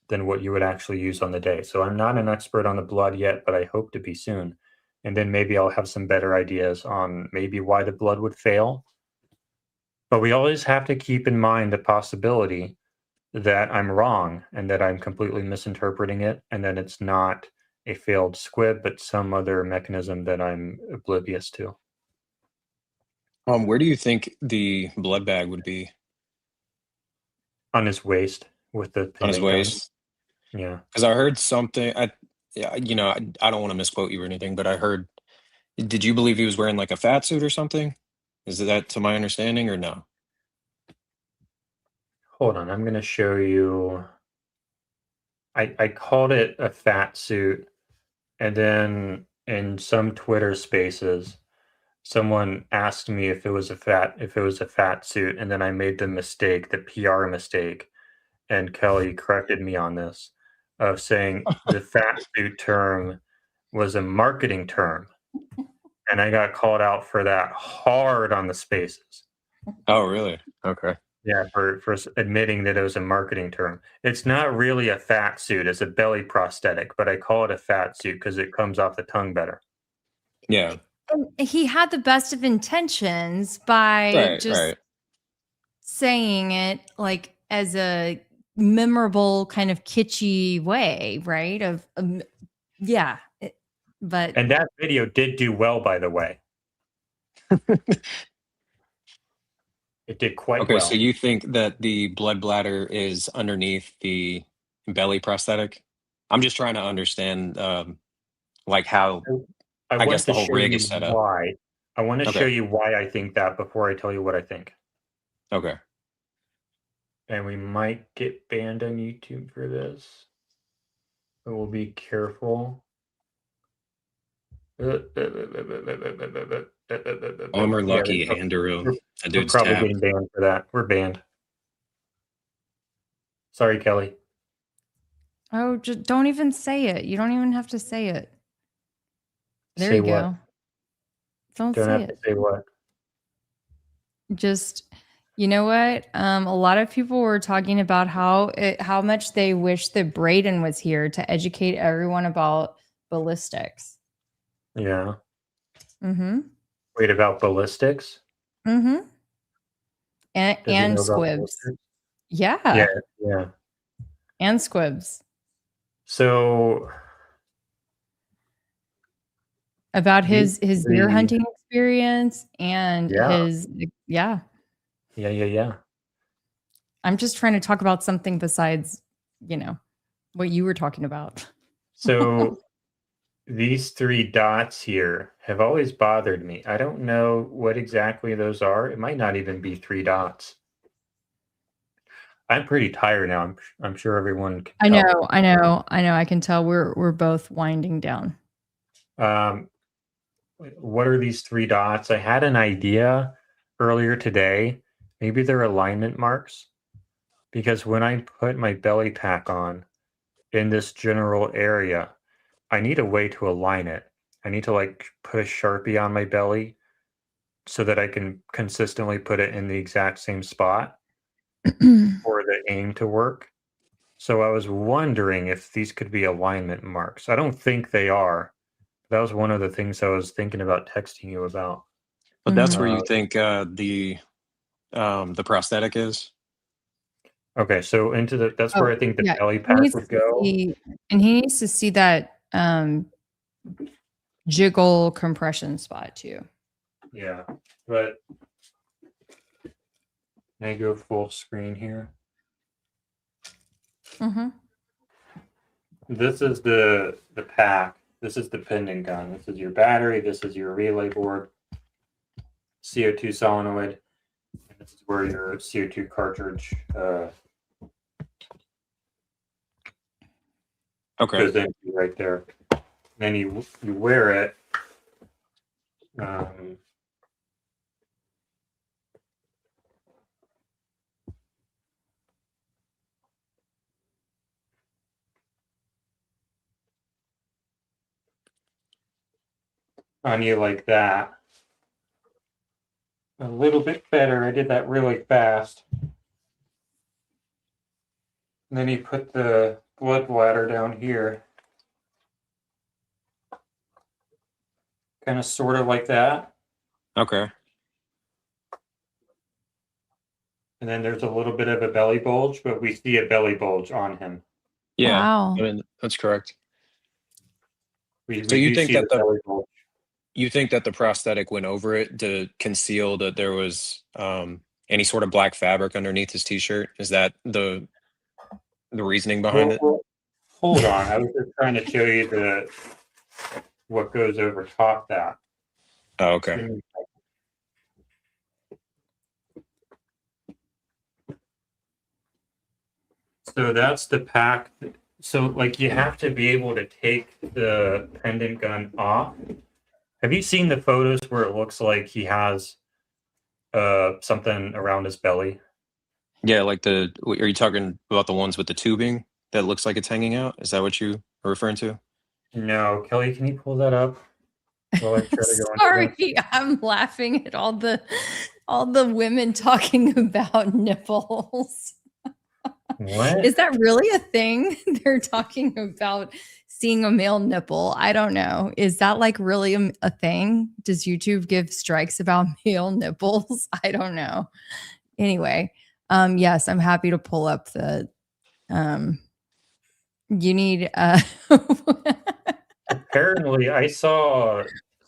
than what you would actually use on the day. So I'm not an expert on the blood yet, but I hope to be soon. And then maybe I'll have some better ideas on maybe why the blood would fail. But we always have to keep in mind the possibility that I'm wrong and that I'm completely misinterpreting it and that it's not a failed squib, but some other mechanism that I'm oblivious to. Where do you think the blood bag would be? On his waist with the On his panic gun. waist? Yeah. Because I heard something. I don't want to misquote you or anything, but I heard. Did you believe he was wearing like a fat suit or something? Is that to my understanding or no? Hold on, I'm going to show you. I called it a fat suit, and then in some Twitter spaces, someone asked me if it was a fat suit, and then I made the mistake, the PR mistake, and Kelly corrected me on this, of saying the fat suit term was a marketing term, and I got called out for that hard on the spaces. Oh, really? Okay. Yeah, for admitting that it was a marketing term. It's not really a fat suit, it's a belly prosthetic, but I call it a fat suit because it comes off the tongue better. Yeah. And he had the best of intentions by Right. just Right. saying it like as a memorable kind of kitschy way, right? Yeah, but And that video did do well, by the way. It did quite Okay. well. So you think that the blood bladder is underneath the belly prosthetic? I'm just trying to understand, like how I I guess want the to whole show rig you is set up. why. I want to show Okay. you why I think that before I tell you what I think. Okay. And we might get banned on YouTube for this, but we'll be careful. Palmer, Yeah, Lucky, Andrew. That we're dude's probably tapped. getting banned for that. We're banned. Sorry, Kelly. oh, just don't even say it. You don't even have to say it. There Say you what? go. Don't Don't say have to it. say what. Just you know what? A lot of people were talking about how much they wish that Braden was here to educate everyone about ballistics. Yeah. Mm-hmm. Wait, about ballistics? Mm-hmm. Does he And know about squibs. ballistics? Yeah. Yeah. And squibs. So About these his deer three, hunting experience and yeah, his yeah. yeah. I'm just trying to talk about something besides, what you were talking about. So these three dots here have always bothered me. I don't know what exactly those are. It might not even be three dots. I'm pretty tired now. I'm sure everyone can I tell. know. I can tell we're both winding down. Um, what are these three dots? I had an idea earlier today. Maybe they're alignment marks because when I put my belly pack on in this general area, I need a way to align it. I need to like put a Sharpie on my belly so that I can consistently put it in the exact same spot for the aim to work. So I was wondering if these could be alignment marks. I don't think they are. That was one of the things I was thinking about texting you about. But that's where Uh, you think the prosthetic is? Okay, so into that's where I think the yeah. belly He pack needs would to go. see, and he needs to see that jiggle compression spot too. Yeah, but can I go full screen here? Mm-hmm. This is the pack. This is the pendant gun. This is your battery. This is your relay board, CO2 solenoid, and this is where your CO2 cartridge goes into right there. Then you wear it. On you like that. A little bit better. I did that really fast. And then you put the blood bladder down here. Kind of sort of like that. Okay. And then there's a little bit of a belly bulge, but we see a belly bulge on him. Yeah. Wow. I mean, that's correct. We So you do think see that the belly bulge. you think that the prosthetic went over it to conceal that there was any sort of black fabric underneath his t-shirt? Is that the reasoning behind it? Well, hold on. I was just trying to show you what goes over top that. Oh, okay. So that's the pack. So like you have to be able to take the pendant gun off. Have you seen the photos where it looks like he has something around his belly? Yeah, like are you talking about the ones with the tubing that looks like it's hanging out? Is that what you are referring to? No, Kelly, can you pull that up while I try to go into Sorry, this? I'm laughing at all the women talking about nipples. What? Is that really a thing? They're talking about seeing a male nipple. I don't know. Is that like really a thing? Does YouTube give strikes about male nipples? I don't know. Anyway, yes, I'm happy to pull up the you need Apparently, I saw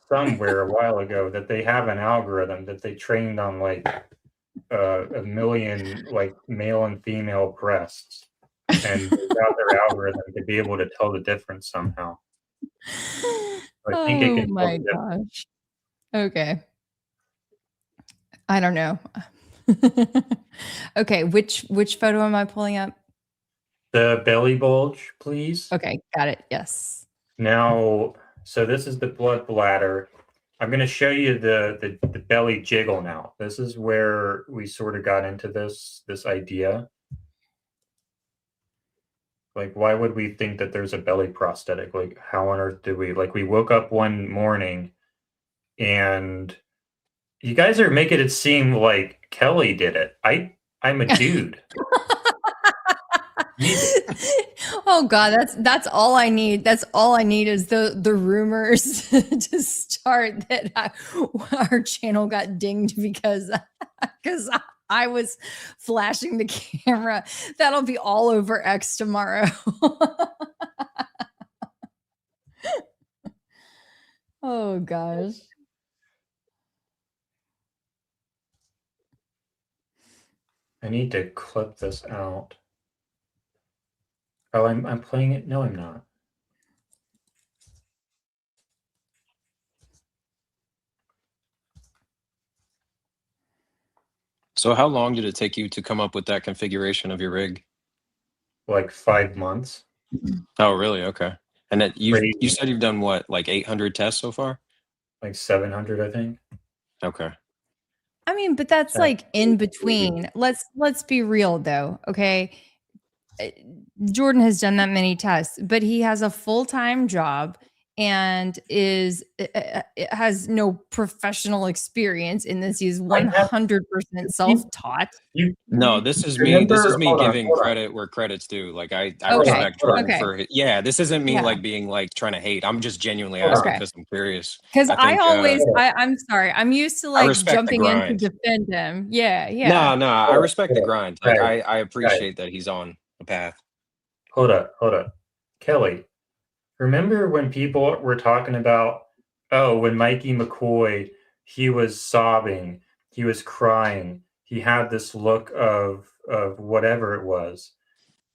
somewhere a while ago that they have an algorithm that they trained on like a million like male and female breasts, and they got their algorithm to be able to tell the difference somehow. I think it oh can tell my the difference. gosh. Okay. I don't know. Okay, which photo am I pulling up? The belly bulge, please. Okay, got it. Yes. Now, so this is the blood bladder. I'm going to show you the belly jiggle now. This is where we sort of got into this idea. Like, why would we think that there's a belly prosthetic? Like, how on earth did we? Like, we woke up one morning and you guys are making it seem like Kelly did it. I'm a dude. Oh God, that's all I need. That's all I need is the rumors to start that our channel got dinged because I was flashing the camera. That'll be all over X tomorrow. Oh gosh. I need to clip this out. Oh, I'm playing it. No, I'm not. So how long did it take you to come up with that configuration of your rig? Like 5 months. Oh, really? Okay. And that you Crazy. said you've done what, like 800 tests so far? Like 700, I think. Okay. I mean, but that's like in between. Let's be real though, okay? Jordan has done that many tests, but he has a full-time job and has no professional experience in this. He's I have 100% self-taught. No, this is me. This is remember. me Hold on, giving hold on. credit where credit's due. Like I Okay. respect Jordan Okay. for it. Yeah, this isn't me Yeah. like being like trying to hate. I'm just genuinely Hold on. asking Okay. because I'm curious. Because I think I'm sorry. I'm used to I like respect the jumping in to grind. defend him. Yeah. No, I Hold up, respect the hold up. grind. Like Right, I appreciate that he's on the path. hold up. Kelly, remember when people were talking about, oh, when Mikey McCoy, he was sobbing, he was crying, he had this look of whatever it was.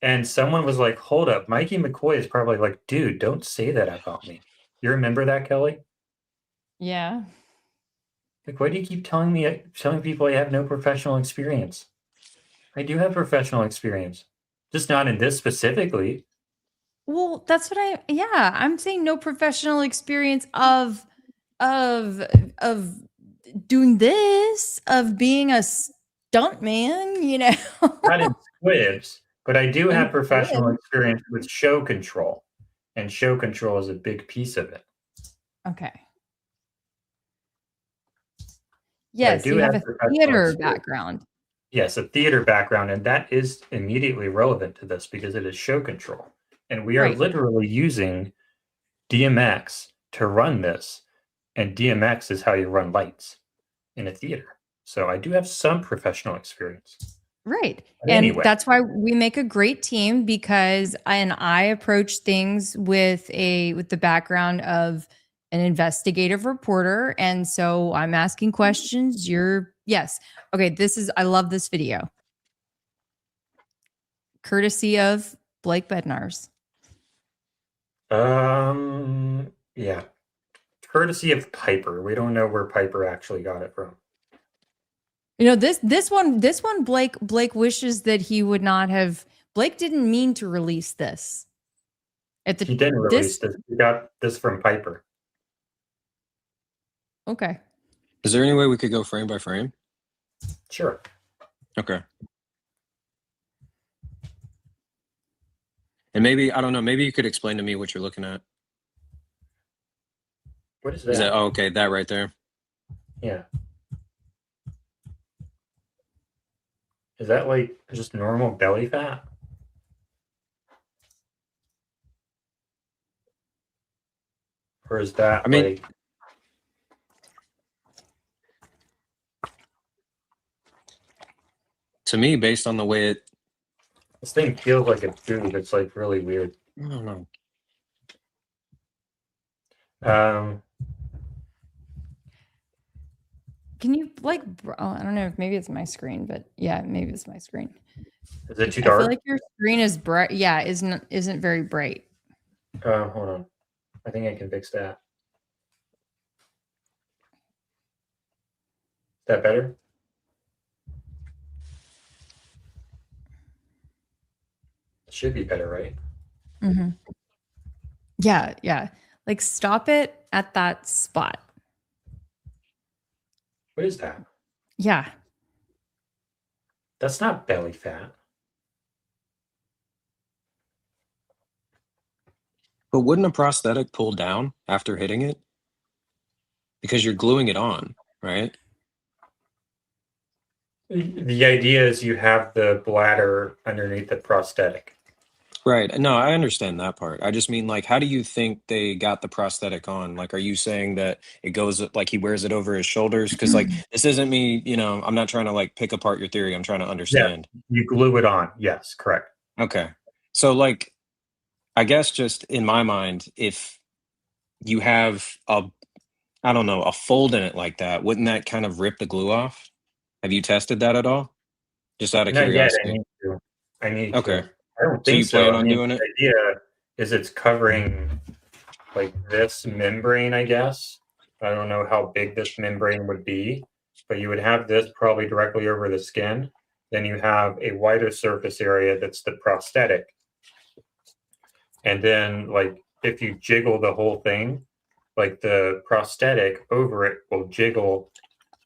And someone was like, hold up, Mikey McCoy is probably like, dude, don't say that about me. You remember that, Kelly? Yeah. Like, why do you keep telling people I have no professional experience? I do have professional experience, just not in this specifically. Well, that's what I'm saying no professional experience of of doing this, of being a stunt man, you know. Not in squibs, but I do In have professional squib. experience with show control, and show control is a big piece of it. Okay. But I Yes, do you have have a professional theater experience. background. Yes, a theater background, and that is immediately relevant to this because it is show control. And we are Right. literally using DMX to run this, and DMX is how you run lights in a theater. So I do have some professional experience. Right. But And anyway, that's why we make a great team because I approach things with the background of an investigative reporter. And so I'm asking questions. Yes. Okay. I love this video. Courtesy of Blake Bednar's. yeah, courtesy of Piper. We don't know where Piper actually got it from. You know, this one, Blake wishes that he would not have. Blake didn't mean to release this. He didn't release this. He got this from Piper. Okay. Is there any way we could go frame by frame? Sure. Okay. And maybe, I don't know, maybe you could explain to me what you're looking at. What is that? Is that, oh, okay, that right there. Yeah. Is that like just normal belly fat? Or is that I mean, like to me, based on the way it, this thing feels like a tube? It's like really weird. I don't know. Can you like? I don't know if maybe it's my screen, but yeah, maybe it's my screen. Is it too I feel dark? like your screen is bright. Yeah, isn't very bright. Hold on. I think I can fix that. Is that better? It should be better, right? Mm-hmm. Yeah. Like stop it at that spot. What is that? Yeah. That's not belly fat. But wouldn't a prosthetic pull down after hitting it? Because you're gluing it on, right? The idea is you have the bladder underneath the prosthetic. Right. No, I understand that part. I just mean, like, how do you think they got the prosthetic on? Like, are you saying that it goes like he wears it over his shoulders? Because, like, this isn't me, you know, I'm not trying to like pick apart your theory. I'm trying to understand. You glue it on. Yes, correct. Okay. So, like, I guess just in my mind, if you have I don't know, a fold in it like that, wouldn't that kind of rip the glue off? Have you tested that at all? Just out of Not yet. I curiosity. need to. I need Okay. to. I don't So think you so. plan I on mean, doing it? the idea is it's covering like this membrane, I guess. I don't know how big this membrane would be, but you would have this probably directly over the skin. Then you have a wider surface area that's the prosthetic. And then, like, if you jiggle the whole thing, like the prosthetic over it will jiggle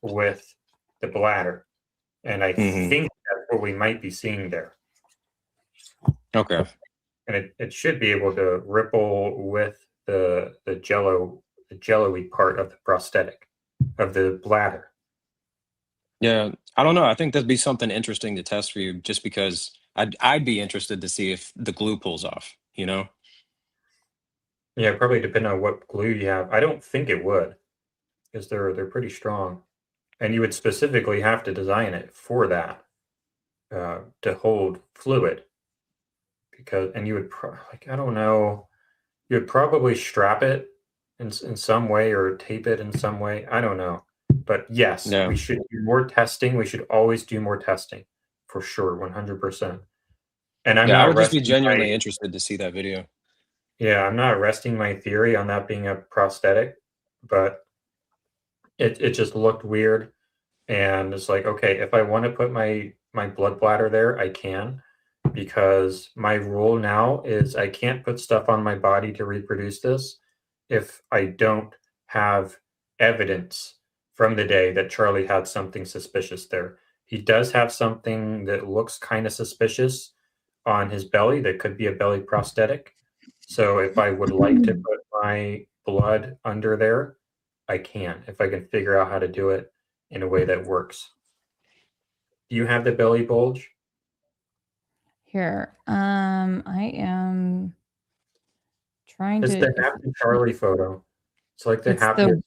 with the bladder. And I think that's what we might be seeing there. Okay. And it should be able to ripple with the jello-y part of the prosthetic, of the bladder. Yeah, I don't know. I think that'd be something interesting to test for you, just because I'd be interested to see if the glue pulls off. You know? Yeah, probably depending on what glue you have. I don't think it would, because they're pretty strong, and you would specifically have to design it for that to hold fluid. Because and you would like I don't know, you would probably strap it in some way or tape it in some way. I don't know, but yes, Yeah. we should do more testing. We should always do more testing for sure, 100%. And I'm Yeah, I not would just be resting my genuinely interested to see that video. yeah, I'm not resting my theory on that being a prosthetic, but it just looked weird, and it's like, okay, if I want to put my blood bladder there, I can, because my rule now is I can't put stuff on my body to reproduce this if I don't have evidence from the day that Charlie had something suspicious there. He does have something that looks kind of suspicious on his belly that could be a belly prosthetic. So if I would like to put my blood under there, I can, if I can figure out how to do it in a way that works. Do you have the belly bulge? Here, I am trying It's to. the happy Charlie photo. It's like the It's happiest.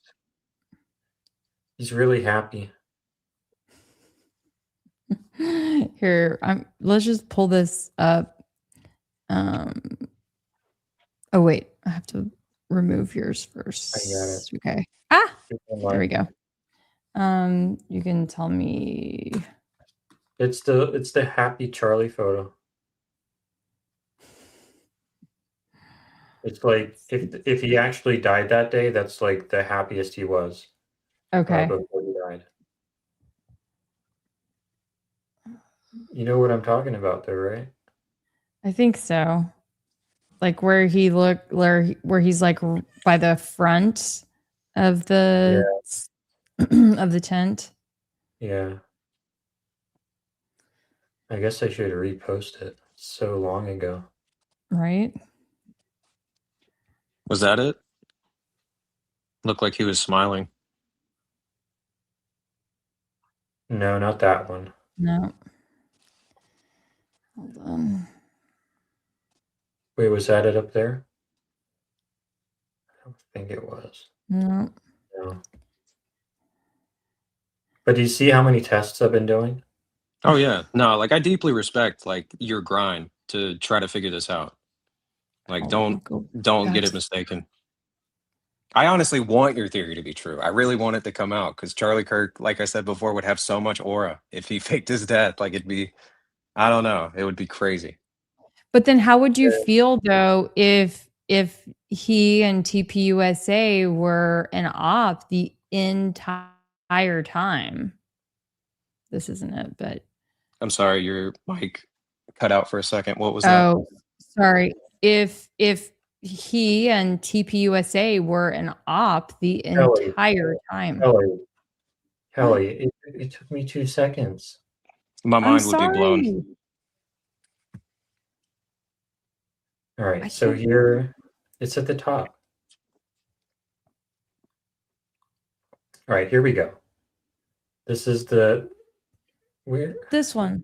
He's really happy. here. Let's just pull this up. Oh wait, I have to remove yours first. I got it. Okay. Ah, It's there we go. You can tell me. It's the happy Charlie photo. It's like if he actually died that day, that's like the happiest he was Okay. before he died. You know what I'm talking about, though, right? I think so. Like where he's like by the front of the of the tent. Yeah. I guess I should repost it. So long ago. Right? Was that it? Looked like he was smiling. No, not that one. No. Hold on. Wait, was that it up there? I don't think it was. No. No. But do you see how many tests I've been doing? Oh yeah, no, like I deeply respect like your grind to try to figure this out. Like don't get it mistaken. I honestly want your theory to be true. I really want it to come out because Charlie Kirk, like I said before, would have so much aura if he faked his death. Like it'd be, I don't know, it would be crazy. But then how would you feel though if he and TPUSA were an op the entire time? This isn't it, but I'm sorry, your mic cut out for a second. What was that? oh, sorry. If he and TPUSA were an op the entire time. Kelly, it took me 2 seconds. My mind would be blown. All right, so here it's at the top. All right, here we go. This is the where this one.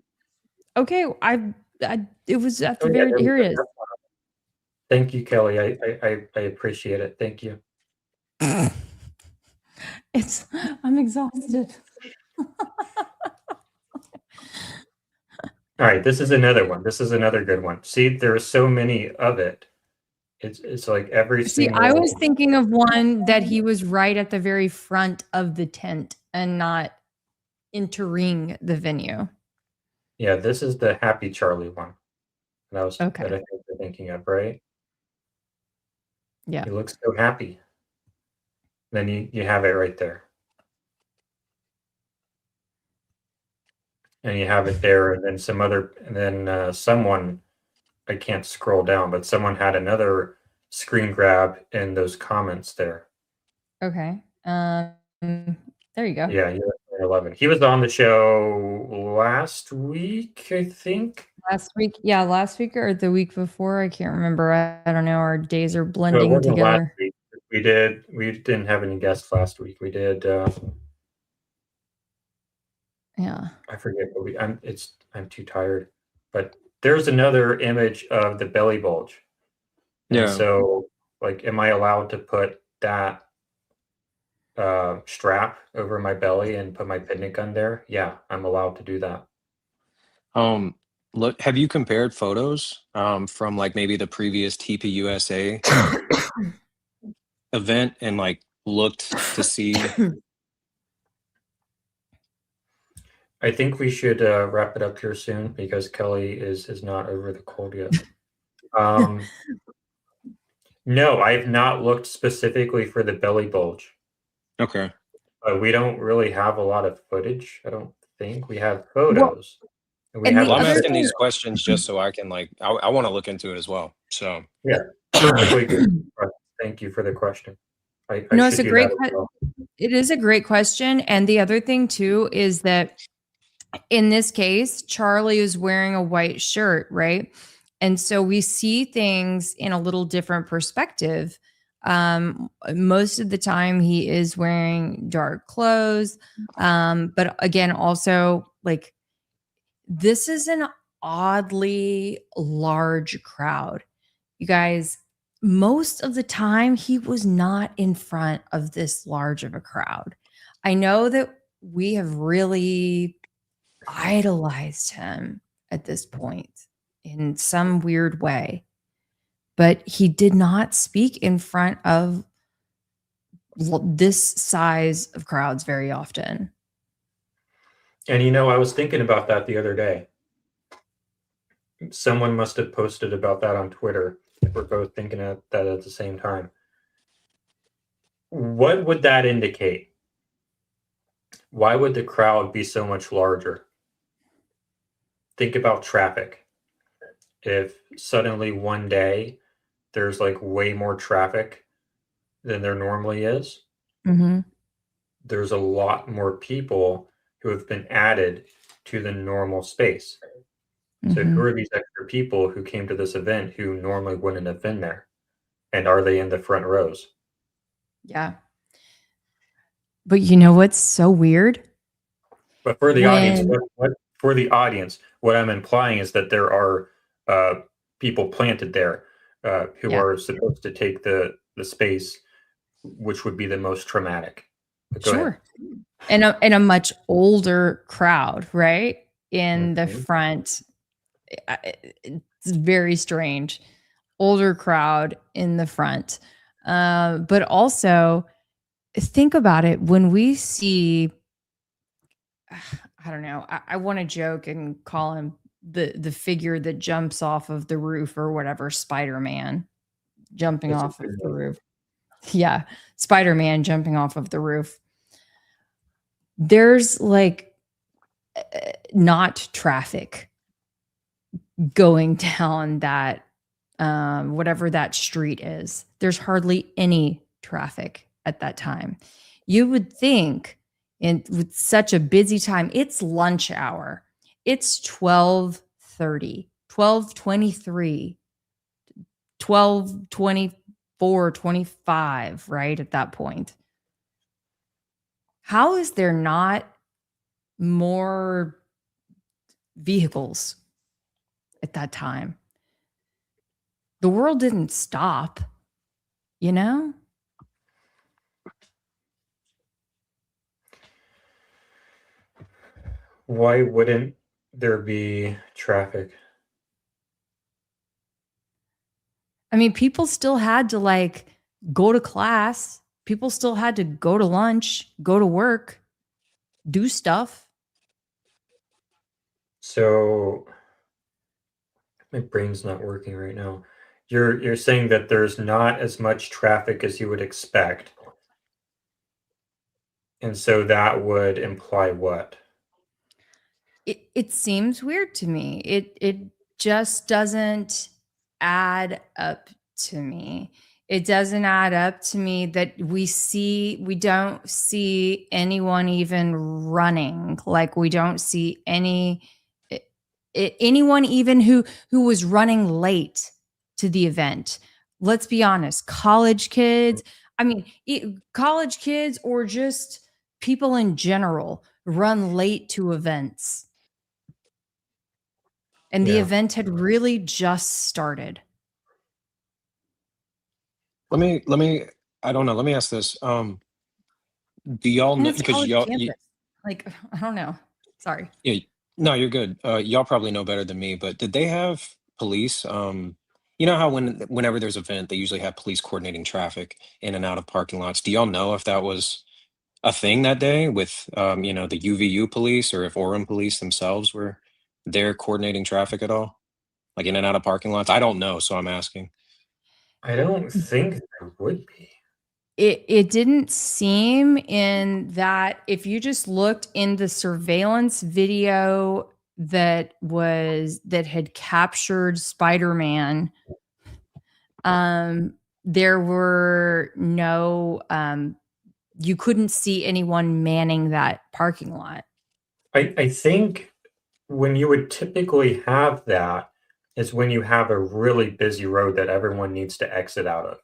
Okay, it was at the very here it is. Thank you, Kelly. I appreciate it. Thank you. I'm exhausted. All right, this is another one. This is another good one. See, there are so many of it. It's like every single. I was thinking of one that he was right at the very front of the tent and not entering the venue. Yeah, this is the happy Charlie one. That was okay. that I think you're thinking of, right? Yeah. He looks so happy. Then you have it right there. And you have it there, and then someone, I can't scroll down, but someone had another screen grab in those comments there. Okay. There you go. Yeah, you're 11. He was on the show last week, I think. Last week or the week before, I can't remember. I don't know. Our days are No, it blending wasn't last together. week. We didn't have any guests last week. We did Yeah. I forget what I'm too tired. But there's another image of the belly bulge. And Yeah. so like am I allowed to put that strap over my belly and put my picnic gun there? Yeah, I'm allowed to do that. Look, have you compared photos from like maybe the previous TPUSA event and like looked to see? I think we should wrap it up here soon because Kelly is not over the cold yet. No, I've not looked specifically for the belly bulge. Okay. We don't really have a lot of footage. I don't think we have Well, photos. And we and have the Well, I'm other asking thing, these questions just so I can like I want to look into it as well. So yeah, perfectly good. Thank you for the question. I no, it's should a do great, that as well. it is a great question. And the other thing too is that in this case, Charlie is wearing a white shirt, right? And so we see things in a little different perspective. Most of the time, he is wearing dark clothes. But again, also, like, this is an oddly large crowd. You guys, most of the time, he was not in front of this large of a crowd. I know that we have really idolized him at this point in some weird way, but he did not speak in front of this size of crowds very often. And I was thinking about that the other day. Someone must have posted about that on Twitter. We're both thinking of that at the same time. What would that indicate? Why would the crowd be so much larger? Think about traffic. If suddenly one day there's like way more traffic than there normally is, Mm-hmm. there's a lot more people who have been added to the normal space. So who are these extra people who came to this event who normally wouldn't have been there? And are they in the front rows? Yeah. But you know what's so weird? But for the audience, When for the audience, what I'm implying is that there are people planted there who yeah, are supposed to take the space, which would be the most traumatic. But go ahead. sure. And a much older crowd, right? In the Mhm. front. It's very strange. Older crowd in the front. But also think about it when we see, I don't know, I want to joke and call him the figure that jumps off of the roof or whatever, Spider-Man jumping That's a off of good the one. roof. Yeah, Spider-Man jumping off of the roof. There's like not traffic going down that whatever that street is. There's hardly any traffic at that time. You would think with such a busy time, it's lunch hour. It's 12:30, 12:23, 12:24, 25, right? At that point. How is there not more vehicles at that time? The world didn't stop, you know? Why wouldn't there be traffic? I mean, people still had to like go to class. People still had to go to lunch, go to work, do stuff. So my brain's not working right now. You're saying that there's not as much traffic as you would expect. And so that would imply what? It seems weird to me. It just doesn't add up to me. It doesn't add up to me that we don't see anyone even running. Like we don't see anyone even who was running late to the event. Let's be honest, college kids, I mean, college kids or just people in general run late to events. And the Yeah. event had really just started. Let me I don't know. Let me ask this. Do y'all And know it's because college y'all campus. Like, I don't know. Sorry. yeah, no, you're good. Y'all probably know better than me, but did they have police? You know how whenever there's an event, they usually have police coordinating traffic in and out of parking lots. Do y'all know if that was a thing that day with you know, the UVU police or if Orem police themselves were there coordinating traffic at all? Like in and out of parking lots? I don't know, so I'm asking. I don't think there would be. It didn't seem in that if you just looked in the surveillance video that had captured Spider-Man, there were no you couldn't see anyone manning that parking lot. I think when you would typically have that is when you have a really busy road that everyone needs to exit out of.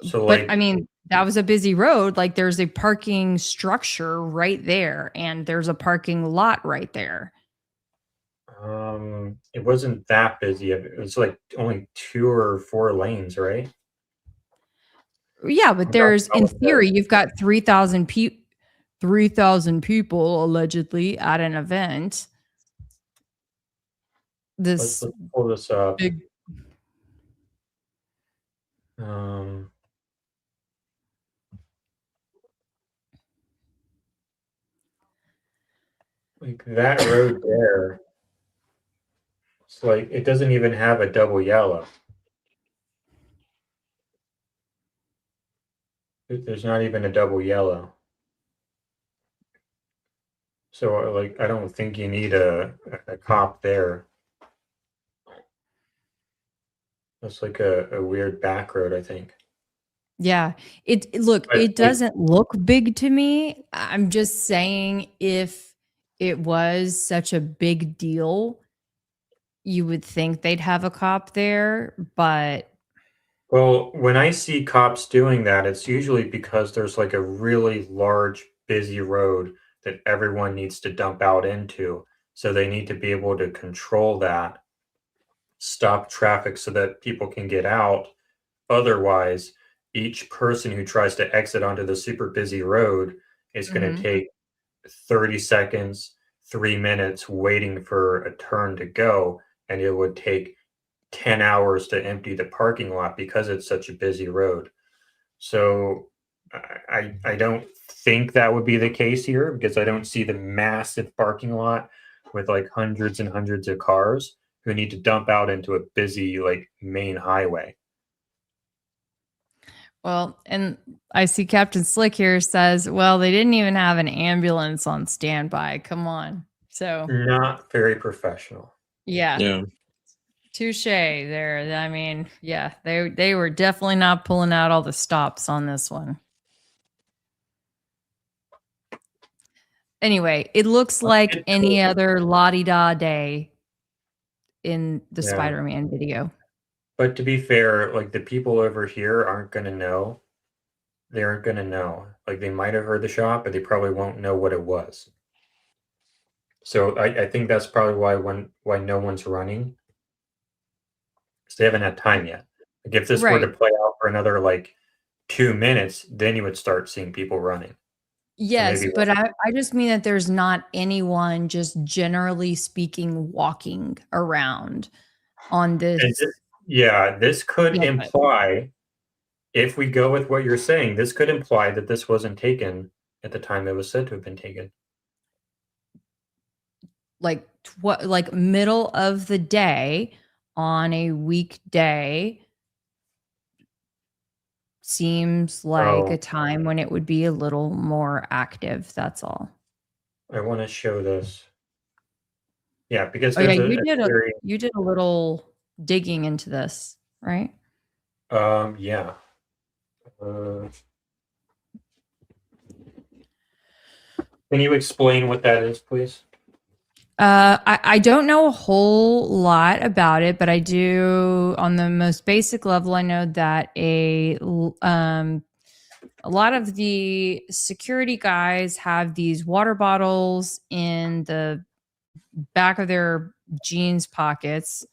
So But I like mean, that was a busy road. Like there's a parking structure right there, and there's a parking lot right there. it wasn't that busy. It was like only 2 or 4 lanes, right? Yeah, but I'm talking there's about in like the theory, you've got 3,000 people allegedly at an event. This let's pull this up. big Um, like that road there, it's like it doesn't even have a double yellow. There's not even a double yellow. So like I don't think you need a cop there. That's like a weird back road, I think. Yeah. Look, But it like doesn't look big to me. I'm just saying if it was such a big deal, you would think they'd have a cop there, but well, when I see cops doing that, it's usually because there's like a really large, busy road that everyone needs to dump out into. So they need to be able to control that, stop traffic so that people can get out. Otherwise, each person who tries to exit onto the super busy road is going to Mhm. take 30 seconds, 3 minutes waiting for a turn to go. And it would take 10 hours to empty the parking lot because it's such a busy road. So I don't think that would be the case here because I don't see the massive parking lot with like hundreds and hundreds of cars who need to dump out into a busy like main highway. Well, and I see Captain Slick here says, well, they didn't even have an ambulance on standby. Come on. So, Not very professional. yeah, Yeah. touche there. I mean, yeah, they were definitely not pulling out all the stops on this one. Anyway, it looks like It any other la-di-da day in the Yeah. Spider-Man video. But to be fair, like the people over here aren't going to know. They aren't going to know. Like they might have heard the shot, but they probably won't know what it was. So I think that's probably why no one's running. 'Cause they haven't had time yet. Like if this were to Right. play out for another like 2 minutes, then you would start seeing people running. So Yes, maybe but I just mean that there's not anyone just generally speaking walking around on and this. yeah, this could Yeah, but imply, if we go with what you're saying, this could imply that this wasn't taken at the time it was said to have been taken. like middle of the day on a weekday seems like a Oh, time when it would be a little more active. That's all. I want to show this. Yeah, because Oh yeah, there's a theory. you did a little digging into this, right? Yeah. Can you explain what that is, please? I don't know a whole lot about it, but I do on the most basic level. I know that a lot of the security guys have these water bottles in the back of their jeans pockets,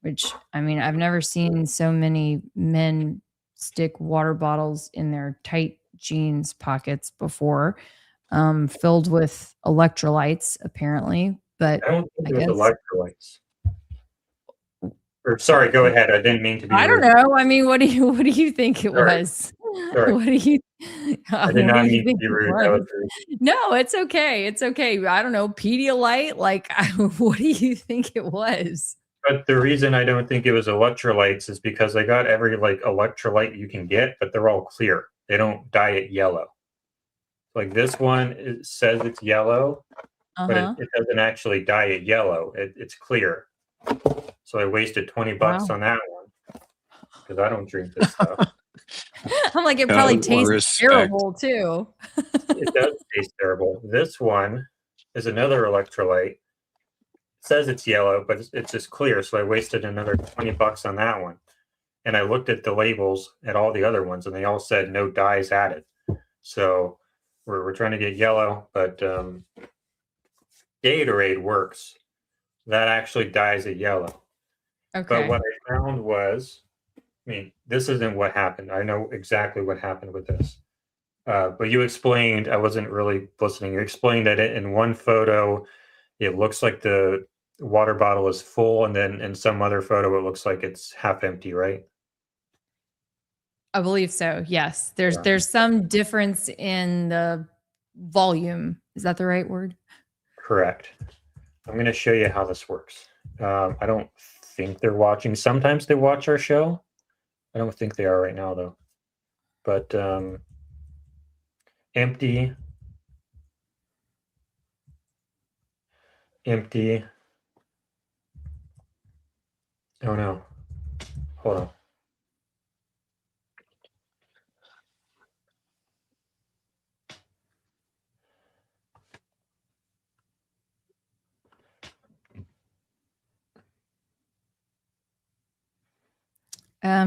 which I mean, I've never seen so many men stick water bottles in their tight jeans pockets before, filled with electrolytes, apparently. But I don't think I it was guess electrolytes. Or sorry, go ahead. I didn't mean to be I don't rude. know. I mean, what do you think it Sorry. was? Sorry. What do you I did what do not you mean to think be it rude. That was? was rude. No, it's okay. It's okay. I don't know. Pedialyte? Like, what do you think it was? But the reason I don't think it was electrolytes is because I got every like electrolyte you can get, but they're all clear. They don't dye it yellow. Like this one, it says it's yellow, but Uh-huh. it doesn't actually dye it yellow. It's clear. So I wasted $20 Wow. on that one because I don't drink this stuff. I'm like, it probably tastes Respect. terrible too. It does taste terrible. This one is another electrolyte. It says it's yellow, but it's just clear. So I wasted another $20 on that one. And I looked at the labels at all the other ones, and they all said no dyes added. So we're trying to get yellow, but Gatorade works. That actually dyes it yellow. But Okay. what I found was, I mean, this isn't what happened. I know exactly what happened with this. But you explained, I wasn't really listening. You explained that in one photo, it looks like the water bottle is full, and then in some other photo, it looks like it's half empty, right? I believe so. Yes. Yeah. There's some difference in the volume. Is that the right word? Correct. I'm going to show you how this works. I don't think they're watching. Sometimes they watch our show. I don't think they are right now, though. But empty, empty. Oh no. Hold on.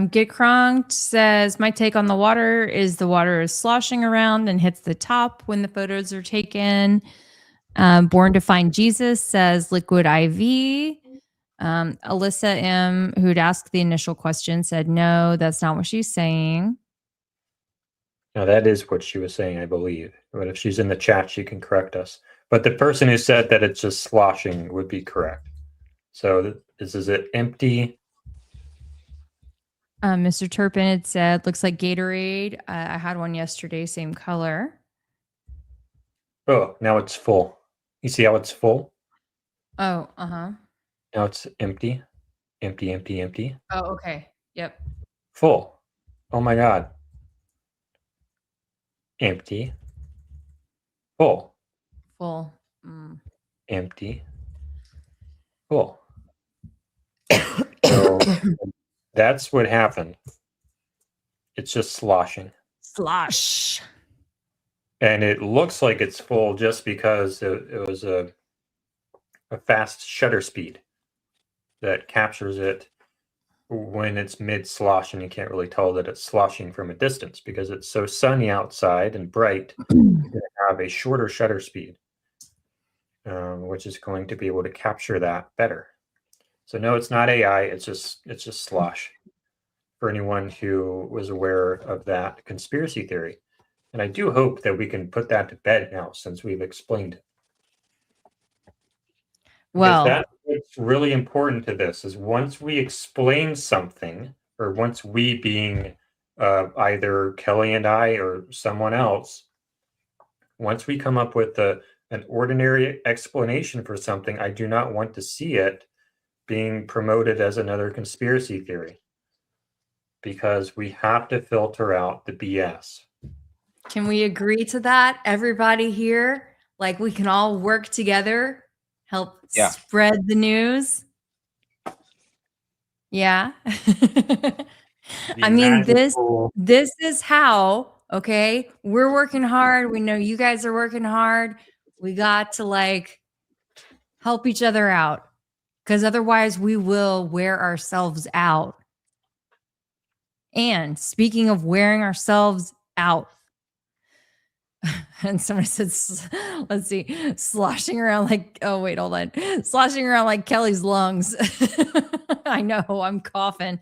Get Cronked says, my take on the water is the water is sloshing around and hits the top when the photos are taken. Born to Find Jesus says liquid IV. Alyssa M, who'd asked the initial question, said, no, that's not what she's saying. Now that is what she was saying, I believe. But if she's in the chat, she can correct us. But the person who said that it's just sloshing would be correct. So this is it empty. Mr. Turpin had said, looks like Gatorade. I had one yesterday, same color. Oh, now it's full. You see how it's full? Oh, uh-huh. Now it's empty. Empty, empty, empty. Oh, okay. Yep. Full. Oh my God. Empty. Full. Full. Empty. Full. So that's what happened. It's just sloshing. Slosh. And it looks like it's full just because it was a fast shutter speed that captures it when it's mid slosh, and you can't really tell that it's sloshing from a distance because it's so sunny outside and bright. You're going to have a shorter shutter speed, which is going to be able to capture that better. So no, it's not AI. It's just slosh. For anyone who was aware of that conspiracy theory, and I do hope that we can put that to bed now since we've explained it. Because that's what's really important to this is once we explain something, or once we being either Kelly and I or someone else, once we come up with an ordinary explanation for something, I do not want to see it being promoted as another conspiracy theory, because we have to filter out the BS. Can we agree to that, everybody here? Like we can all work together, help spread the news. Yeah. I mean, magical- this is how, okay? We're working hard. We know you guys are working hard. We got to like help each other out because otherwise we will wear ourselves out. And speaking of wearing ourselves out, and somebody said, let's see, sloshing around like, oh, wait, hold on. Sloshing around like Kelly's lungs. I know, I'm coughing.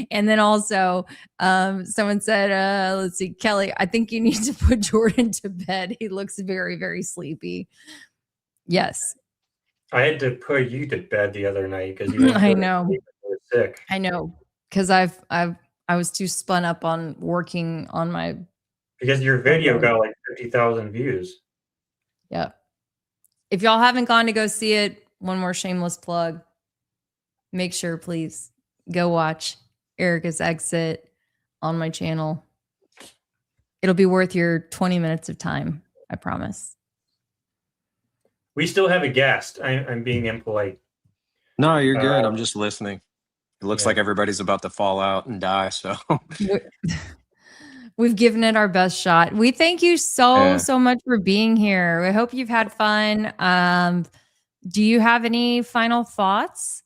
And then also, someone said, let's see, Kelly, I think you need to put Jordan to bed. He looks very, very sleepy. Yes. I had to put you to bed the other night because you didn't I go to know. sleep when you were sick. I know. Because I was too spun up on working on my, Because your video Okay. got like 50,000 views. yeah. If y'all haven't gone to go see it, one more shameless plug. Make sure, please, go watch Erica's Exit on my channel. It'll be worth your 20 minutes of time. I promise. We still have a guest. I'm being impolite. No, you're good. I'm just listening. It looks yeah. like everybody's about to fall out and die. So We've given it our best shot. We thank you so much for being here. I hope you've had fun. Do you have any final thoughts?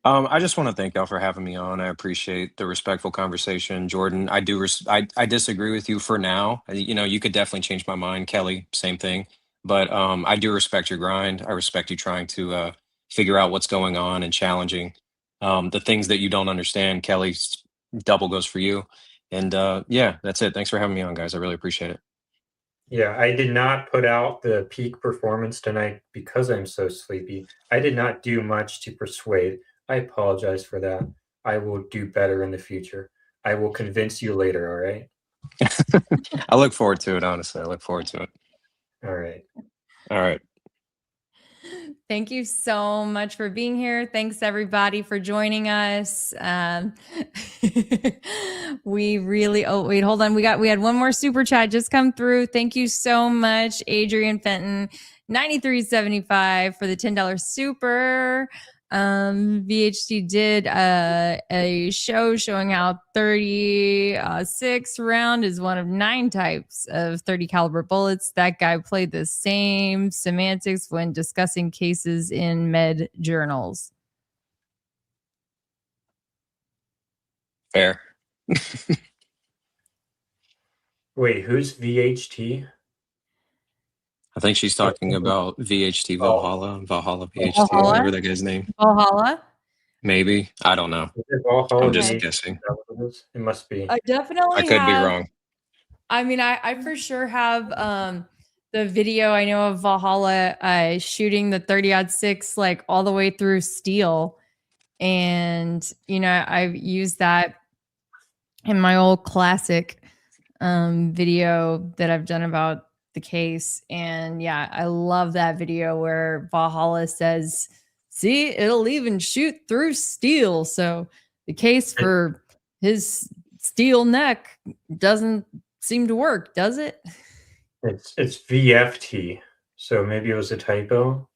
I just want to thank y'all for having me on. I appreciate the respectful conversation, Jordan. I disagree with you for now. You know, you could definitely change my mind, Kelly. Same thing. But I do respect your grind. I respect you trying to figure out what's going on and challenging the things that you don't understand. Kelly, double goes for you. And yeah, that's it. Thanks for having me on, guys. I really appreciate it. Yeah, I did not put out the peak performance tonight because I'm so sleepy. I did not do much to persuade. I apologize for that. I will do better in the future. I will convince you later, all right? I look forward to it, honestly. I look forward to it. All right. All right. Thank you so much for being here. Thanks everybody for joining us. We really, oh wait, hold on. We had one more super chat just come through. Thank you so much, Adrian Fenton, 93.75 for the $10 super. VHT did a show showing how 36 round is one of 9 types of 30 caliber bullets. That guy played the same semantics when discussing cases in med journals. Fair. Wait, who's VHT? I think she's talking about VHT Valhalla, Valhalla VHT, Valhalla? whatever that guy's name. Valhalla? Maybe. I don't know. Is it Valhalla I'm just VHT? guessing. It must be. I definitely I could be wrong. I mean, I for sure have the video I know of Valhalla shooting the 30-06 like all the way through steel. And, you know, I've used that in my old classic video that I've done about the case. And yeah, I love that video where Valhalla says, see, it'll even shoot through steel. So the case for his steel neck doesn't seem to work, does it? It's VFT, so maybe it was a typo,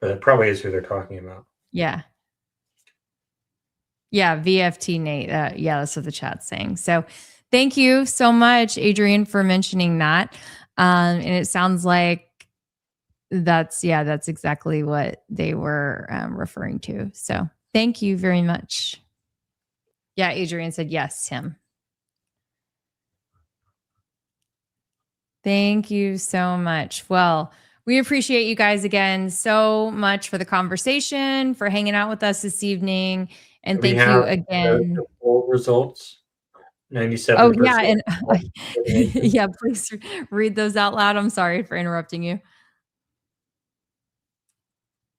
but it probably is who they're talking about. Yeah. Yeah, VFT Nate. Yeah, that's what the chat's saying. So thank you so much, Adrian, for mentioning that. And it sounds like that's exactly what they were referring to. So thank you very much. Yeah, Adrian said yes, Tim. Thank you so much. Well, we appreciate you guys again so much for the conversation, for hanging out with us this evening. And thank you again. The full results. 97%. Oh, yeah. And yeah, please read those out loud. I'm sorry for interrupting you.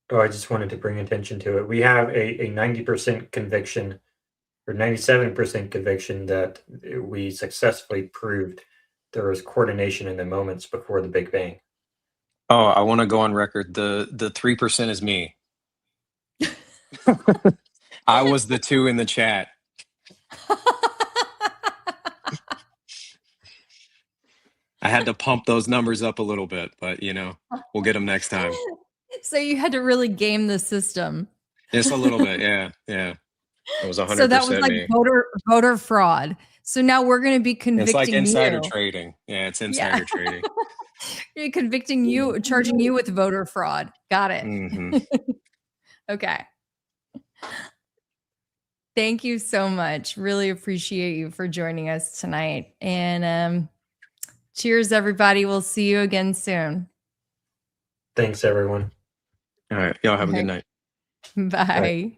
Oh, I just wanted to bring attention to it. We have a 90% conviction or 97% conviction that we successfully proved there was coordination in the moments before the Big Bang. Oh, I want to go on record. The 3% is me. I was the 2 in the chat. I had to pump those numbers up a little bit, but you know, we'll get them next time. So you had to really game the system. Just a little bit, yeah. It was So that was 100% like me. voter fraud. So now we're going to be It's like convicting insider you. trading. Yeah, it's Yeah. insider trading. You're convicting you, charging you with voter fraud. Got it. hmm Okay. Thank you so much. Really appreciate you for joining us tonight. And cheers, everybody. We'll see you again soon. Thanks, everyone. All right. Y'all have a good night. Bye.